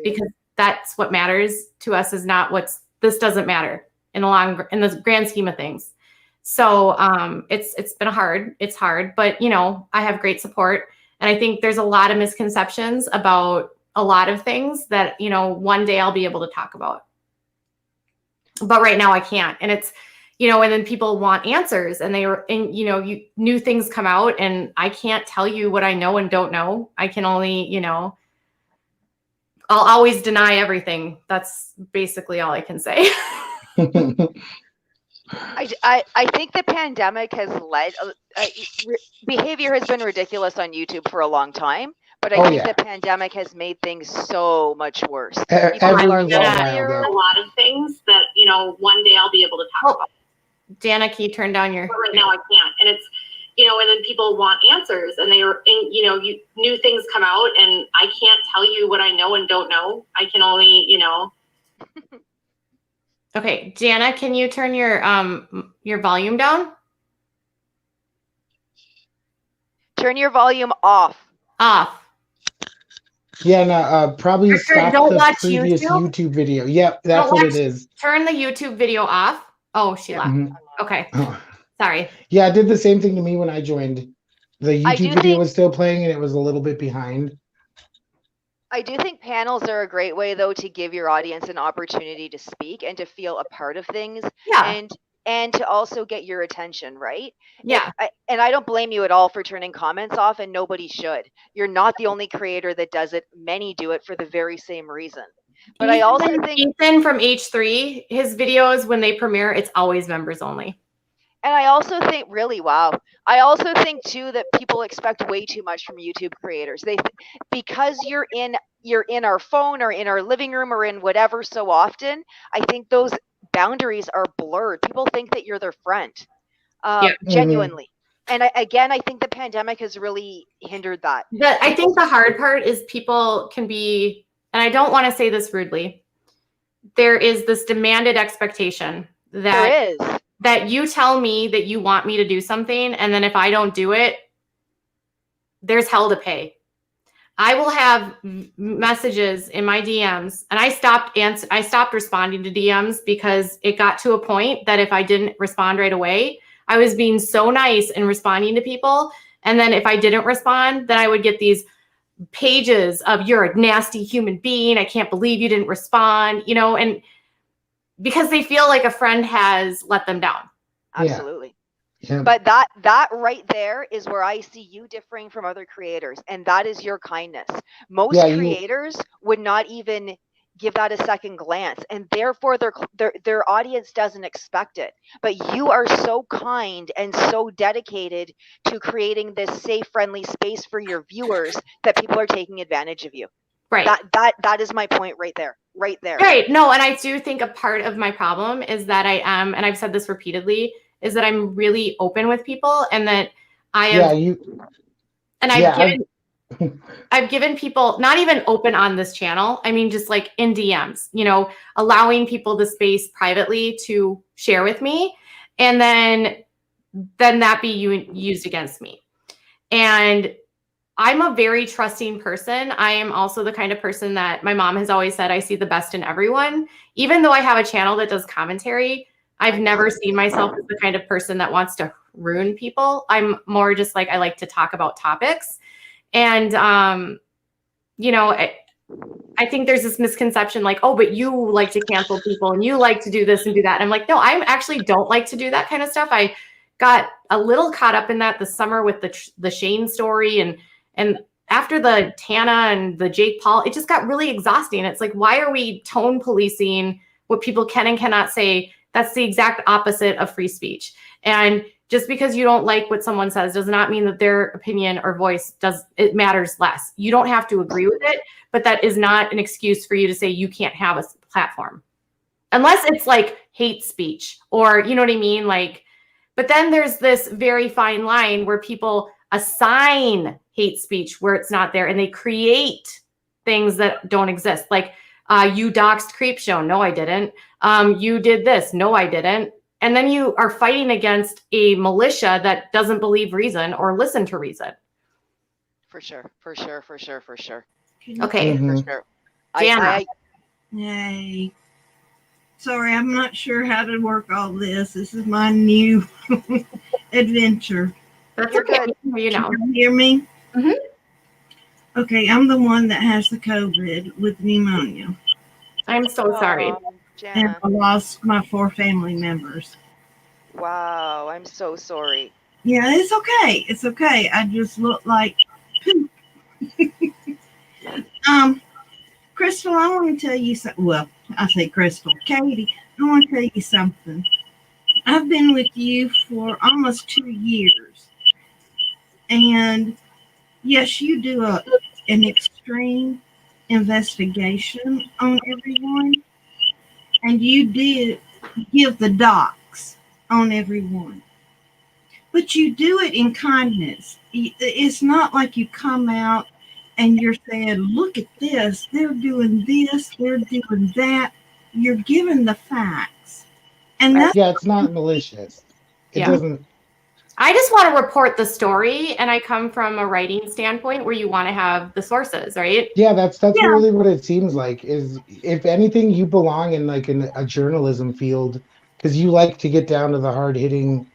because that's what matters to us, is not this doesn't matter in the grand scheme of things. So it's been hard. It's hard, but I have great support. And I think there's a lot of misconceptions about a lot of things that, one day I'll be able to talk about. But right now I can't. And it's, and then people want answers, and new things come out, and I can't tell you what I know and don't know. I can only, I'll always deny everything. That's basically all I can say. I think the pandemic has led behavior has been ridiculous on YouTube for a long time, but I think the pandemic has made things so much worse. Everyone's a lot of things that one day I'll be able to talk about. Dana, can you turn down your? But right now I can't, and it's and then people want answers, and new things come out, and I can't tell you what I know and don't know. I can only Okay, Jana, can you turn your volume down? Turn your volume off. Off. Yeah, no, probably Or stop don't the watch previous YouTube? YouTube video. Yep, that's Don't what watch- it is. Turn the YouTube video off. Oh, she Yeah. left. Mhm. Okay. Oh. Sorry. Yeah, it did the same thing to me when I joined. The I do YouTube video think- was still playing and it was a little bit behind. I do think panels are a great way, though, to give your audience an opportunity to speak and to feel a part of things, Yeah. and to also get your attention, right? Yeah. And I don't blame you at all for turning comments off, and nobody should. You're not the only creator that does it. Many do it for the very same reason. But I also think, Ethan from H3, his videos, when they premiere, it's always members only. and I also think, really, wow. I also think too that people expect way too much from YouTube creators. Because you're in our phone or in our living room or in whatever so often, I think those boundaries are blurred. People think that you're their friend, genuinely. And I think the pandemic has really hindered that. I think the hard part is people can be, and I don't want to say this rudely, there is this demanded expectation that There is. that you tell me that you want me to do something, and then if I don't do it, there's hell to pay. I will have messages in my DMs, and I stopped responding to DMs because it got to a point that if I didn't respond right away, I was being so nice and responding to people, and then if I didn't respond, then I would get these pages of "you're a nasty human being, I can't believe you didn't respond," and because they feel like a friend has let them down. Absolutely. Yeah. But that right there is where I see you differing from other creators, and that is your kindness. Most creators would not even give that a second glance, and therefore their audience doesn't expect it. But you are so kind and so dedicated to creating this safe, friendly space for your viewers that people are taking advantage of you. Right. That is my point right there. Right there. Right. No, and I do think a part of my problem is that I am, and I've said this repeatedly, is that I'm really open with people, and that I am. I've given people, not even open on this channel, I mean just like in DMs, allowing people the space privately to share with me, and then that be used against me. And I'm a very trusting person. I am also the kind of person that my mom has always said I see the best in everyone. Even though I have a channel that does commentary, I've never seen myself as the kind of person that wants to ruin people. I'm more just like, I like to talk about topics. And, I think there's this misconception like, oh, but you like to cancel people and you like to do this and do that. And I'm like, no, I actually don't like to do that kind of stuff. I got a little caught up in that this summer with the Shane story. And after the Tana and the Jake Paul, it just got really exhausting. It's like, why are we tone policing what people can and cannot say? That's the exact opposite of free speech. And just because you don't like what someone says does not mean that their opinion or voice it matters less. You don't have to agree with it, but that is not an excuse for you to say you can't have a platform. Unless it's like hate speech or, you know what I mean? Like, but then there's this very fine line where people assign hate speech where it's not there, and they create things that don't exist. Like, you doxed Creep Show. No, I didn't. You did this. No, I didn't. And then you are fighting against a militia that doesn't believe reason or listen to reason. For sure. Okay. For sure. Jana. Hey. Sorry, I'm not sure how to work all this. This is my new adventure. That's You're okay. good. You know. Can you hear me? Mhm. Okay, I'm the one that has the COVID with pneumonia. I'm so sorry. Oh, And Jana. I lost my 4 family members. Wow, I'm so sorry. Yeah, it's okay. It's okay. I just look like poop. Crystal, I want to tell you something. Well, I say Crystal. Katie, I want to tell you something. I've been with you for almost 2 years. And yes, you do an extreme investigation on everyone. And you did give the docs on everyone. But you do it in kindness. It's not like you come out and you're saying, look at this, they're doing this, they're doing that. You're giving the facts. And that's Yeah, it's not malicious. It Yeah. doesn't. I just want to report the story, and I come from a writing standpoint where you want to have the sources, right? Yeah, that's Yeah. really what it seems like. Is if anything, you belong in like in a journalism field because you like to get down to the hard hitting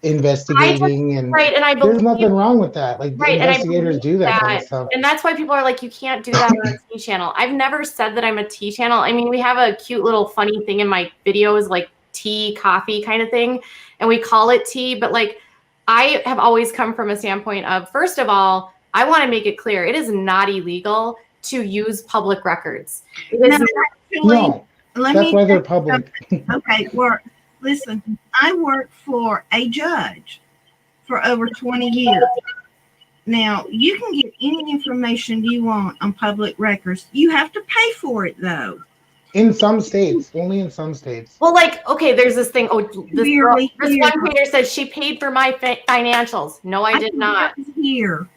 investigating, and Right, and I there's believe nothing wrong with that. Like right, and I investigators believe do that kind of that, stuff. and that's why people are like, you can't do that on a T channel. I've never said that I'm a T channel. I mean, we have a cute little funny thing in my videos, like tea, coffee kind of thing, and we call it tea. But like, I have always come from a standpoint of, first of all, I want to make it clear, it is not illegal to use public records. It is No, actually, No, let that's me why they're public. okay, listen, I worked for a judge for over 20 years. Now, you can get any information you want on public records. You have to pay for it, though. In some states, only in some states. well, like, okay, there's this thing. Oh, this girl, Barely this here. one creator says she paid for my financials. No, I did not. Here.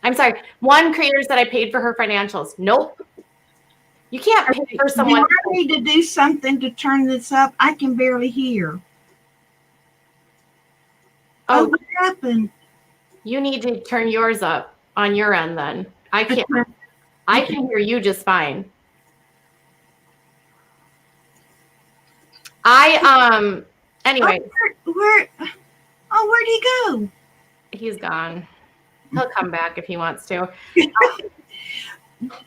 I'm sorry. One creator said I paid for her financials. Nope. You can't pay for someone. Do I need to do something to turn this up? I can barely hear. Oh, what happened? You need to turn yours up on your end then. I can't. I can hear you just fine. Anyway, Where'd he go? he's gone. He'll come back if he wants to.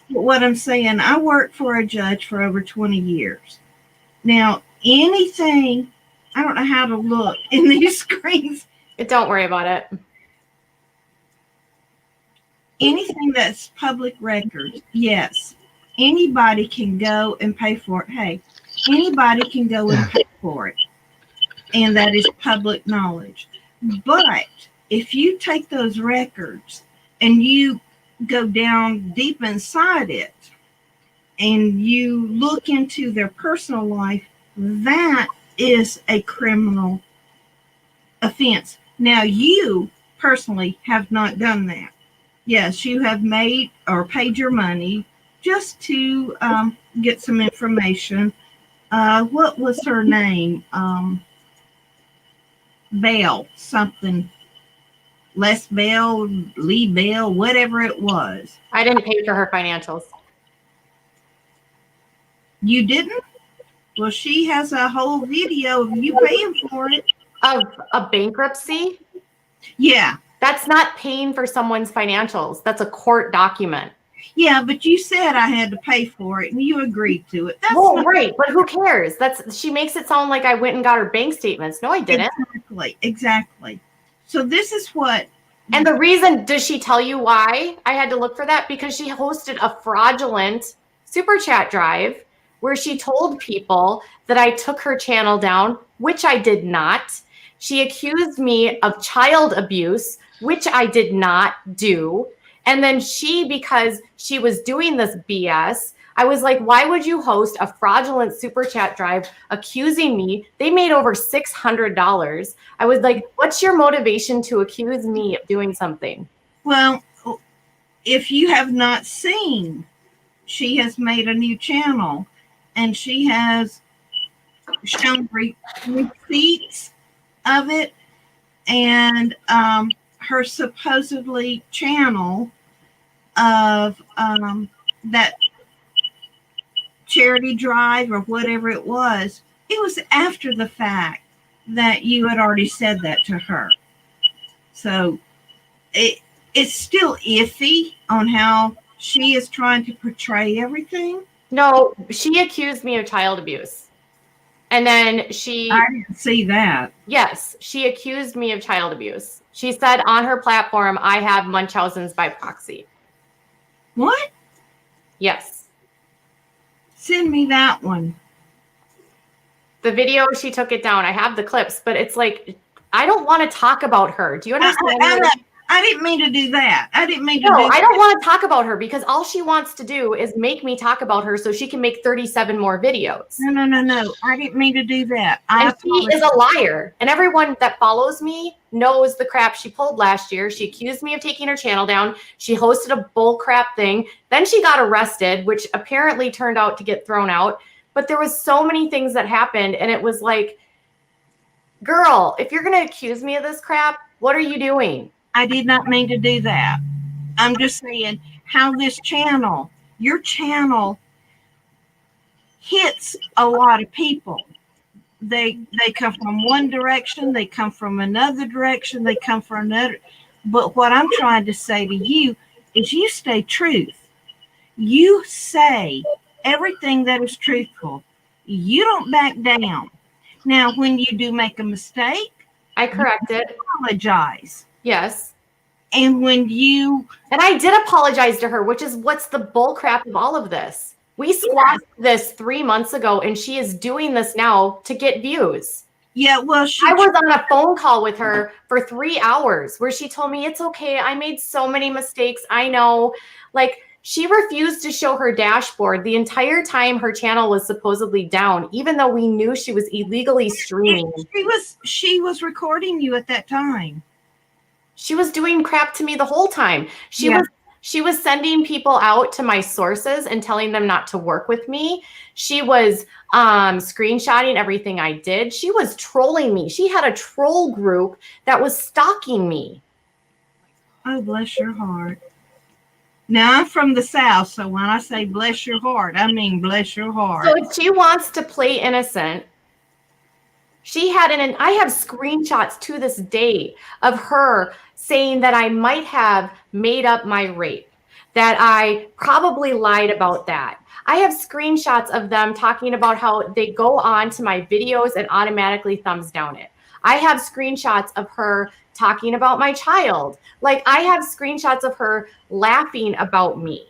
What I'm saying, I worked for a judge for over 20 years. Now, anything, I don't know how to look in these screens. Don't worry about it. Anything that's public record, yes, anybody can go and pay for it. Hey, anybody can go and pay for it. And that is public knowledge. But if you take those records and you go down deep inside it and you look into their personal life, that is a criminal offense. Now, you personally have not done that. Yes, you have made or paid your money just to get some information. What was her name? Bell, something. Les Bell, Lee Bell, whatever it was. I didn't pay for her financials. You didn't? Well, she has a whole video of you paying for it. Of a bankruptcy? Yeah. That's not paying for someone's financials. That's a court document. Yeah, but you said I had to pay for it and you agreed to it. That's well, right, but who cares? She makes it sound like I went and got her bank statements. No, I didn't. Exactly. So this is what. And the reason, does she tell you why I had to look for that? Because she hosted a fraudulent super chat drive where she told people that I took her channel down, which I did not. She accused me of child abuse, which I did not do. And then because she was doing this BS, I was like, why would you host a fraudulent super chat drive accusing me? They made over $600. I was like, what's your motivation to accuse me of doing something? Well, if you have not seen, she has made a new channel and she has shown receipts of it, and her supposedly channel of that charity drive or whatever it was after the fact that you had already said that to her. So it's still iffy on how she is trying to portray everything. No, she accused me of child abuse. And then I didn't see that. Yes, she accused me of child abuse. She said on her platform, I have Munchausen's by proxy. What? Yes. Send me that one. The video, she took it down. I have the clips, but it's like, I don't want to talk about her. Do you understand? I didn't mean to do that. I didn't mean to No, I don't want to talk about her because all she wants to do is make me talk about her so she can make 37 more videos. No. I didn't mean to do that. And she is a liar. And everyone that follows me knows the crap she pulled last year. She accused me of taking her channel down. She hosted a bull crap thing. Then she got arrested, which apparently turned out to get thrown out. But there was so many things that happened. And it was like, girl, if you're going to accuse me of this crap, What are you doing? I did not mean to do that. I'm just saying how this channel, your channel, hits a lot of people. They come from one direction, they come from another direction, they come from another. But what I'm trying to say to you is you stay truth. You say everything that is truthful. You don't back down. Now, when you do make a mistake, I correct it. apologize. Yes. And when you... And I did apologize to her, which is what's the bull crap of all of this. We squashed this 3 months ago, and she is doing this now to get views. Yeah, well, I was on a phone call with her for 3 hours where she told me, it's okay. I made so many mistakes. I know. Like, she refused to show her dashboard the entire time her channel was supposedly down, even though we knew she was illegally streaming. She was recording you at that time. She was doing crap to me the whole time. She was sending people out to my sources and telling them not to work with me. She was screenshotting everything I did. She was trolling me. She had a troll group that was stalking me. Oh, bless your heart. Now, I'm from the South, so when I say bless your heart, I mean bless your heart. So if she wants to play innocent, she had I have screenshots to this day of her saying that I might have made up my rape, that I probably lied about that. I have screenshots of them talking about how they go on to my videos and automatically thumbs down it. I have screenshots of her talking about my child. Like, I have screenshots of her laughing about me.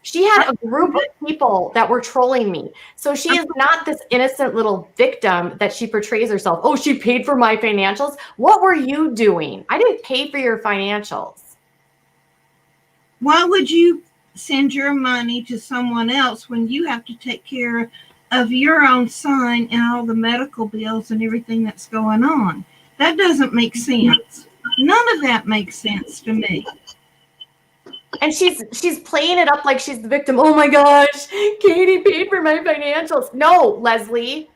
She had a group of people that were trolling me. So she is not this innocent little victim that she portrays herself. Oh, she paid for my financials. What were you doing? I didn't pay for your financials. Why would you send your money to someone else when you have to take care of your own son and all the medical bills and everything that's going on? That doesn't make sense. None of that makes sense to me. And she's playing it up like she's the victim. Oh my gosh, Katie paid for my financials. No, Leslie.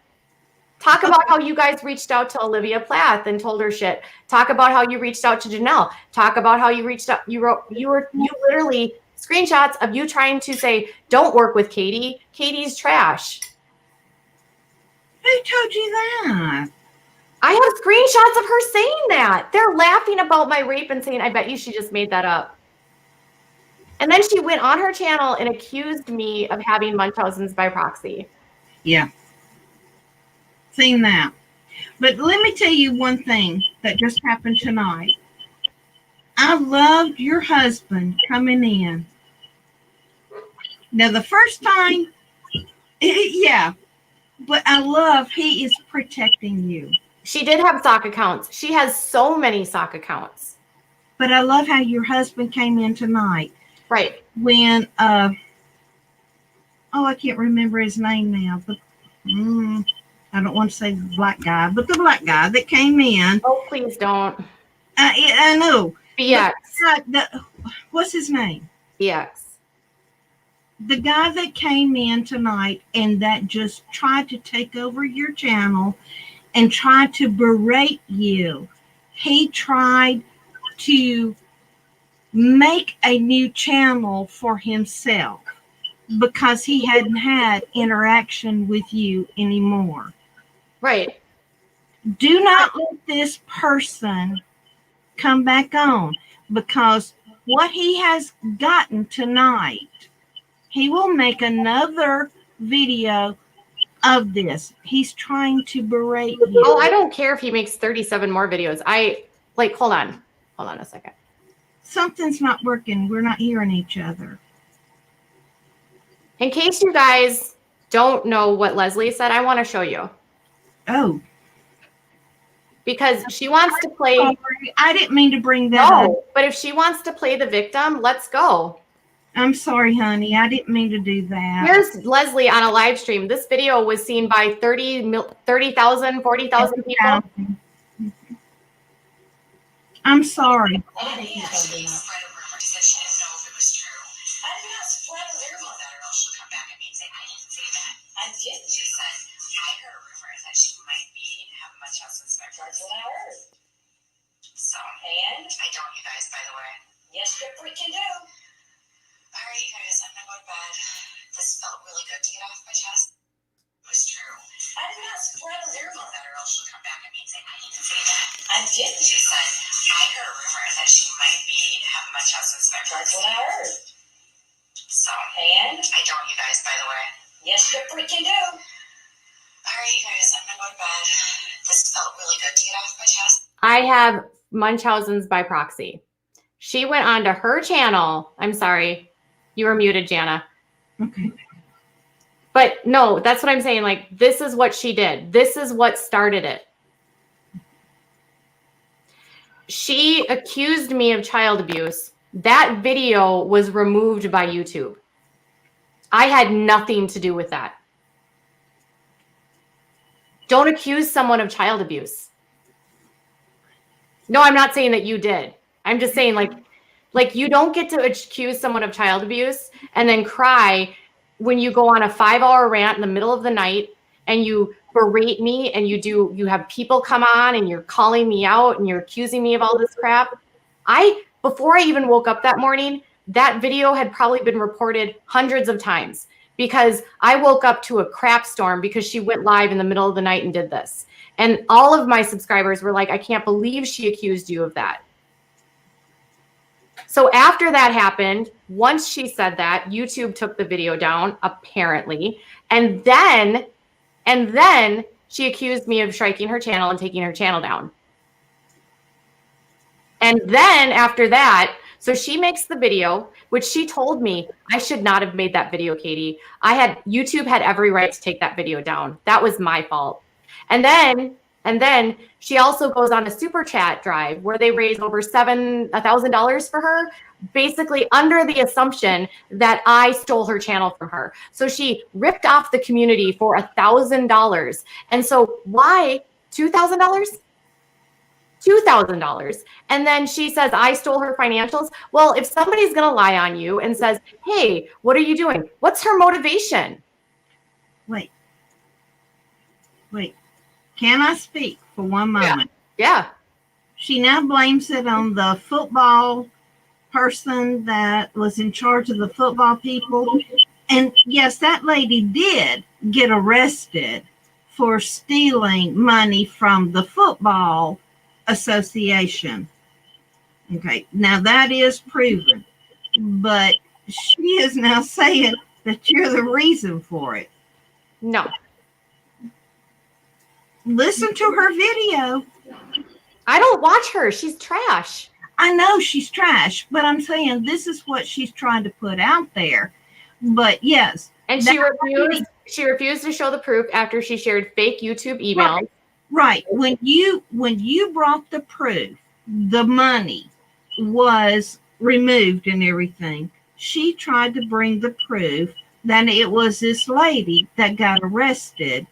Talk about how you guys reached out to Olivia Plath and told her shit. Talk about how you reached out to Janelle. Talk about how you reached out. You literally screenshots of you trying to say, don't work with Katie. Katie's trash. Who told you that? I have screenshots of her saying that. They're laughing about my rape and saying, I bet you she just made that up. And then she went on her channel and accused me of having Munchausen's by proxy. Yeah. Seen that. But let me tell you one thing that just happened tonight. I loved your husband coming in. Now, the first time, yeah, but I love he is protecting you. She did have sock accounts. She has so many sock accounts. But I love how your husband came in tonight. Right. When, I can't remember his name now, but I don't want to say the black guy, but the black guy that came in. Oh, please don't. I know. BX. What's his name? BX. The guy that came in tonight and that just tried to take over your channel and tried to berate you. He tried to make a new channel for himself because he hadn't had interaction with you anymore. Right. Do not let this person come back on, because what he has gotten tonight, he will make another video of this. He's trying to berate you. Oh, I don't care if he makes 37 more videos. Hold on a second. Something's not working. We're not hearing each other. In case you guys don't know what Leslie said, I want to show you. Oh. Because she wants to play. Sorry, I didn't mean to bring that up. No, but if she wants to play the victim, let's go. I'm sorry, honey. I didn't mean to do that. Here's Leslie on a live stream. This video was seen by 30,000, 40,000 people. I'm sorry. So, and I don't, you guys, by the way. Yes, you freaking do. All right, you guys, I'm gonna go to bed. This felt really good to get off my chest. It was true. I did not spread a zero on that, or else she'll come back at me and say, I need to say that. I did. She said, I heard a rumor that she might be having Munchausen by proxy. That's what I heard. So, and I don't, you guys, by the way. Yes, you freaking do. All right, you guys, I'm gonna go to bed. This felt really good to get off my chest. I have Munchausen's by proxy. She went onto her channel. I'm sorry. You were muted, Jana. Okay. But no, that's what I'm saying. Like, this is what she did. This is what started it. She accused me of child abuse. That video was removed by YouTube. I had nothing to do with that. Don't accuse someone of child abuse. No, I'm not saying that you did. I'm just saying, like you don't get to accuse someone of child abuse and then cry when you go on a 5-hour rant in the middle of the night and you berate me and you have people come on and you're calling me out and you're accusing me of all this crap. Before I even woke up that morning, that video had probably been reported hundreds of times because I woke up to a crap storm because she went live in the middle of the night and did this. And all of my subscribers were like, I can't believe she accused you of that. So after that happened, once she said that, YouTube took the video down, apparently. And then she accused me of striking her channel and taking her channel down. And then after that, so she makes the video, which she told me I should not have made that video, Katie. YouTube had every right to take that video down. That was my fault. And then she also goes on a super chat drive where they raise over $1,000 for her, basically under the assumption that I stole her channel from her. So she ripped off the community for $1,000. And so why $2,000? $2,000. And then she says, I stole her financials. Well, if somebody's going to lie on you and says, hey, what are you doing? What's her motivation? Wait. Can I speak for one moment? Yeah. She now blames it on the football person that was in charge of the football people. And yes, that lady did get arrested for stealing money from the football association. Okay, now that is proven. But she is now saying that you're the reason for it. No. Listen to her video. I don't watch her. She's trash. I know she's trash, but I'm saying this is what she's trying to put out there. But yes. And she refused to show the proof after she shared fake YouTube emails. Right. When you brought the proof, the money was removed and everything. She tried to bring the proof that it was this lady that got arrested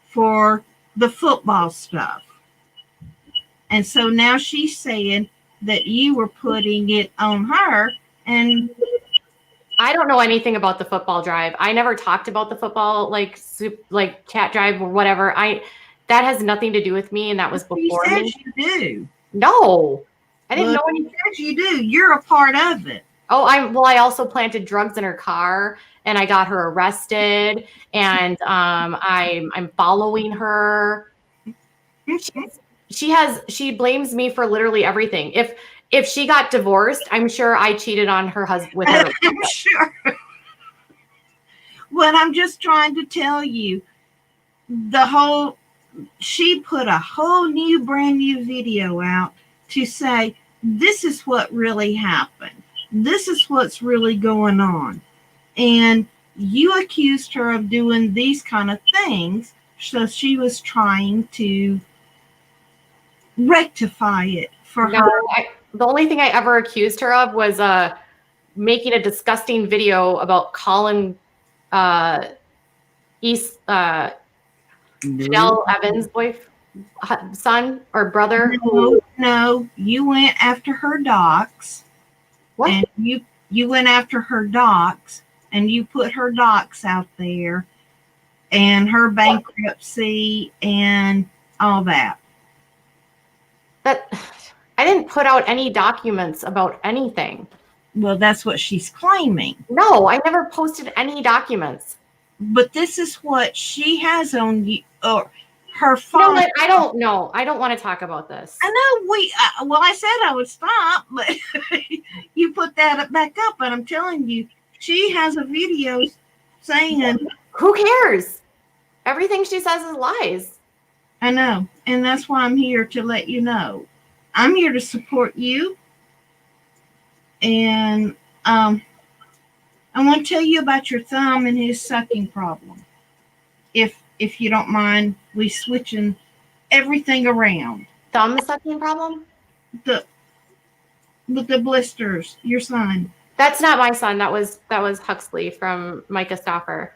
for the football stuff. And so now she's saying that you were putting it on her. And I don't know anything about the football drive. I never talked about the football like chat drive or whatever. That has nothing to do with me, and that was before me. You do. No, I didn't know anything. You do. You're a part of it. Oh, I also planted drugs in her car, and I got her arrested, and I'm following her. She blames me for literally everything. If she got divorced, I'm sure I cheated on her husband with her. I'm sure. Well, I'm just trying to tell you, she put a whole brand new video out to say, this is what really happened. This is what's really going on. And you accused her of doing these kind of things. So she was trying to rectify it for her. The only thing I ever accused her of was making a disgusting video about calling Fidel Evans' son or brother. No, you went after her docs. What? And you went after her docs, and you put her docs out there, and her bankruptcy and all that. I didn't put out any documents about anything. Well, that's what she's claiming. No, I never posted any documents. But this is what she has on you, or her You phone. know what? I don't know. I don't want to talk about this. I know well, I said I would stop, but you put that back up. But I'm telling you, she has a video saying, Who cares? Everything she says is lies. I know. And that's why I'm here to let you know. I'm here to support you. And I want to tell you about your thumb and his sucking problem. If you don't mind, we switching everything around. Thumb sucking problem? With the blisters, your son. That's not my son. That was Huxley from Myka Stauffer.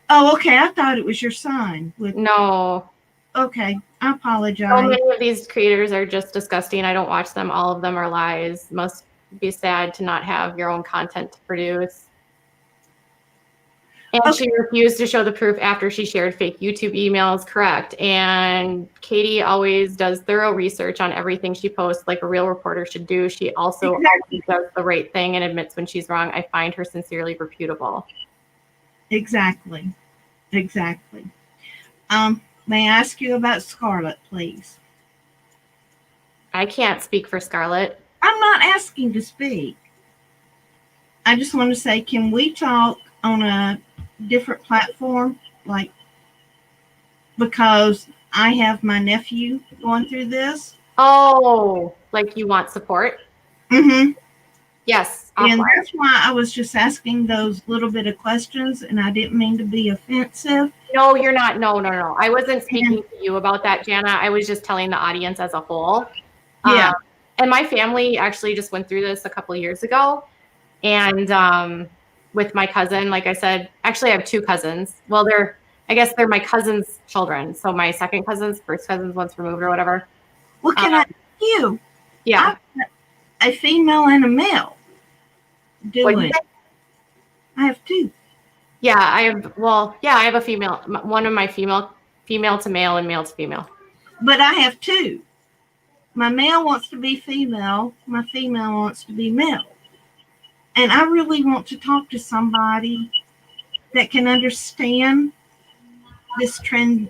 Oh, okay. I thought it was your son. No. Okay. I apologize. So many of these creators are just disgusting. I don't watch them. All of them are lies. Must be sad to not have your own content to produce. And she refused to show the proof after she shared fake YouTube emails. Correct. And Katie always does thorough research on everything she posts, like a real reporter should do. She also always does the right thing and admits when she's wrong. I find her sincerely reputable. Exactly. May I ask you about Scarlett, please? I can't speak for Scarlett. I'm not asking to speak. I just want to say, can we talk on a different platform? Like, because I have my nephew going through this. Oh, like you want support? Mm-hmm. Yes. And that's why I was just asking those little bit of questions, and I didn't mean to be offensive. No, you're not. No. I wasn't speaking to you about that, Jana. I was just telling the audience as a whole. Yeah. And my family actually just went through this a couple of years ago. And with my cousin, like I said, actually I have two cousins. Well, I guess they're my cousin's children. So my second cousins, first cousins once removed or whatever. Well, can I ask you? Yeah. A female and a male. I have two. Yeah, I have a female. One of my female to male and male to female. But I have two. My male wants to be female. My female wants to be male. And I really want to talk to somebody that can understand this trend.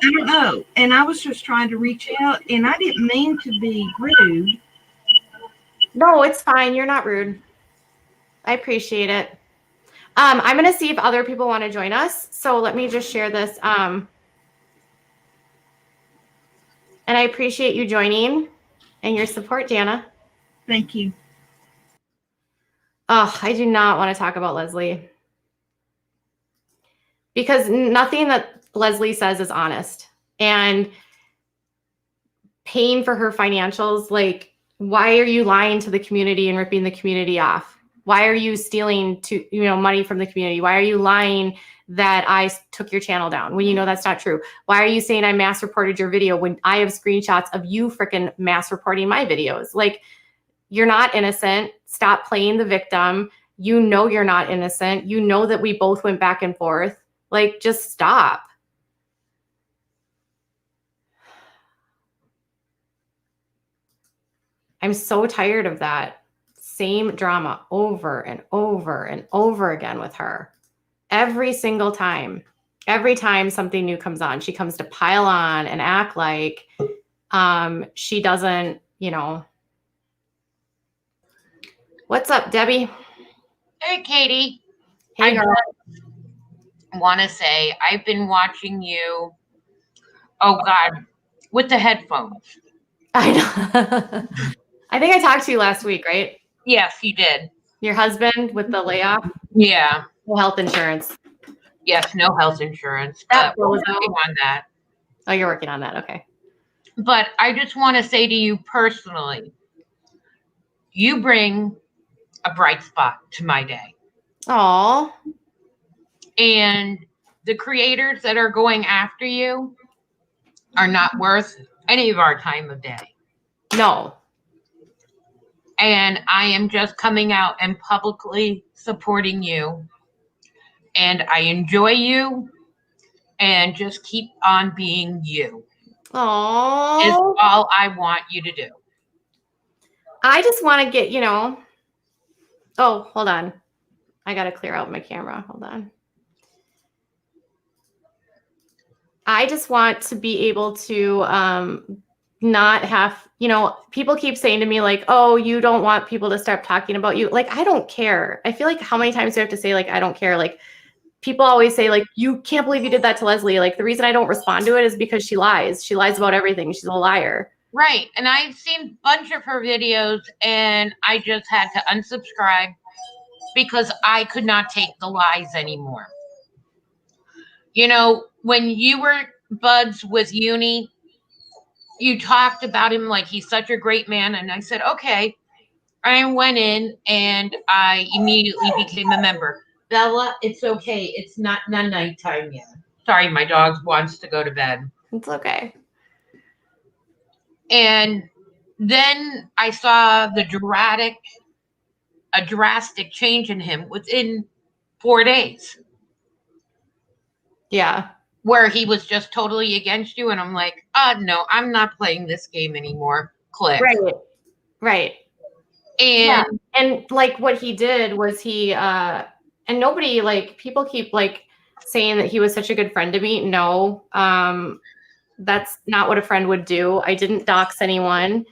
I don't know. And I was just trying to reach out, and I didn't mean to be rude. No, it's fine. You're not rude. I appreciate it. I'm going to see if other people want to join us. So let me just share this. And I appreciate you joining and your support, Jana. Thank you. Oh, I do not want to talk about Leslie. Because nothing that Leslie says is honest. And paying for her financials, like, why are you lying to the community and ripping the community off? Why are you stealing money from the community? Why are you lying that I took your channel down when you know that's not true? Why are you saying I mass reported your video when I have screenshots of you freaking mass reporting my videos? Like, you're not innocent. Stop playing the victim. You know you're not innocent. You know that we both went back and forth. Like, just stop. I'm so tired of that same drama over and over and over again with her. Every single time. Every time something new comes on, she comes to pile on and act like she doesn't, What's up, Debbie? Hey, Katie. Hey, girl. I want to say I've been watching you, oh God, with the headphones. I know. I think I talked to you last week, right? Yes, you did. Your husband with the layoff? Yeah. No health insurance. Yes, no health insurance. That But we're working on that. Oh, you're working on that. Okay. But I just want to say to you personally, you bring a bright spot to my day. Aw. And the creators that are going after you are not worth any of our time of day. No. And I am just coming out and publicly supporting you. And I enjoy you. And just keep on being you. Oh, all I want you to do. I just want to get, oh, hold on. I got to clear out my camera. Hold on. I just want to be able to not have, people keep saying to me like, oh, you don't want people to start talking about you. Like, I don't care. I feel like how many times do I have to say, like, I don't care? Like, people always say, like, you can't believe you did that to Leslie. Like, the reason I don't respond to it is because she lies. She lies about everything. She's a liar. Right. And I've seen a bunch of her videos and I just had to unsubscribe because I could not take the lies anymore. When you were buds with Uni, you talked about him like he's such a great man. And I said, okay. I went in and I immediately became a member. Bella, it's okay. It's not nighttime yet. Sorry, my dog wants to go to bed. It's okay. And then I saw a drastic change in him within 4 days. Yeah. Where he was just totally against you. And I'm like, no, I'm not playing this game anymore. Click. Right. And like what he did was and nobody, like, people keep like saying that he was such a good friend to me. No, that's not what a friend would do. I didn't dox anyone.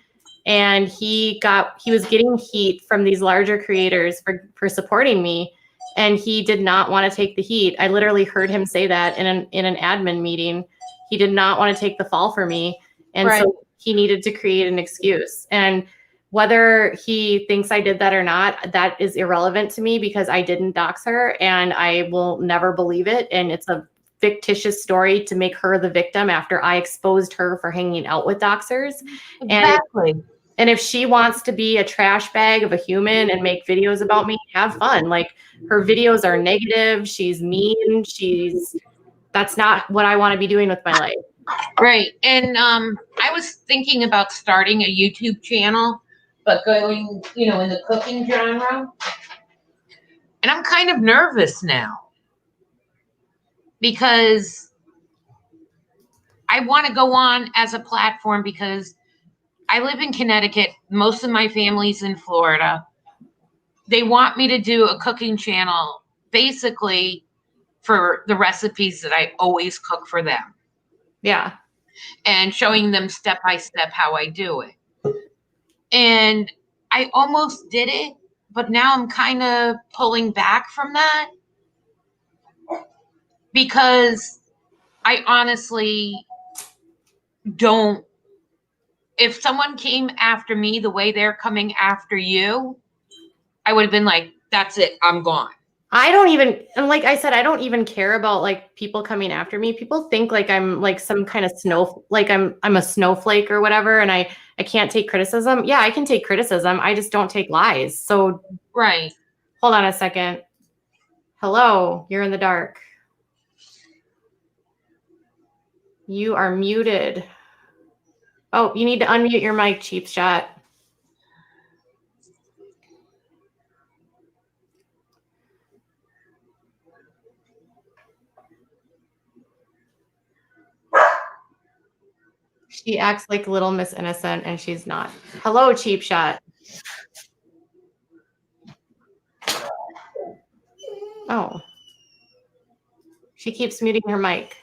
And he was getting heat from these larger creators for supporting me. And he did not want to take the heat. I literally heard him say that in an admin meeting. He did not want to take the fall for me. And so he needed to create an excuse. And whether he thinks I did that or not, that is irrelevant to me because I didn't dox her and I will never believe it. And it's a fictitious story to make her the victim after I exposed her for hanging out with doxers. Exactly. And if she wants to be a trash bag of a human and make videos about me, have fun. Like, her videos are negative. She's mean. That's not what I want to be doing with my life. Right. And I was thinking about starting a YouTube channel, but going, in the cooking genre. And I'm kind of nervous now because I want to go on as a platform because I live in Connecticut. Most of my family's in Florida. They want me to do a cooking channel basically for the recipes that I always cook for them. Yeah. And showing them step by step how I do it. And I almost did it, but now I'm kind of pulling back from that because I honestly don't. If someone came after me the way they're coming after you, I would have been like, that's it, I'm gone. And like I said, I don't even care about like people coming after me. People think like I'm like some kind of I'm a snowflake or whatever, and I can't take criticism. Yeah, I can take criticism. I just don't take lies. So right. Hold on a second. Hello, you're in the dark. You are muted. Oh, you need to unmute your mic, cheap shot. She acts like Little Miss Innocent, and she's not. Hello, cheap shot. Oh. She keeps muting her mic.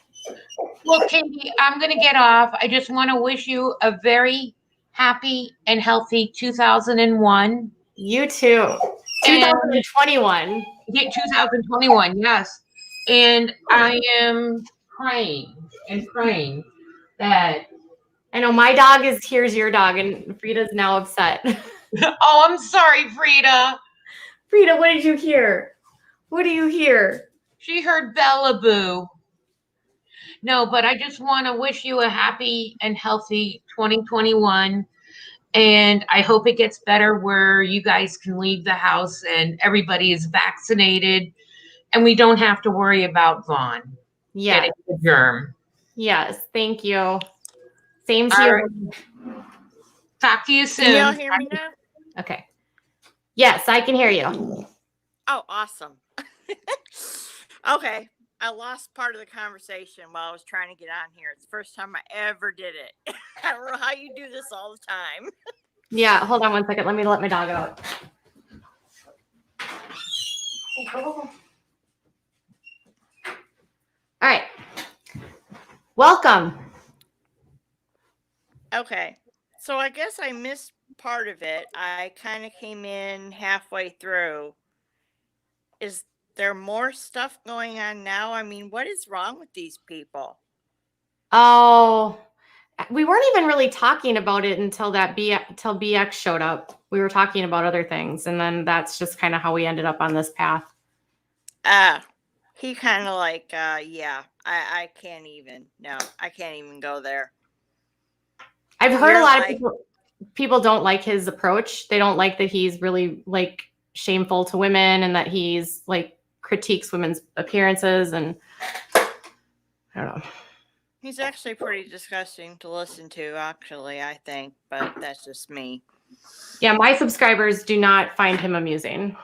Well, Katie, I'm going to get off. I just want to wish you a very happy and healthy 2001. You too. 2021. Yeah, 2021, yes. And I am praying that. I know my dog here's your dog, and Frida's now upset. Oh, I'm sorry, Frida. Frida, what did you hear? What do you hear? She heard Bella Boo. No, but I just want to wish you a happy and healthy 2021. And I hope it gets better where you guys can leave the house and everybody is vaccinated and we don't have to worry about Vaughn getting the germ. Yes, thank you. Same to you. Right. Talk to you soon. Can y'all hear me now? Okay. Yes, I can hear you. Oh, awesome. Okay. I lost part of the conversation while I was trying to get on here. It's the first time I ever did it. I don't know how you do this all the time. Yeah, hold on one second. Let me let my dog out. All right. Welcome. Okay. So I guess I missed part of it. I kind of came in halfway through. Is there more stuff going on now? I mean, what is wrong with these people? Oh, we weren't even really talking about it until till BX showed up. We were talking about other things, and then that's just kind of how we ended up on this path. He kind of like, yeah, I can't even. No, I can't even go there. I've heard a lot of people don't like his approach. They don't like that he's really like shameful to women and that he's like critiques women's appearances, and I don't know. He's actually pretty disgusting to listen to, actually, I think, but that's just me. Yeah, my subscribers do not find him amusing.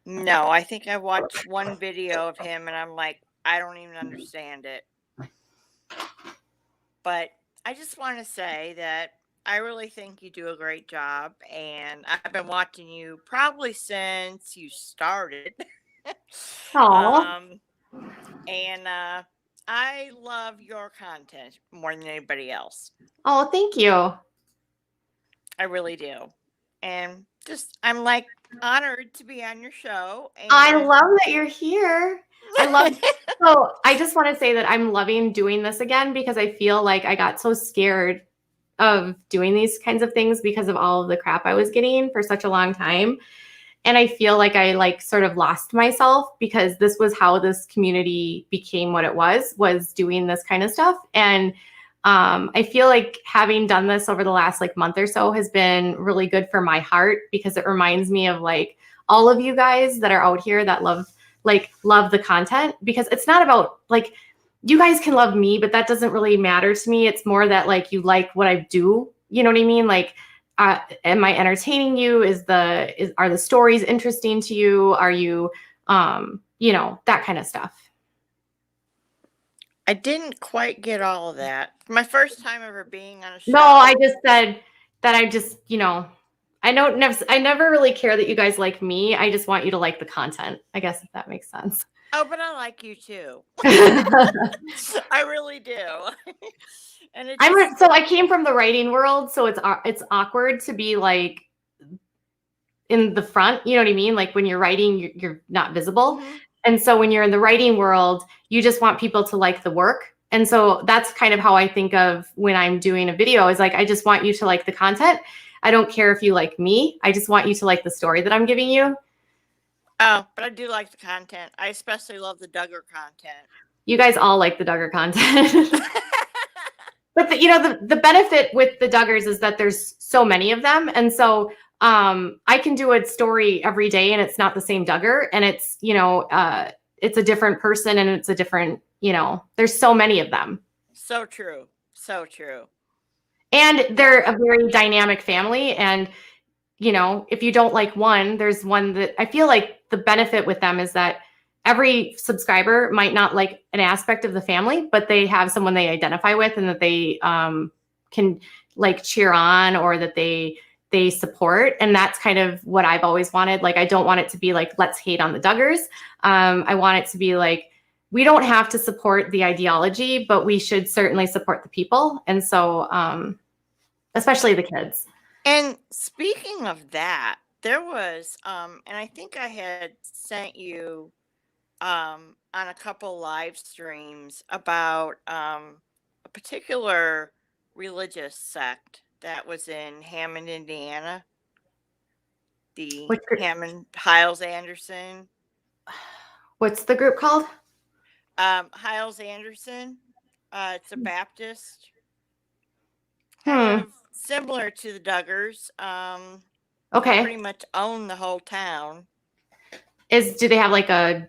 No, I think I watched one video of him and I'm like, I don't even understand it. But I just want to say that I really think you do a great job, and I've been watching you probably since you started. Aww. And I love your content more than anybody else. Oh, thank you. I really do. And just, I'm like honored to be on your show. And I love that you're here. I love so I just want to say that I'm loving doing this again, because I feel like I got so scared of doing these kinds of things because of all of the crap I was getting for such a long time. And I feel like I like sort of lost myself, because this was how this community became what it was doing this kind of stuff. And I feel like having done this over the last like month or so has been really good for my heart, because it reminds me of like all of you guys that are out here that love the content, because it's not about like, you guys can love me, but that doesn't really matter to me. It's more that like you like what I do. You know what I mean? Like, am I entertaining you? Are the stories interesting to you? Are you, you know, that kind of stuff. I didn't quite get all of that. My first time ever being on a show. No, I just said that I just, you know, I never really care that you guys like me. I just want you to like the content, I guess, if that makes sense. Oh, but I like you too. I really do. And so I came from the writing world, so it's awkward to be like in the front. You know what I mean? Like when you're writing, you're not visible. Mm-hmm. And so when you're in the writing world, you just want people to like the work. And so that's kind of how I think of when I'm doing a video, is like, I just want you to like the content. I don't care if you like me. I just want you to like the story that I'm giving you. Oh, but I do like the content. I especially love the Duggar content. You guys all like the Duggar content. But the benefit with the Duggars is that there's so many of them. And so I can do a story every day and it's not the same Duggar, and it's, it's a different person, and it's a different, there's so many of them. So true. So true. And they're a very dynamic family. And, if you don't like one, there's one that I feel like the benefit with them is that every subscriber might not like an aspect of the family, but they have someone they identify with and that they can like cheer on, or that they support. And that's kind of what I've always wanted. Like, I don't want it to be like, let's hate on the Duggars. I want it to be like, we don't have to support the ideology, but we should certainly support the people. And so, especially the kids. And speaking of that, there was, and I think I had sent you on a couple live streams about a particular religious sect that was in Hammond, Indiana. The Hammond Hiles Anderson. What's the group called? Hiles Anderson. It's a Baptist. Kind of similar to the Duggars. Okay. Pretty much own the whole town. Do they have like a?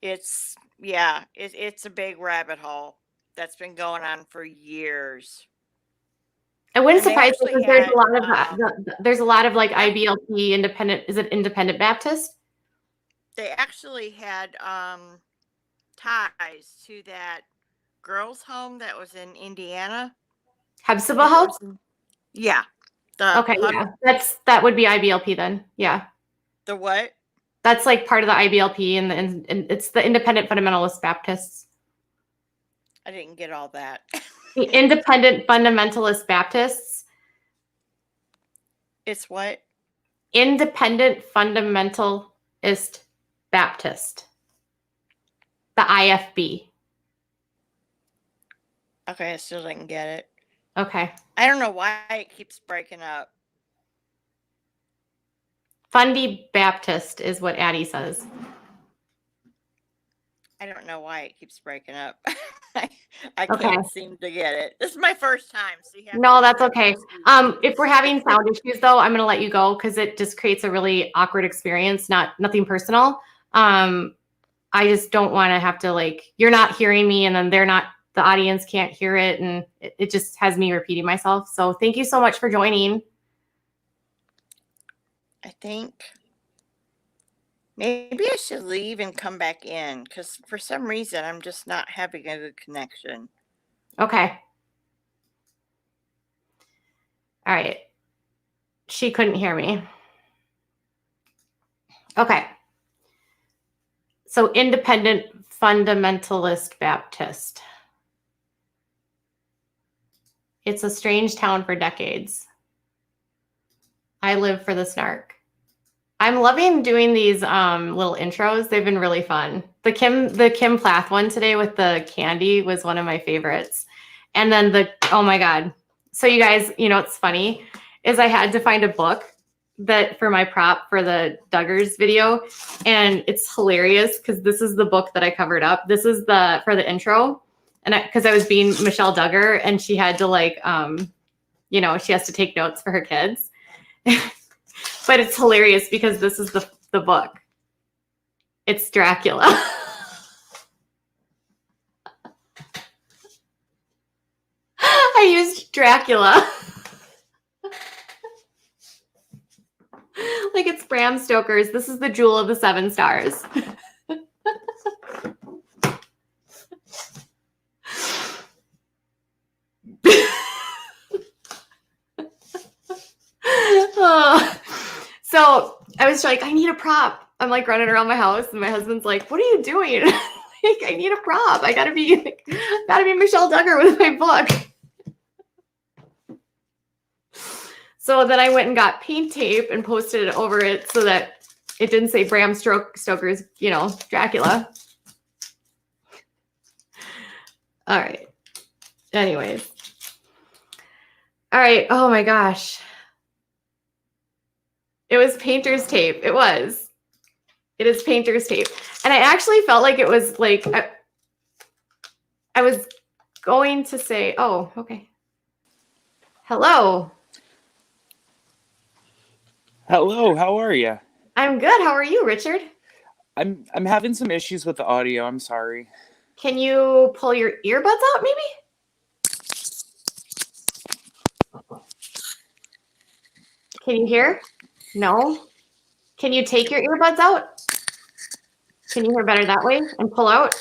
It's a big rabbit hole that's been going on for years. I wouldn't surprise me, because there's a lot of like IBLP independent. Is it Independent Baptist? They actually had ties to that girls' home that was in Indiana. Hephzibah House? Yeah. The Okay, yeah. That would be IBLP then. Yeah. The what? That's like part of the IBLP and it's the Independent Fundamentalist Baptists. I didn't get all that. The Independent Fundamentalist Baptists. It's what? Independent Fundamentalist Baptist. The IFB. Okay, I still didn't get it. Okay. I don't know why it keeps breaking up. Fundy Baptist is what Addie says. I don't know why it keeps breaking up. I can't seem to get it. This is my first time. So no, that's okay. If we're having sound issues though, I'm going to let you go because it just creates a really awkward experience. Nothing personal. I just don't want to have to like, you're not hearing me and then the audience can't hear it. And it just has me repeating myself. So thank you so much for joining. I think maybe I should leave and come back in because for some reason I'm just not having a good connection. Okay. All right. She couldn't hear me. Okay. So Independent Fundamentalist Baptist. It's a strange town for decades. I live for the snark. I'm loving doing these little intros. They've been really fun. The Kim Plath one today with the candy was one of my favorites. And then oh my God. So you guys, what's funny is I had to find a book that for my prop for the Duggars video. And it's hilarious because this is the book that I covered up. This is for the intro. And because I was being Michelle Duggar and she had to she has to take notes for her kids. But it's hilarious because this is the book. It's Dracula. I used Dracula. Like it's Bram Stoker's. This is the Jewel of the Seven Stars. So I was like, I need a prop. I'm like running around my house and my husband's like, what are you doing? Like, I need a prop. I gotta be Michelle Duggar with my book. So then I went and got paint tape and posted it over it so that it didn't say Bram Stoker's, Dracula. All right. Anyways. All right. Oh my gosh. It was painter's tape. It is painter's tape. And I actually felt like it was like, I was going to say, oh, okay. Hello. Hello, how are you? I'm good. How are you, Richard? I'm having some issues with the audio. I'm sorry. Can you pull your earbuds out maybe? Can you hear? No. Can you take your earbuds out? Can you hear better that way and pull out?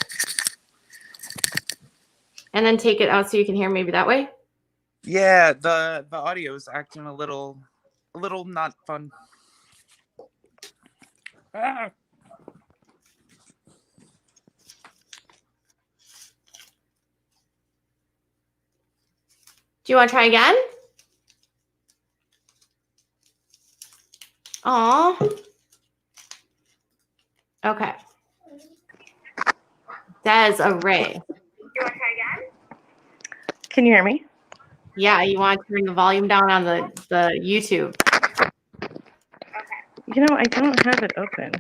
And then take it out so you can hear maybe that way? Yeah, the audio is acting a little not fun. Ah. Do you want to try again? Aw. Okay. Desiree. You want to try again? Can you hear me? Yeah, you want to turn the volume down on the YouTube. You know, I don't have it open.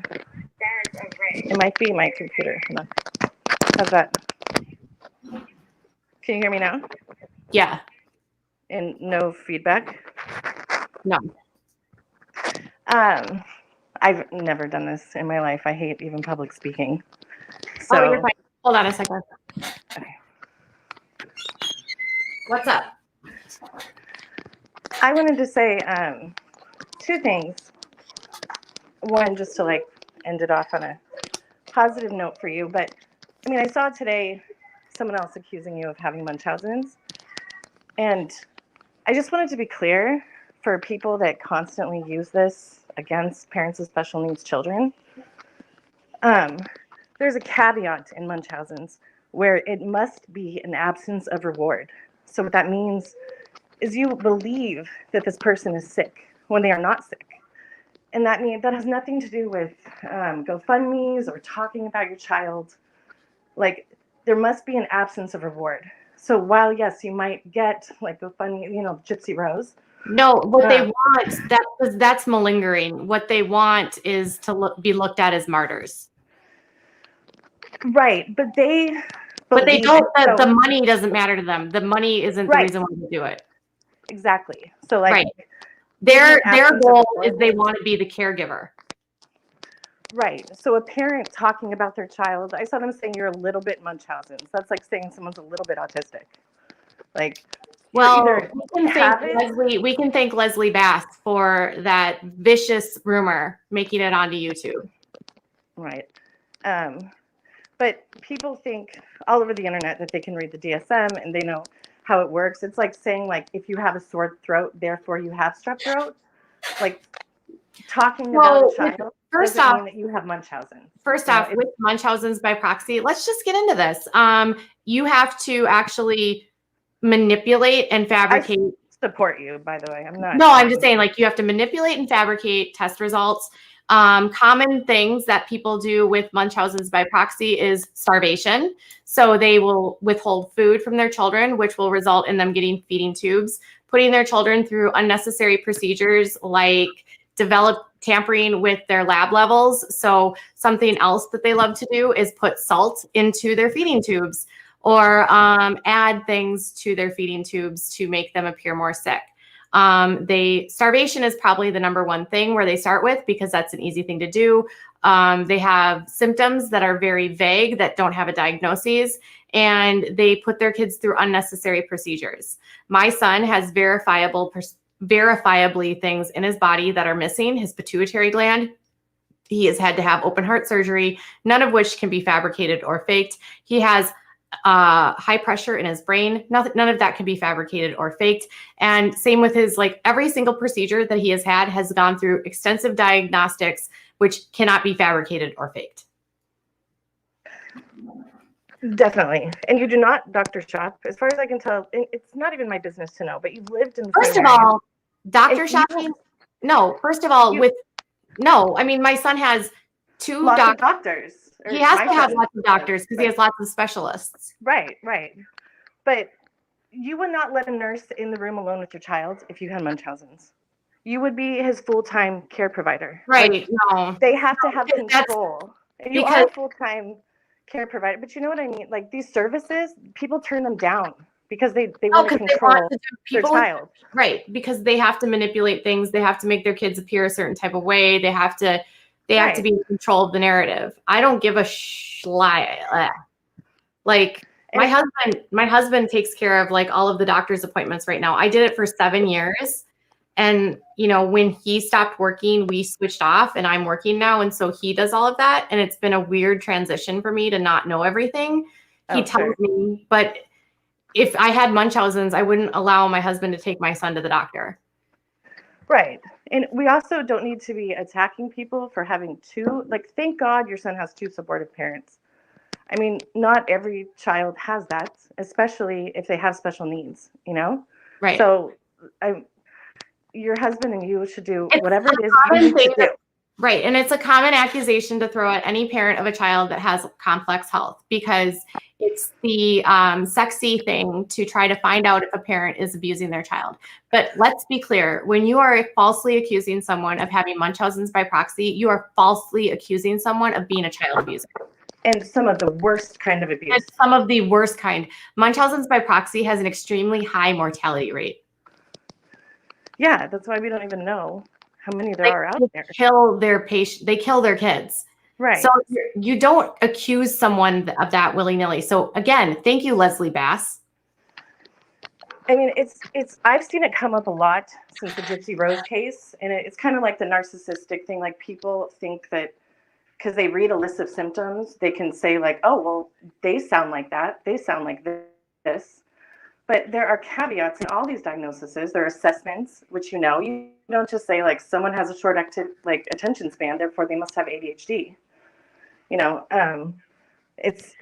It might be my computer. Hold on. How's that? Can you hear me now? Yeah. And no feedback? No. I've never done this in my life. I hate even public speaking. So, oh, you're fine. Hold on a second. Okay. What's up? I wanted to say two things. One, just to like end it off on a positive note for you, but I mean, I saw today someone else accusing you of having Munchausen's. And I just wanted to be clear for people that constantly use this against parents of special needs children. There's a caveat in Munchausen's where it must be an absence of reward. So what that means is you believe that this person is sick when they are not sick. And that has nothing to do with GoFundMes or talking about your child. Like, there must be an absence of reward. So while, yes, you might get like GoFundMe, Gypsy Rose. No, what they want, that's malingering. What they want is to be looked at as martyrs. Right, but they don't. The money doesn't matter to them. The money isn't the reason why they do it. Exactly. So like, their goal is they want to be the caregiver. Right. So a parent talking about their child, I saw them saying you're a little bit Munchausen's. That's like saying someone's a little bit autistic. Like, well, we can thank Leslie Bass for that vicious rumor making it onto YouTube. Right. But people think all over the internet that they can read the DSM and they know how it works. It's like saying, like, if you have a sore throat, therefore you have strep throat. Like, talking about a child first doesn't off, mean that you have Munchausen. First off, with Munchausen's by proxy, let's just get into this. You have to actually manipulate and fabricate. I support you, by the way. I'm not. No, I'm just saying, like, you have to manipulate and fabricate test results. Common things that people do with Munchausen's by proxy is starvation. So they will withhold food from their children, which will result in them getting feeding tubes, putting their children through unnecessary procedures like tampering with their lab levels. So something else that they love to do is put salt into their feeding tubes or add things to their feeding tubes to make them appear more sick. Starvation is probably the number one thing where they start with because that's an easy thing to do. They have symptoms that are very vague that don't have a diagnosis, and they put their kids through unnecessary procedures. My son has verifiably things in his body that are missing, his pituitary gland. He has had to have open heart surgery, none of which can be fabricated or faked. He has high pressure in his brain. None of that can be fabricated or faked. And same with his, like, every single procedure that he has had has gone through extensive diagnostics, which cannot be fabricated or faked. Definitely. And you do not doctor shop. As far as I can tell, it's not even my business to know, but you've lived in the First of all, doctor shopping? No, first of all, I mean, my son has two doctors. He has to have lots of doctors because he has lots of specialists. Right. But you would not let a nurse in the room alone with your child if you had Munchausen's. You would be his full-time care provider. Right. No. They have to have control. You are a full-time care provider. But you know what I mean? Like, these services, people turn them down because they want to control their child. Right. Because they have to manipulate things. They have to make their kids appear a certain type of way. They have to be in control of the narrative. I don't give a like, my husband takes care of, like, all of the doctor's appointments right now. I did it for 7 years. And, when he stopped working, we switched off and I'm working now. And so he does all of that. And it's been a weird transition for me to not know everything. He tells me, but if I had Munchausen's, I wouldn't allow my husband to take my son to the doctor. Right. And we also don't need to be attacking people for having two. Like, thank God your son has two supportive parents. I mean, not every child has that, especially if they have special needs, Right. So your husband and you should do whatever it is you need to do. Right. And it's a common accusation to throw at any parent of a child that has complex health because it's the sexy thing to try to find out if a parent is abusing their child. But let's be clear, when you are falsely accusing someone of having Munchausen's by proxy, you are falsely accusing someone of being a child abuser. And some of the worst kind of abuse. And some of the worst kind. Munchausen's by proxy has an extremely high mortality rate. Yeah, that's why we don't even know how many there are out there. They kill their kids. Right. So you don't accuse someone of that willy-nilly. So again, thank you, Leslie Bass. I mean, I've seen it come up a lot since the Gypsy Rose case, and it's kind of like the narcissistic thing. Like, people think that because they read a list of symptoms, they can say like, oh, well, they sound like that. They sound like this. But there are caveats in all these diagnoses. There are assessments, which you don't just say like someone has a short attention span, therefore they must have ADHD. It's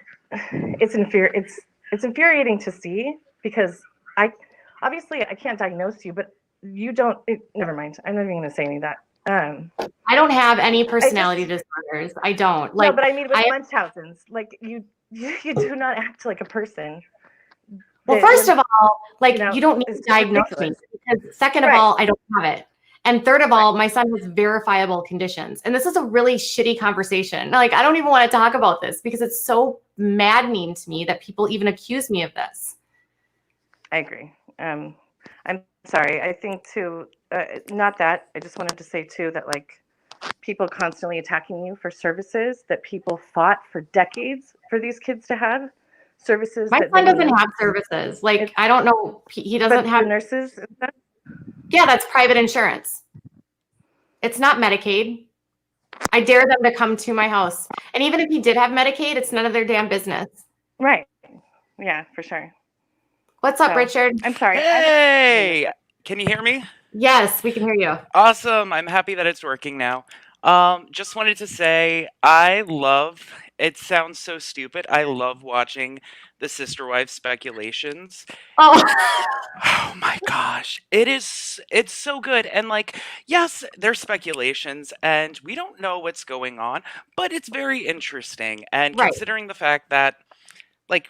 infuriating to see, because I can't diagnose you, but you don't. Never mind. I'm not even going to say any of that. I don't have any personality disorders. I don't. No, but I mean with Munchausen's, like you do not act like a person. Well, first of all, you don't need to diagnose me, because second of all, I don't have it. And third of all, my son has verifiable conditions. And this is a really shitty conversation. Like, I don't even want to talk about this because it's so maddening to me that people even accuse me of this. I agree. I'm sorry. I think too, not that, I just wanted to say too that like people constantly attacking you for services that people fought for decades for these kids to have. Services. My son doesn't have services. Like, I don't know. He doesn't have nurses. Yeah, that's private insurance. It's not Medicaid. I dare them to come to my house. And even if he did have Medicaid, it's none of their damn business. Right. Yeah, for sure. What's up, Richard? I'm sorry. Hey, can you hear me? Yes, we can hear you. Awesome. I'm happy that it's working now. Just wanted to say it sounds so stupid. I love watching the sister wife speculations. Oh. Oh my gosh. It's so good. And like, yes, they're speculations and we don't know what's going on, but it's very interesting. And considering the fact that like,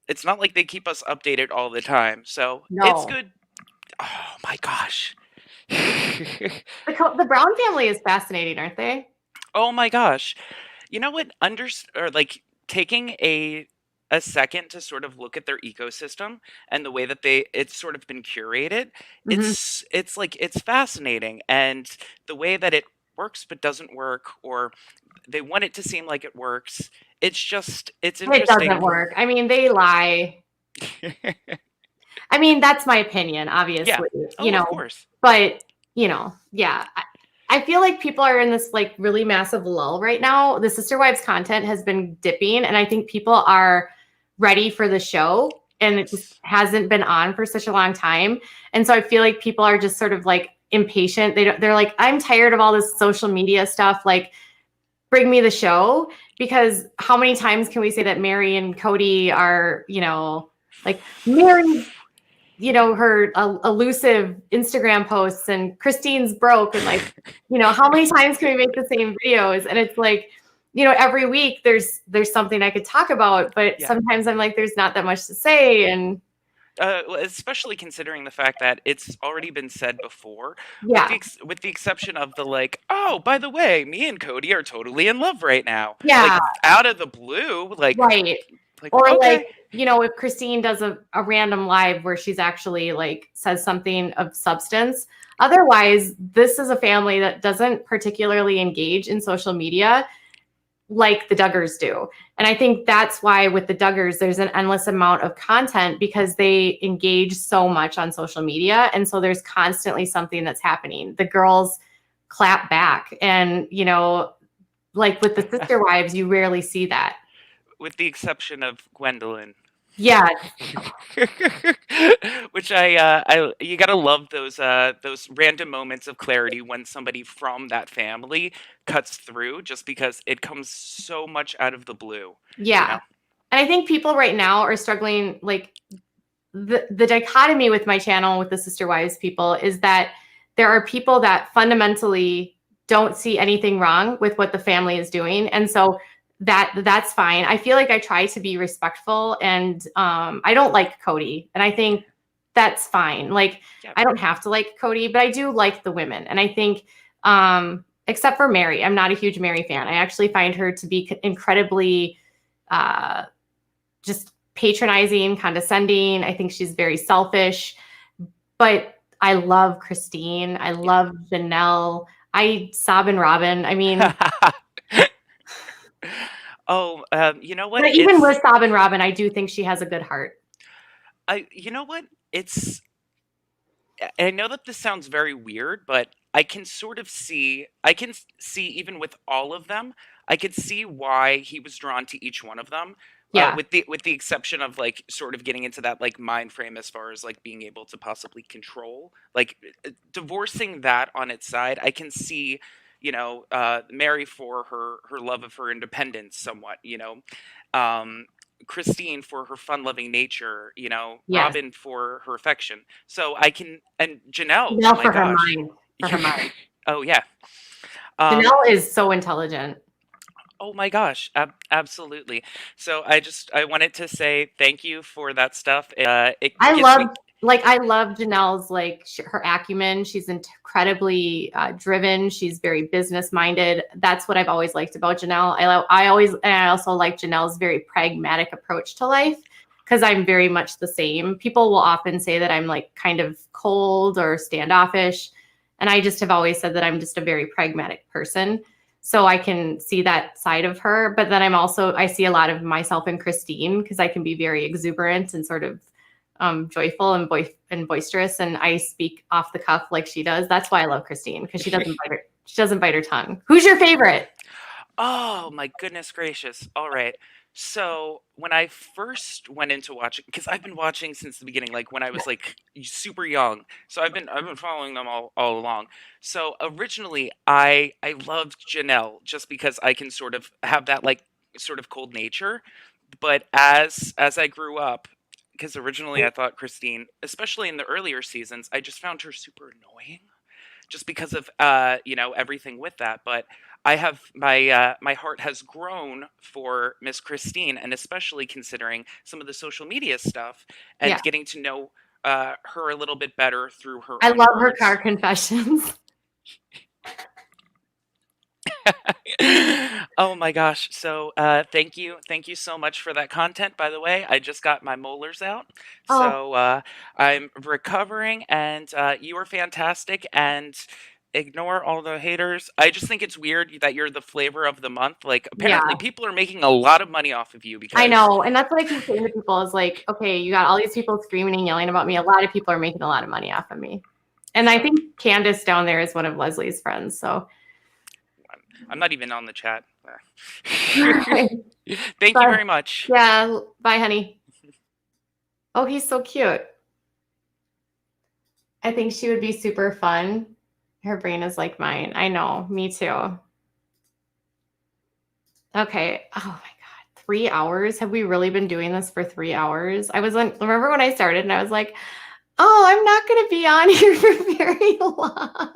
it's not like they keep us updated all the time. So it's good. Oh my gosh. The Brown family is fascinating, aren't they? Oh my gosh. You know what? Taking a second to sort of look at their ecosystem and the way that it's sort of been curated, it's fascinating, and the way that it works but doesn't work, or they want it to seem like it works. It's interesting. It doesn't work. I mean, they lie. I mean, that's my opinion, obviously. Yeah. Of course. But yeah. I feel like people are in this like really massive lull right now. The Sister Wives content has been dipping, and I think people are ready for the show, and it just hasn't been on for such a long time. And so I feel like people are just sort of like impatient. They're like, I'm tired of all this social media stuff. Like, bring me the show. Because how many times can we say that Mary and Cody are, like Mary, her elusive Instagram posts, and Christine's broke, and like, how many times can we make the same videos? And it's like, every week there's something I could talk about, but sometimes I'm like, there's not that much to say. And especially considering the fact that it's already been said before, with the exception of the like, oh, by the way, me and Cody are totally in love right now. Yeah. Like, out of the blue, like, right. Like, or okay. like, if Christine does a random live where she's actually like says something of substance. Otherwise, this is a family that doesn't particularly engage in social media like the Duggars do. And I think that's why with the Duggars, there's an endless amount of content, because they engage so much on social media. And so there's constantly something that's happening. The girls clap back. And, like with the Sister Wives, you rarely see that. With the exception of Gwendolyn. Yeah. Which you gotta love those random moments of clarity when somebody from that family cuts through, just because it comes so much out of the blue. Yeah. And I think people right now are struggling, like the dichotomy with my channel, with the Sister Wives people, is that there are people that fundamentally don't see anything wrong with what the family is doing. And so that's fine. I feel like I try to be respectful, and I don't like Cody, and I think that's fine. Like, I don't have to like Cody, but I do like the women. And I think, except for Mary, I'm not a huge Mary fan. I actually find her to be incredibly just patronizing, condescending. I think she's very selfish, but I love Christine. I love Janelle. I sob and Robin. I mean, oh, you know what? But even with Sob and Robin, I do think she has a good heart. You know what? I know that this sounds very weird, but I can see even with all of them, I could see why he was drawn to each one of them. Yeah. With the exception of like sort of getting into that like mind frame as far as like being able to possibly control, like divorcing that on its side, I can see, Mary for her love of her independence somewhat, Christine for her fun-loving nature, Yes. Robin for her affection. So I can, and Janelle, Janelle oh my for her gosh. mind. For her mind. Oh yeah. Janelle is so intelligent. Oh my gosh, absolutely. So I wanted to say thank you for that stuff. It I gives love me, I love Janelle's her acumen. She's incredibly driven. She's very business minded. That's what I've always liked about Janelle. I also like Janelle's very pragmatic approach to life, because I'm very much the same. People will often say that I'm like kind of cold or standoffish, and I just have always said that I'm just a very pragmatic person. So I can see that side of her, but then I see a lot of myself in Christine, because I can be very exuberant and sort of joyful and boisterous, and I speak off the cuff like she does. That's why I love Christine, because she doesn't bite her tongue. Who's your favorite? oh my goodness gracious. All right. So when I first went into watching, because I've been watching since the beginning, like when I was like super young, so I've been following them all along. So originally, I loved Janelle just because I can sort of have that like sort of cold nature, but as I grew up, because originally I thought Christine, especially in the earlier seasons, I just found her super annoying just because of everything with that. But I have my heart has grown for Miss Christine, and especially considering some of the social media stuff and Yeah. getting to know her a little bit better through her I own love her words. car confessions. Oh my gosh. So thank you so much for that content, by the way. I just got my molars out, Oh. so I'm recovering, and you are fantastic, and ignore all the haters. I just think it's weird that you're the flavor of the month. Like, apparently Yeah. people are making a lot of money off of you because I know, and that's what I keep saying to people is like, okay, you got all these people screaming and yelling about me. A lot of people are making a lot of money off of me. And I think Candace down there is one of Leslie's friends, so I'm not even on the chat. Thank you very much. Yeah, bye, honey. Oh, he's so cute. I think she would be super fun. Her brain is like mine. I know, me too. Okay. Oh my God, 3 hours? Have we really been doing this for 3 hours? Remember when I started and I was like, oh, I'm not going to be on here for very long.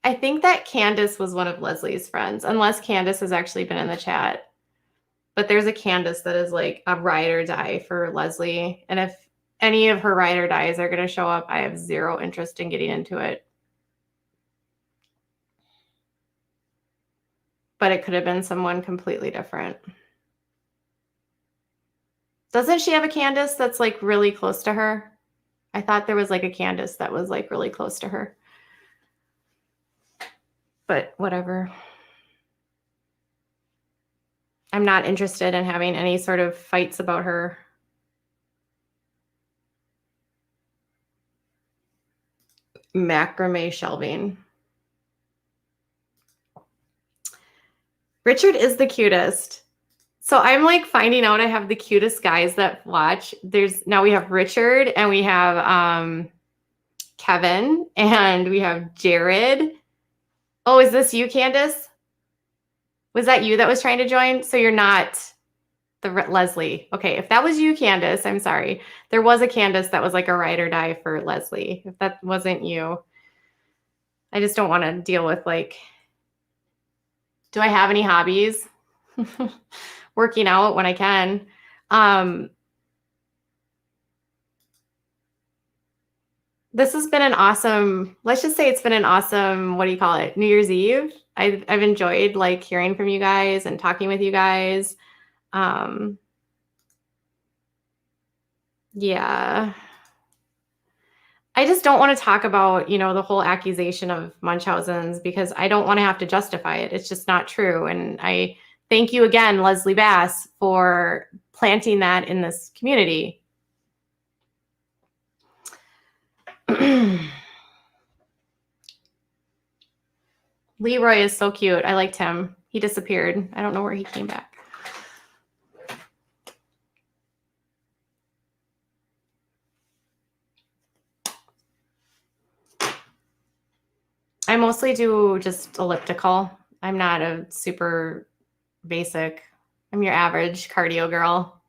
I think that Candace was one of Leslie's friends, unless Candace has actually been in the chat. But there's a Candace that is like a ride or die for Leslie. And if any of her ride or dies are going to show up, I have zero interest in getting into it. But it could have been someone completely different. Doesn't she have a Candace that's like really close to her? I thought there was like a Candace that was like really close to her. But whatever. I'm not interested in having any sort of fights about her. Macrame shelving. Richard is the cutest. So I'm like finding out I have the cutest guys that watch. Now we have Richard, and we have Kevin, and we have Jared. Oh, is this you, Candace? Was that you that was trying to join? So you're not the Leslie. Okay, if that was you, Candace, I'm sorry. There was a Candace that was like a ride or die for Leslie. If that wasn't you, I just don't want to deal with like, do I have any hobbies? Working out when I can. This has been an awesome, let's just say it's been an awesome, what do you call it? New Year's Eve. I've enjoyed like hearing from you guys and talking with you guys. Yeah. I just don't want to talk about, the whole accusation of Munchausens, because I don't want to have to justify it. It's just not true. And I thank you again, Leslie Bass, for planting that in this community. Leroy is so cute. I liked him. He disappeared. I don't know where he came back. I mostly do just elliptical. I'm not a super basic. I'm your average cardio girl.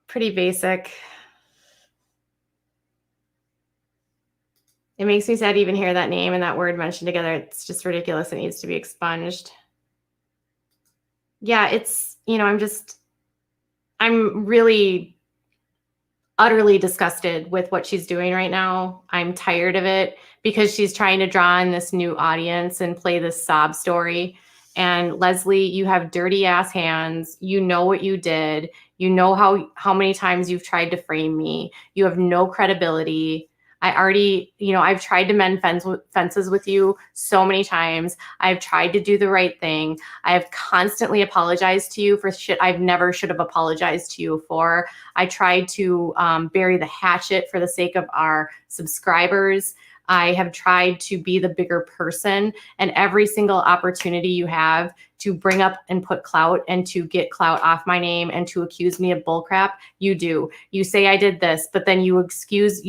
Pretty basic. It makes me sad to even hear that name and that word mentioned together. It's just ridiculous. It needs to be expunged. Yeah, it's, I'm really utterly disgusted with what she's doing right now. I'm tired of it because she's trying to draw in this new audience and play this sob story. And Leslie, you have dirty ass hands. You know what you did. You know how many times you've tried to frame me. You have no credibility. I already, I've tried to mend fences with you so many times. I've tried to do the right thing. I have constantly apologized to you for shit I never should have apologized to you for. I tried to bury the hatchet for the sake of our subscribers. I have tried to be the bigger person, and every single opportunity you have to bring up and put clout and to get clout off my name and to accuse me of bullcrap, you do. You say I did this, but then you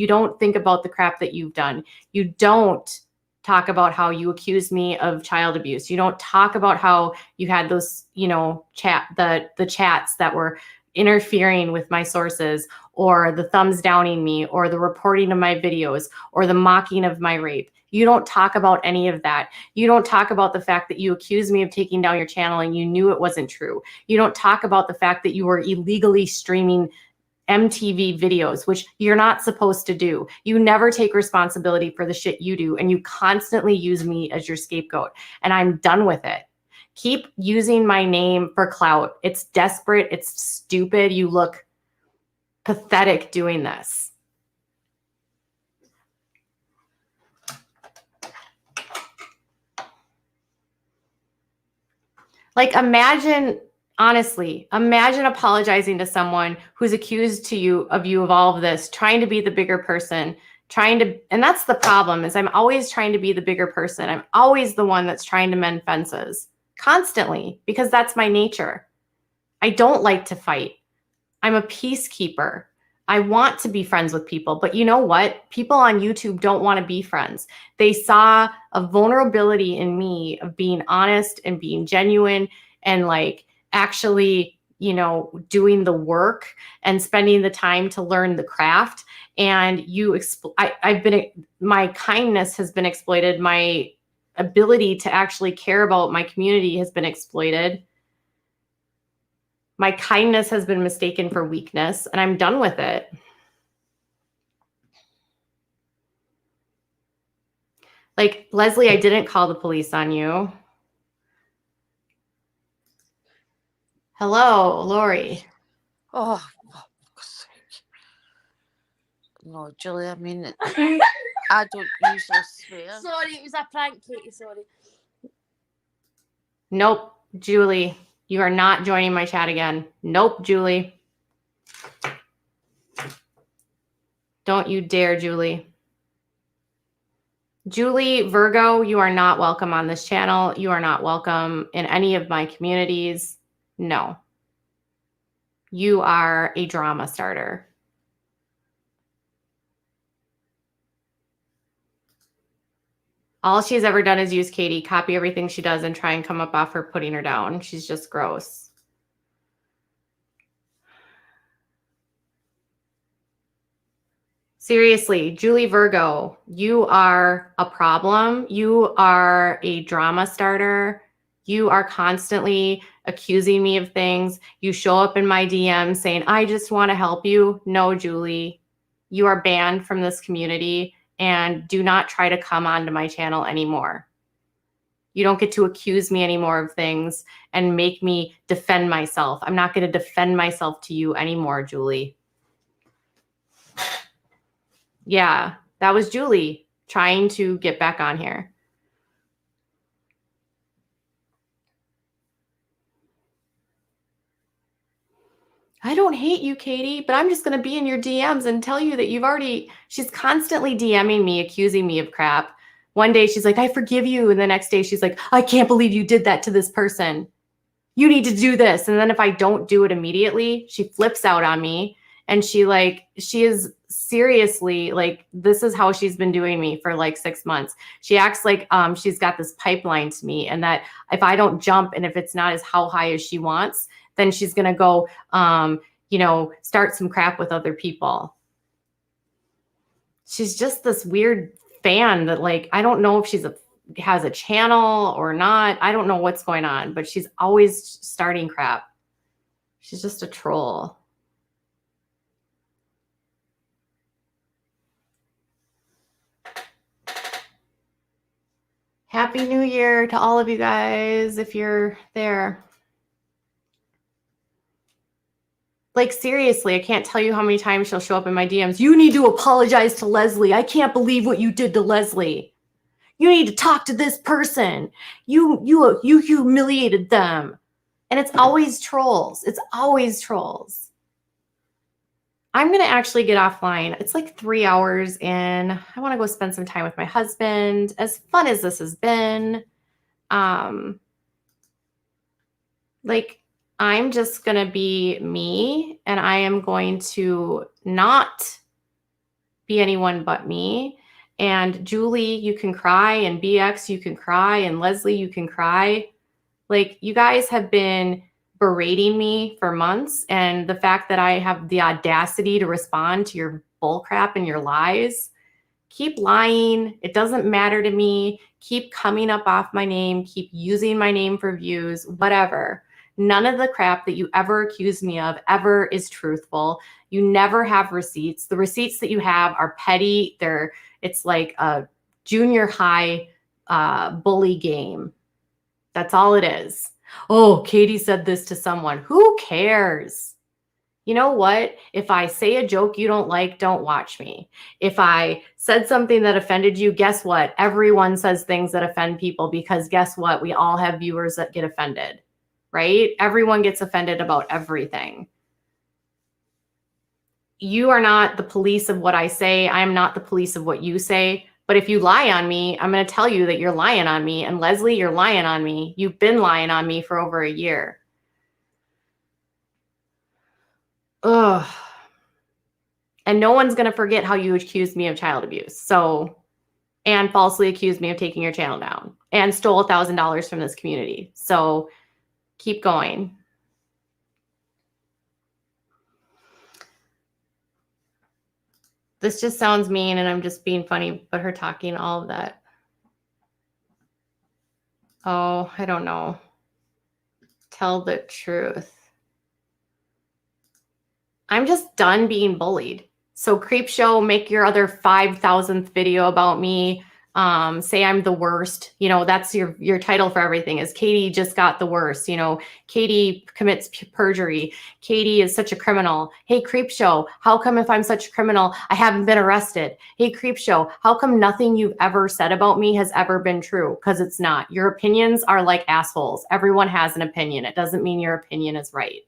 don't think about the crap that you've done. You don't talk about how you accused me of child abuse. You don't talk about how you had those, the chats that were interfering with my sources, or the thumbs downing me, or the reporting of my videos, or the mocking of my rape. You don't talk about any of that. You don't talk about the fact that you accused me of taking down your channel and you knew it wasn't true. You don't talk about the fact that you were illegally streaming MTV videos, which you're not supposed to do. You never take responsibility for the shit you do, and you constantly use me as your scapegoat. And I'm done with it. Keep using my name for clout. It's desperate. It's stupid. You look pathetic doing this. Like, honestly, imagine apologizing to someone who's accused of you of all of this, trying to be the bigger person, and that's the problem, is I'm always trying to be the bigger person. I'm always the one that's trying to mend fences constantly, because that's my nature. I don't like to fight. I'm a peacekeeper. I want to be friends with people, but you know what? People on YouTube don't want to be friends. They saw a vulnerability in me of being honest and being genuine and actually, doing the work and spending the time to learn the craft. And my kindness has been exploited. My ability to actually care about my community has been exploited. My kindness has been mistaken for weakness, and I'm done with it. Leslie, I didn't call the police on you. Hello, Lori. Oh, for fuck's sake. No, Julie, I mean, I don't usually swear. Sorry, it was a prank, Katie, sorry. Nope, Julie, you are not joining my chat again. Nope, Julie. Don't you dare, Julie. Julie Virgo, you are not welcome on this channel. You are not welcome in any of my communities. No. You are a drama starter. All she's ever done is use Katie, copy everything she does, and try and come up off her putting her down. She's just gross. Seriously, Julie Virgo, you are a problem. You are a drama starter. You are constantly accusing me of things. You show up in my DMs saying, I just want to help you. No, Julie, you are banned from this community, and do not try to come onto my channel anymore. You don't get to accuse me anymore of things and make me defend myself. I'm not going to defend myself to you anymore, Julie. Yeah, that was Julie trying to get back on here. I don't hate you, Katie, but I'm just going to be in your DMs and tell you that she's constantly DMing me, accusing me of crap. One day she's like, I forgive you. And the next day she's like, I can't believe you did that to this person. You need to do this. And then if I don't do it immediately, she flips out on me. And she is seriously like, this is how she's been doing me for like 6 months. She acts like she's got this pipeline to me, and that if I don't jump and if it's not as how high as she wants, then she's going to go, start some crap with other people. She's just this weird fan that, like, I don't know if has a channel or not. I don't know what's going on, but she's always starting crap. She's just a troll. Happy New Year to all of you guys, if you're there. Like, seriously, I can't tell you how many times she'll show up in my DMs. You need to apologize to Leslie. I can't believe what you did to Leslie. You need to talk to this person. You humiliated them. And it's always trolls. It's always trolls. I'm going to actually get offline. It's like 3 hours in. I want to go spend some time with my husband. As fun as this has been, I'm just going to be me, and I am going to not be anyone but me. And Julie, you can cry, and BX, you can cry, and Leslie, you can cry. Like, you guys have been berating me for months, and the fact that I have the audacity to respond to your bullcrap and your lies, keep lying. It doesn't matter to me. Keep coming up off my name. Keep using my name for views, whatever. None of the crap that you ever accused me of ever is truthful. You never have receipts. The receipts that you have are petty. It's like a junior high bully game. That's all it is. Oh, Katie said this to someone. Who cares? You know what? If I say a joke you don't like, don't watch me. If I said something that offended you, guess what? Everyone says things that offend people, because guess what? We all have viewers that get offended, right? Everyone gets offended about everything. You are not the police of what I say. I am not the police of what you say. But if you lie on me, I'm going to tell you that you're lying on me. And Leslie, you're lying on me. You've been lying on me for over a year. Ugh. And no one's going to forget how you accused me of child abuse. And falsely accused me of taking your channel down and stole $1,000 from this community. So keep going. This just sounds mean, and I'm just being funny, but her talking all of that. Oh, I don't know. Tell the truth. I'm just done being bullied. So Creep Show, make your other 5,000th video about me. Say I'm the worst. That's your title for everything is Katie just got the worst. Katie commits perjury. Katie is such a criminal. Hey, Creep Show, how come if I'm such a criminal, I haven't been arrested? Hey, Creep Show, how come nothing you've ever said about me has ever been true? Because it's not. Your opinions are like assholes. Everyone has an opinion. It doesn't mean your opinion is right.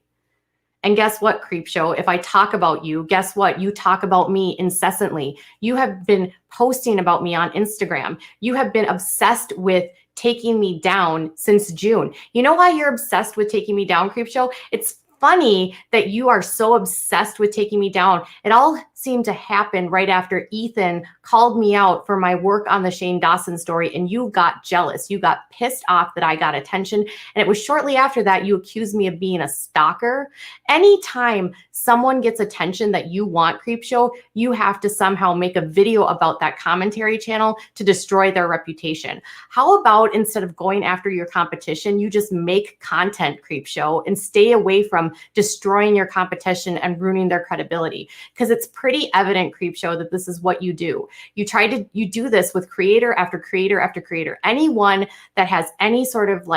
And guess what, Creep Show? If I talk about you, guess what? You talk about me incessantly. You have been posting about me on Instagram. You have been obsessed with taking me down since June. You know why you're obsessed with taking me down, Creep Show? It's funny that you are so obsessed with taking me down. It all seemed to happen right after Ethan called me out for my work on the Shane Dawson story, and you got jealous. You got pissed off that I got attention. And it was shortly after that you accused me of being a stalker. Anytime someone gets attention that you want, Creep Show, you have to somehow make a video about that commentary channel to destroy their reputation. How about instead of going after your competition, you just make content, Creep Show, and stay away from destroying your competition and ruining their credibility? Because it's pretty evident, Creep Show, that this is what you do. You do this with creator after creator after creator. Anyone that has any sort of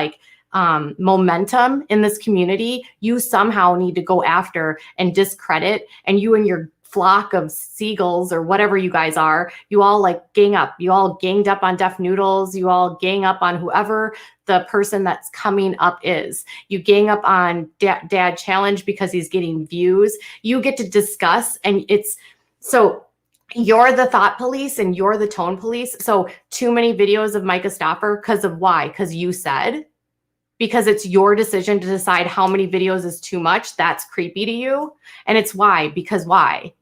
momentum in this community, you somehow need to go after and discredit, and you and your flock of seagulls or whatever you guys are, you all like gang up. You all ganged up on Deaf Noodles. You all gang up on whoever the person that's coming up is. You gang up on Dad Challenge because he's getting views. You get to discuss, and it's so you're the thought police and you're the tone police. So too many videos of Myka Stauffer because of why? Because you said, because it's your decision to decide how many videos is too much. That's creepy to you. And it's why, because why?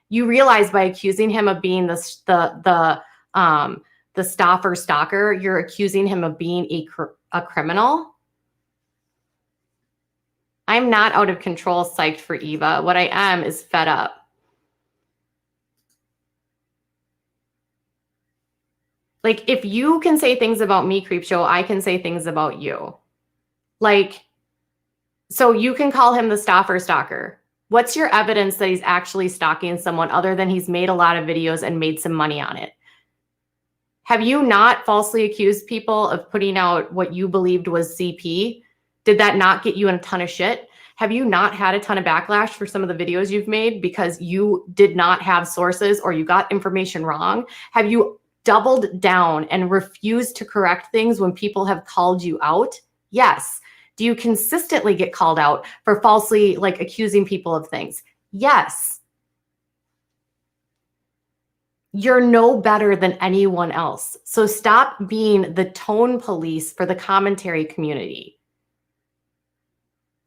You realize by accusing him of being the Stauffer stalker, you're accusing him of being a criminal. I'm not out of control psyched for Eva. What I am is fed up. Like, if you can say things about me, Creepshow, I can say things about you. Like, so you can call him the Stauffer stalker. What's your evidence that he's actually stalking someone other than he's made a lot of videos and made some money on it? Have you not falsely accused people of putting out what you believed was CP? Did that not get you in a ton of shit? Have you not had a ton of backlash for some of the videos you've made because you did not have sources or you got information wrong? Have you doubled down and refused to correct things when people have called you out? Yes. Do you consistently get called out for falsely like accusing people of things? Yes. You're no better than anyone else. So stop being the tone police for the commentary community.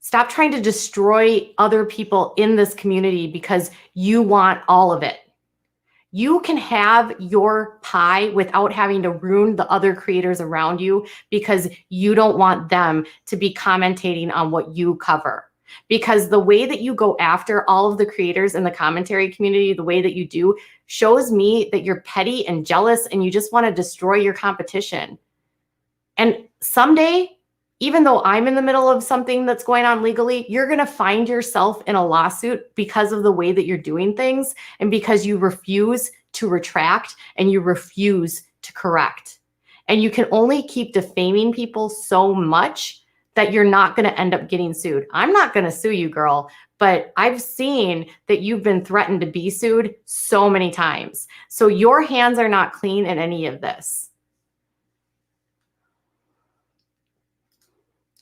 Stop trying to destroy other people in this community because you want all of it. You can have your pie without having to ruin the other creators around you because you don't want them to be commentating on what you cover. Because the way that you go after all of the creators in the commentary community, the way that you do, shows me that you're petty and jealous and you just want to destroy your competition. And someday, even though I'm in the middle of something that's going on legally, you're going to find yourself in a lawsuit because of the way that you're doing things and because you refuse to retract and you refuse to correct. And you can only keep defaming people so much that you're not going to end up getting sued. I'm not going to sue you, girl, but I've seen that you've been threatened to be sued so many times. So your hands are not clean in any of this.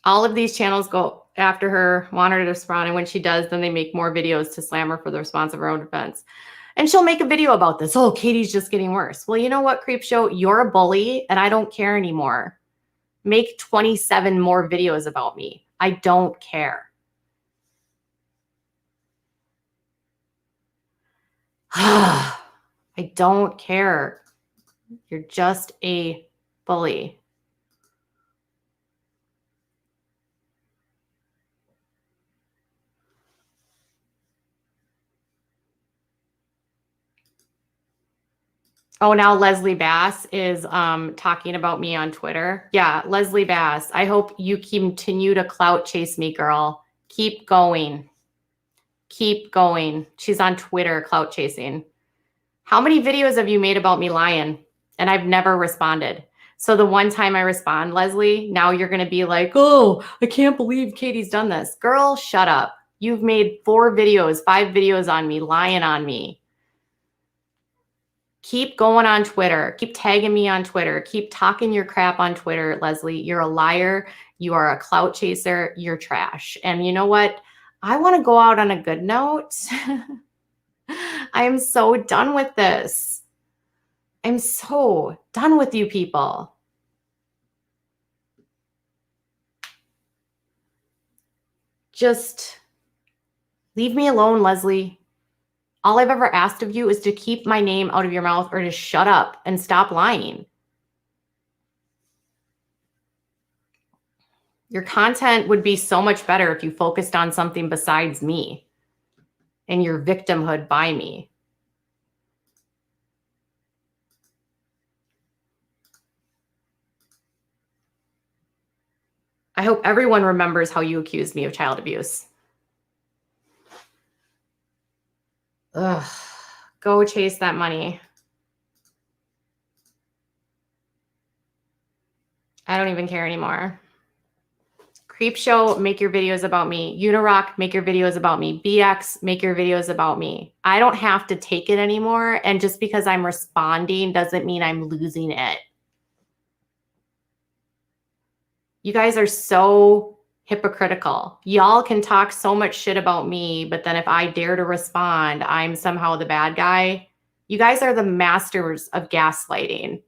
All of these channels go after her, want her to respond. And when she does, then they make more videos to slam her for the response of her own defense. And she'll make a video about this. Oh, Katie's just getting worse. Well, you know what, Creepshow? You're a bully and I don't care anymore. Make 27 more videos about me. I don't care. I don't care. You're just a bully. Oh, now Leslie Bass is talking about me on Twitter. Yeah, Leslie Bass, I hope you continue to clout chase me, girl. Keep going. Keep going. She's on Twitter clout chasing. How many videos have you made about me lying? And I've never responded. So the one time I respond, Leslie, now you're going to be like, oh, I can't believe Katie's done this. Girl, shut up. You've made 5 videos on me, lying on me. Keep going on Twitter. Keep tagging me on Twitter. Keep talking your crap on Twitter, Leslie. You're a liar. You are a clout chaser. You're trash. And you know what? I want to go out on a good note. I am so done with this. I'm so done with you people. Just leave me alone, Leslie. All I've ever asked of you is to keep my name out of your mouth or to shut up and stop lying. Your content would be so much better if you focused on something besides me and your victimhood by me. I hope everyone remembers how you accused me of child abuse. Ugh, go chase that money. I don't even care anymore. Creep Show, make your videos about me. Unirock, make your videos about me. BX, make your videos about me. I don't have to take it anymore. And just because I'm responding doesn't mean I'm losing it. You guys are so hypocritical. Y'all can talk so much shit about me, but then if I dare to respond, I'm somehow the bad guy. You guys are the masters of gaslighting.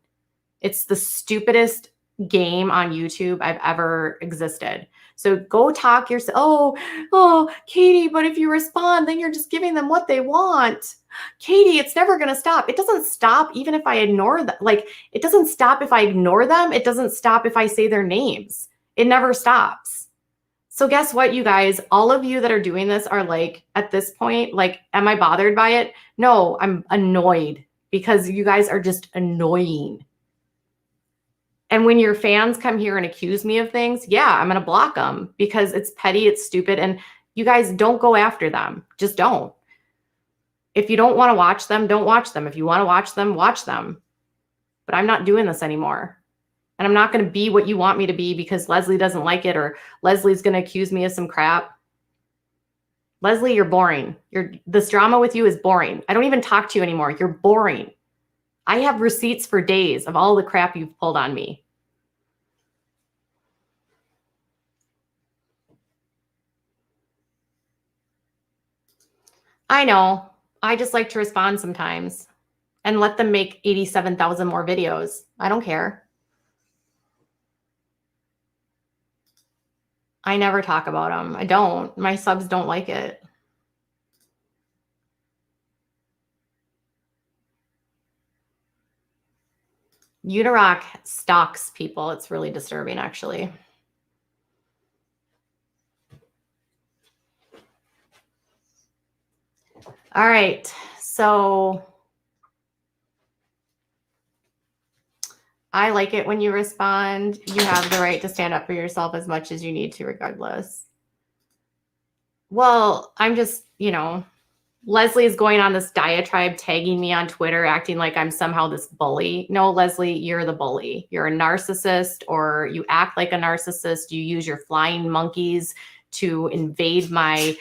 It's the stupidest game on YouTube I've ever existed. So go talk yourself. Oh, Katie, but if you respond, then you're just giving them what they want. Katie, it's never going to stop. It doesn't stop even if I ignore them. Like, it doesn't stop if I ignore them. It doesn't stop if I say their names. It never stops. So guess what, you guys? All of you that are doing this are like, at this point, like, am I bothered by it? No, I'm annoyed because you guys are just annoying. And when your fans come here and accuse me of things, yeah, I'm going to block them because it's petty, it's stupid, and you guys don't go after them. Just don't. If you don't want to watch them, don't watch them. If you want to watch them, watch them. But I'm not doing this anymore. And I'm not going to be what you want me to be because Leslie doesn't like it or Leslie's going to accuse me of some crap. Leslie, you're boring. This drama with you is boring. I don't even talk to you anymore. You're boring. I have receipts for days of all the crap you've pulled on me. I know. I just like to respond sometimes and let them make 87,000 more videos. I don't care. I never talk about them. I don't. My subs don't like it. Unirock stalks people. It's really disturbing, actually. All right, so I like it when you respond. You have the right to stand up for yourself as much as you need to, regardless. Well, I'm just, Leslie is going on this diatribe, tagging me on Twitter, acting like I'm somehow this bully. No, Leslie, you're the bully. You're a narcissist, or you act like a narcissist. You use your flying monkeys to invade my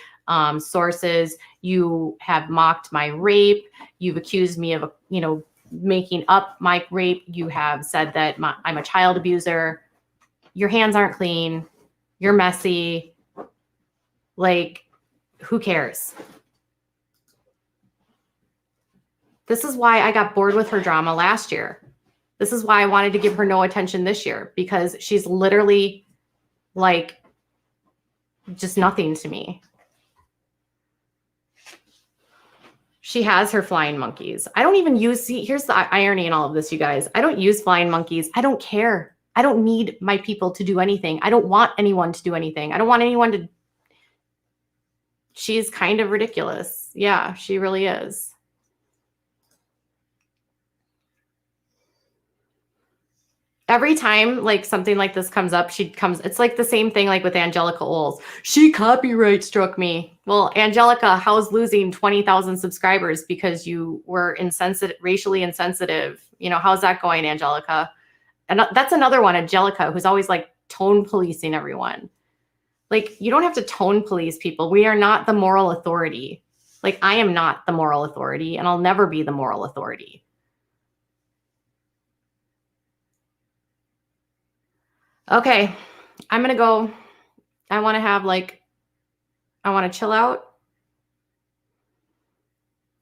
sources. You have mocked my rape. You've accused me of, making up my rape. You have said that I'm a child abuser. Your hands aren't clean. You're messy. Like, who cares? This is why I got bored with her drama last year. This is why I wanted to give her no attention this year, because she's literally like just nothing to me. She has her flying monkeys. I don't even use, here's the irony in all of this, you guys. I don't use flying monkeys. I don't care. I don't need my people to do anything. I don't want anyone to do anything. I don't want anyone to. She's kind of ridiculous. Yeah, she really is. Every time like something like this comes up, it's like the same thing like with Angelica Oles. She copyright struck me. Well, Angelica, how's losing 20,000 subscribers because you were racially insensitive? How's that going, Angelica? And that's another one, Angelica, who's always like tone policing everyone. Like, you don't have to tone police people. We are not the moral authority. Like, I am not the moral authority, and I'll never be the moral authority. Okay, I'm going to go. I want to chill out.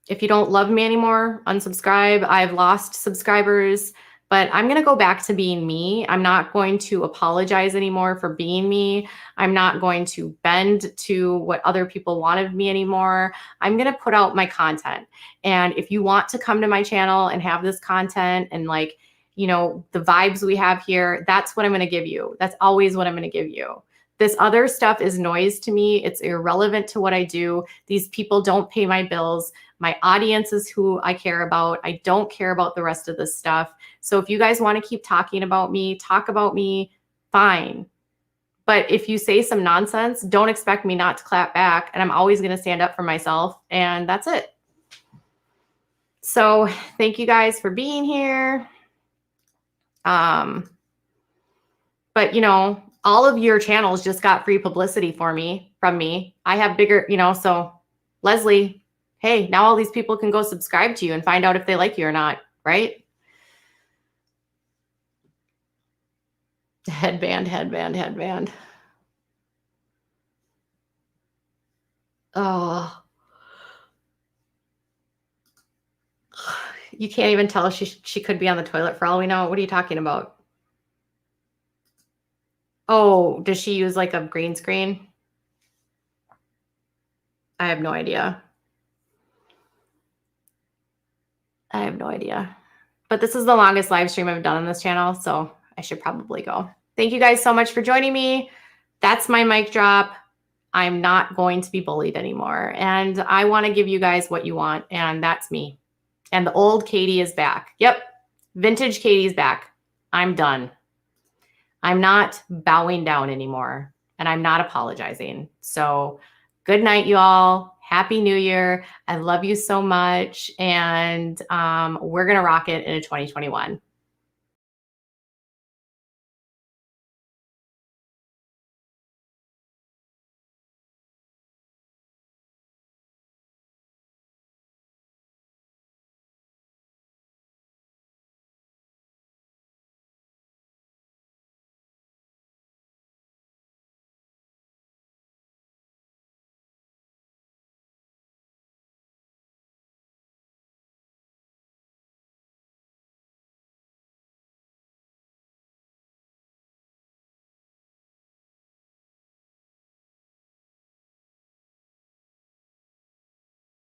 If you don't love me anymore, unsubscribe. I've lost subscribers, but I'm going to go back to being me. I'm not going to apologize anymore for being me. I'm not going to bend to what other people want of me anymore. I'm going to put out my content. And if you want to come to my channel and have this content and the vibes we have here, that's what I'm going to give you. That's always what I'm going to give you. This other stuff is noise to me. It's irrelevant to what I do. These people don't pay my bills. My audience is who I care about. I don't care about the rest of this stuff. So if you guys want to keep talking about me, talk about me, fine. But if you say some nonsense, don't expect me not to clap back. And I'm always going to stand up for myself. And that's it. So thank you guys for being here. But all of your channels just got free publicity from me. I have bigger, so Leslie, hey, now all these people can go subscribe to you and find out if they like you or not, right? Headband. Oh, you can't even tell if she could be on the toilet for all we know. What are you talking about? Oh, does she use like a green screen? I have no idea. But this is the longest live stream I've done on this channel, so I should probably go. Thank you guys so much for joining me. That's my mic drop. I'm not going to be bullied anymore. And I want to give you guys what you want, and that's me. And the old Katie is back. Yep, vintage Katie's back. I'm done. I'm not bowing down anymore, and I'm not apologizing. So good night, you all. Happy New Year. I love you so much. And we're going to rock it into 2021.